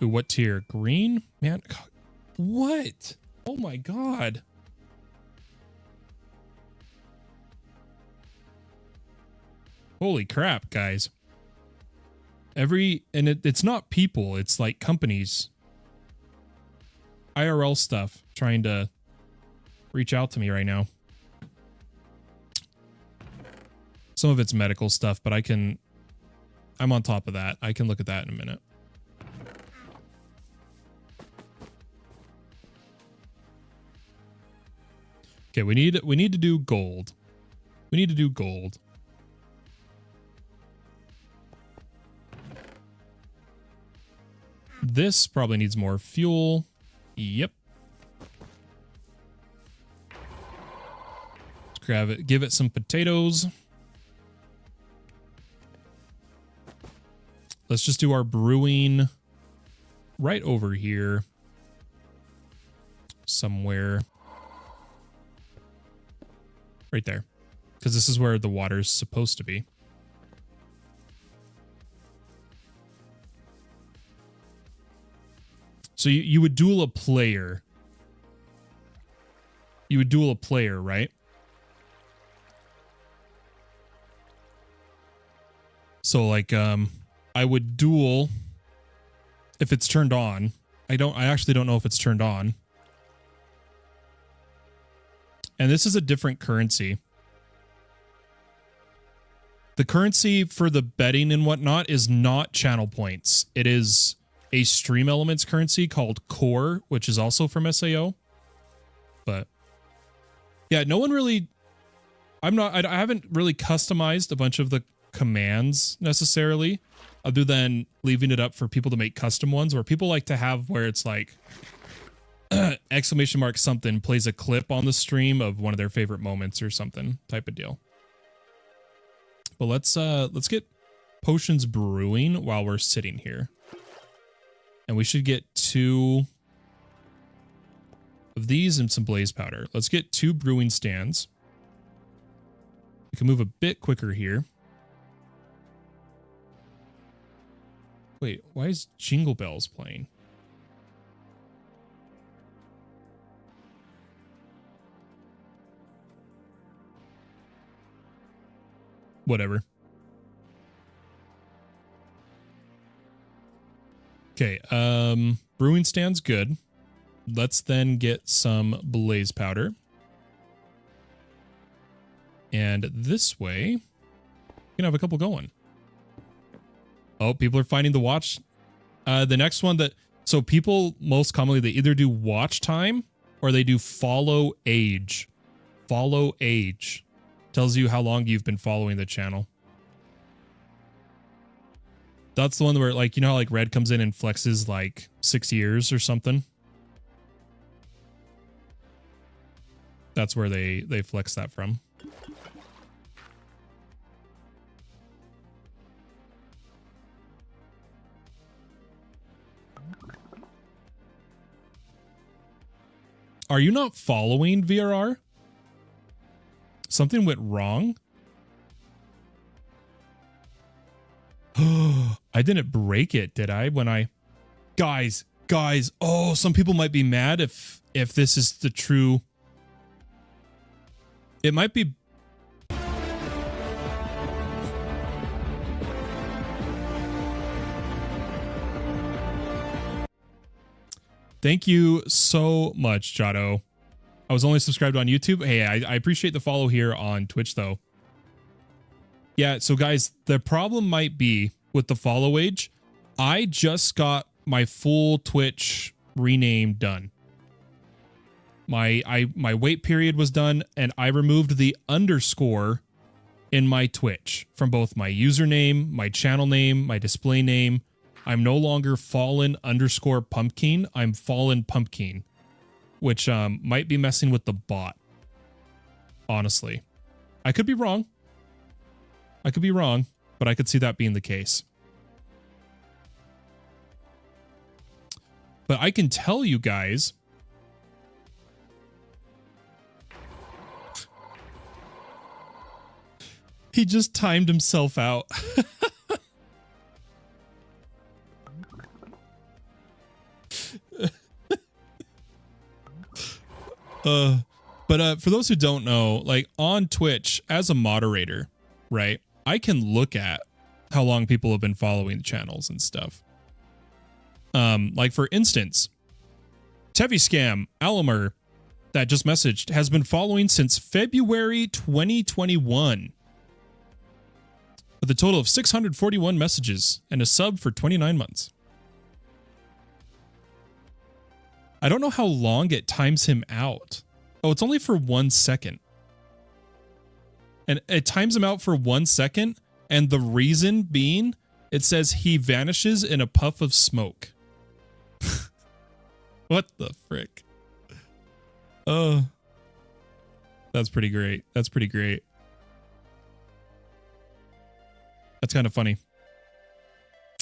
Speaker 1: Ooh, what tier? Green? Man, what? Oh my god. Holy crap, guys. It's not people, it's like companies. IRL stuff trying to reach out to me right now. Some of it's medical stuff, but I'm on top of that. I can look at that in a minute. Okay, we need to do gold. We need to do gold. This probably needs more fuel. Yep. Let's grab it, give it some potatoes. Let's just do our brewing right over here. Somewhere. Right there. Because this is where the water's supposed to be. So you would duel a player. You would duel a player, right? So like I would duel if it's turned on. I actually don't know if it's turned on. And this is a different currency. The currency for the betting and whatnot is not channel points. It is a stream elements currency called Core, which is also from SAO. But yeah, no one really, I haven't really customized a bunch of the commands necessarily, other than leaving it up for people to make custom ones where people like to have where it's like exclamation mark something plays a clip on the stream of one of their favorite moments or something type of deal. But let's get potions brewing while we're sitting here. And we should get 2 of these and some blaze powder. Let's get 2 brewing stands. We can move a bit quicker here. Wait, why is Jingle Bells playing? whatever. Okay, brewing stand's good. Let's then get some blaze powder. And this way, we can have a couple going. Oh, people are finding the watch. The next one that, so people most commonly, they either do watch time or they do follow age. Follow age tells you how long you've been following the channel. That's the one where, like, you know how like Red comes in and flexes like 6 years or something? That's where they flex that from. Are you not following VRR? Something went wrong? I didn't break it, did I? When I... Guys, oh, some people might be mad if this is the true... It might be... Thank you so much, Jado. I was only subscribed on YouTube. Hey, I appreciate the follow here on Twitch, though. Yeah, so guys, the problem might be with the follow age. I just got my full Twitch rename done. My wait period was done, and I removed the underscore in my Twitch from both my username, my channel name, my display name. I'm no longer fallen_pumpkin. I'm fallen pumpkin, which might be messing with the bot. Honestly, I could be wrong. But I could see that being the case. But I can tell you guys, he just timed himself out. But for those who don't know, like on Twitch as a moderator, right? I can look at how long people have been following channels and stuff. Like for instance, Tevi Scam Alamer that just messaged has been following since February 2021 with a total of 641 messages and a sub for 29 months. I don't know how long it times him out. Oh, it's only for 1 second. And it times him out for 1 second. And the reason being, it says he vanishes in a puff of smoke. What the frick? Oh, that's pretty great. That's pretty great. That's kind of funny.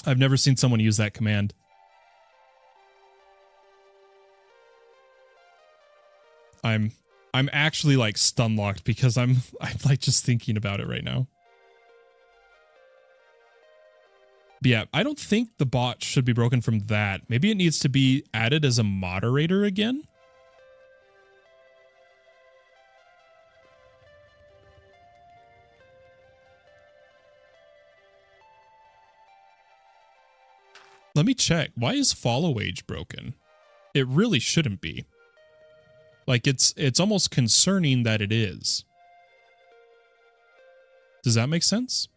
Speaker 1: I've never seen someone use that command. I'm actually like stun locked because I'm like just thinking about it right now. But yeah, I don't think the bot should be broken from that. Maybe it needs to be added as a moderator again. Let me check. Why is follow age broken? It really shouldn't be. Like it's almost concerning that it is. Does that make sense?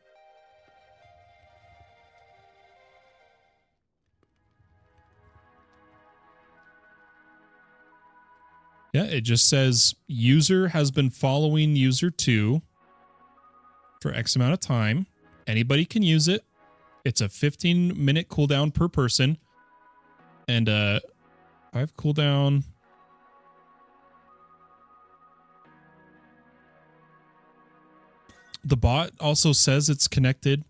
Speaker 1: Yeah, it just says user has been following user 2 for X amount of time. Anybody can use it. It's a 15-minute cooldown per person. And 5 cooldown. The bot also says it's connected.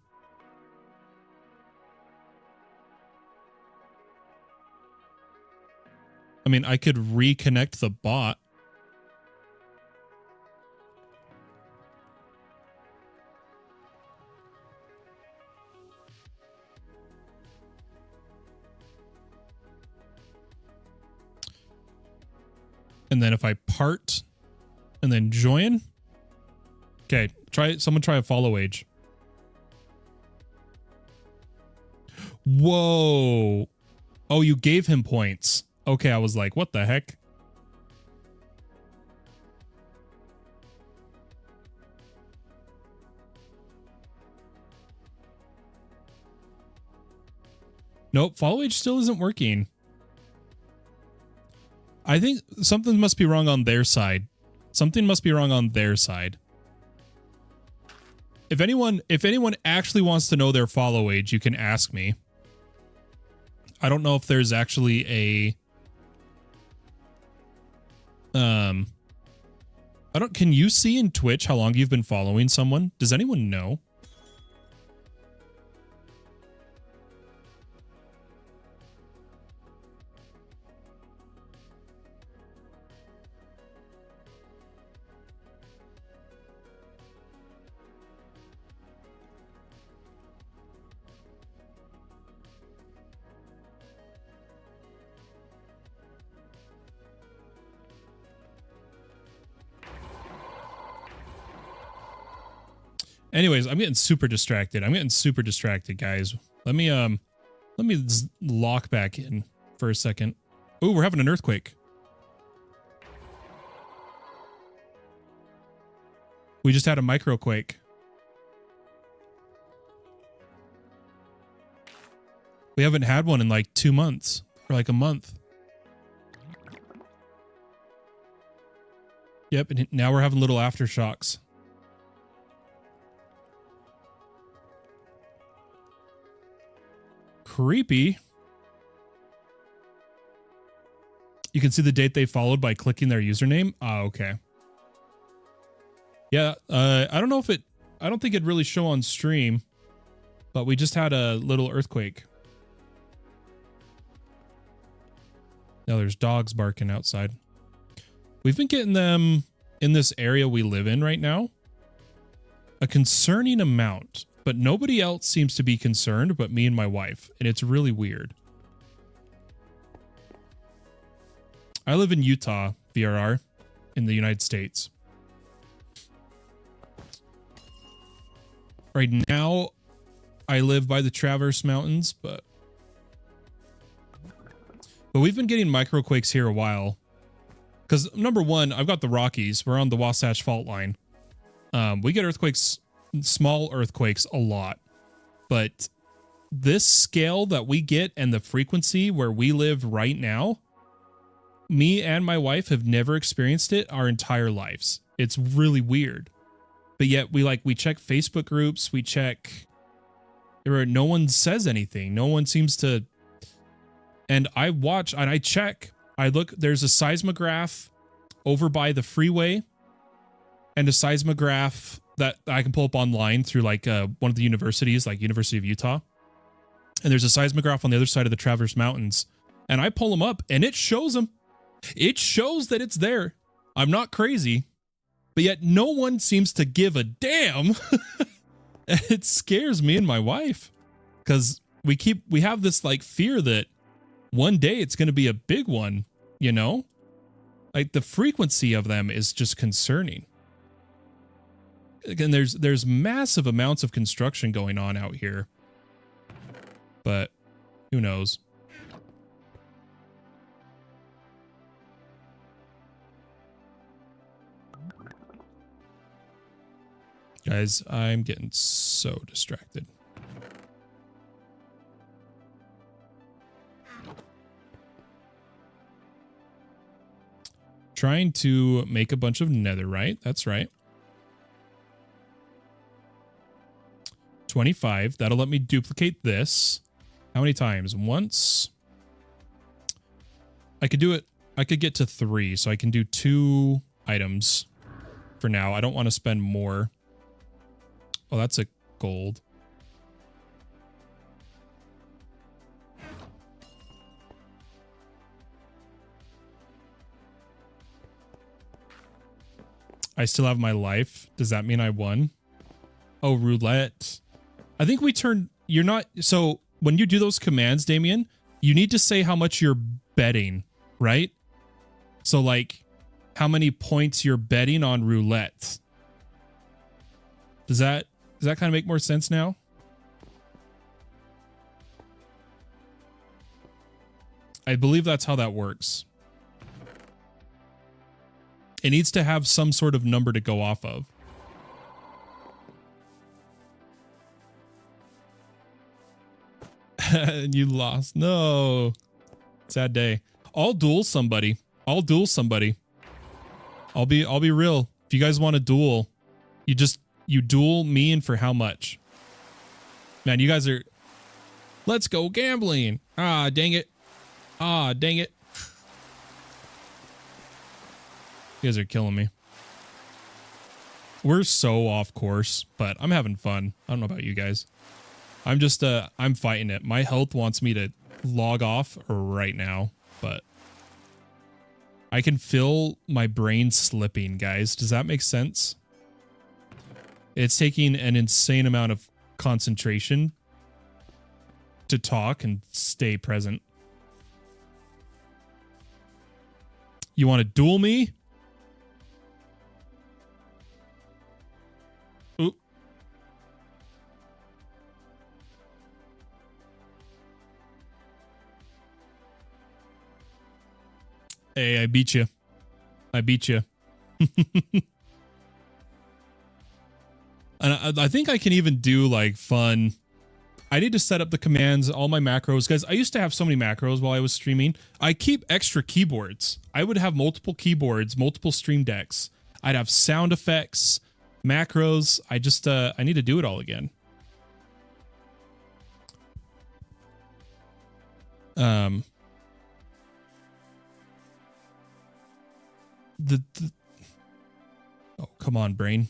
Speaker 1: I mean, I could reconnect the bot. And then if I part and then join. Okay, Someone try a follow age. Whoa. Oh, you gave him points. Okay, I was like, what the heck? Nope, follow age still isn't working. I think something must be wrong on their side. Something must be wrong on their side. If anyone actually wants to know their follow age, you can ask me. I don't know if there's actually a can you see in Twitch how long you've been following someone? Does anyone know? Anyways, I'm getting super distracted. Guys. Let me lock back in for a second. Oh, we're having an earthquake. We just had a microquake. We haven't had one in like 2 months or like a month. Yep, and now we're having little aftershocks. Creepy. You can see the date they followed by clicking their username. Ah, okay. Yeah, I don't know if I don't think it'd really show on stream, but we just had a little earthquake. Now there's dogs barking outside. We've been getting them in this area we live in right now. A concerning amount. But nobody else seems to be concerned but me and my wife, and it's really weird. I live in Utah, VRR, in the United States. Right now, I live by the Traverse Mountains, but we've been getting microquakes here a while. Because, number one, I've got the Rockies. We're on the Wasatch Fault Line. We get earthquakes... small earthquakes a lot, but this scale that we get and the frequency where we live right now, me and my wife have never experienced it our entire lives. It's really weird, but yet we check Facebook groups, we check, no one says anything, no one seems to. And I watch and I check, I look, there's a seismograph over by the freeway and a seismograph that I can pull up online through like one of the universities, like University of Utah. And there's a seismograph on the other side of the Traverse Mountains. And I pull them up and it shows them. It shows that it's there. I'm not crazy. But yet no one seems to give a damn. It scares me and my wife. Because we have this like fear that one day it's going to be a big one, you know? Like the frequency of them is just concerning. Again, there's massive amounts of construction going on out here, but who knows? Guys, I'm getting so distracted. Trying to make a bunch of netherite. That's right. 25. That'll let me duplicate this. How many times? Once. I could do it. I could get to 3, so I can do 2 items for now. I don't want to spend more. Oh, that's a gold. I still have my life. Does that mean I won? Oh, roulette. I think we turned... You're not... So, when you do those commands, Damien, you need to say how much you're betting, right? So, like, how many points you're betting on roulette. Does that kind of make more sense now? I believe that's how that works. It needs to have some sort of number to go off of. And you lost. No. Sad day. I'll duel somebody. I'll duel somebody. I'll be real. If you guys want to duel, you duel me, and for how much? Man, you guys are... Let's go gambling. Ah, dang it. Ah, dang it. You guys are killing me. We're so off course, but I'm having fun. I don't know about you guys. I'm just, I'm fighting it. My health wants me to log off right now, but I can feel my brain slipping, guys. Does that make sense? It's taking an insane amount of concentration to talk and stay present. You want to duel me? Oop. Hey, I beat you. I beat you. And I think I can even do like fun. I need to set up the commands, all my macros, guys. I used to have so many macros while I was streaming. I keep extra keyboards. I would have multiple keyboards, multiple stream decks. I'd have sound effects, macros. I just, I need to do it all again. Oh, come on, brain.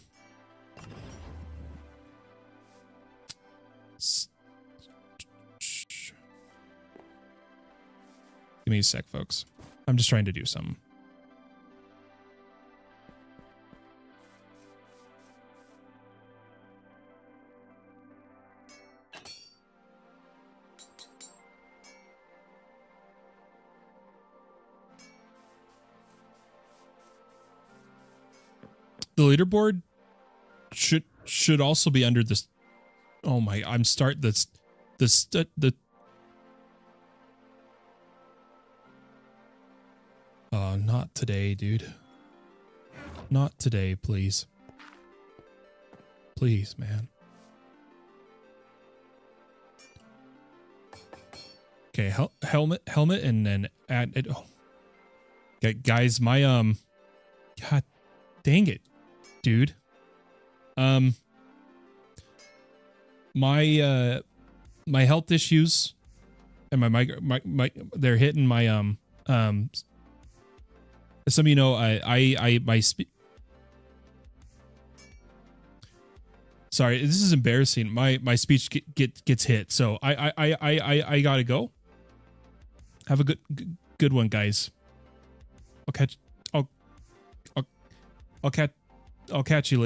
Speaker 1: Give me a sec, folks. I'm just trying to do something. The leaderboard should also be under this. Oh my! Oh, not today, dude. Not today, please. Please, man. Okay, helmet, and then add it. Oh. Okay, guys, my God, dang it, dude. My health issues and my they're hitting my some of you know sorry, this is embarrassing. My speech gets hit, so I gotta go. Have a good one, guys. I'll catch you later.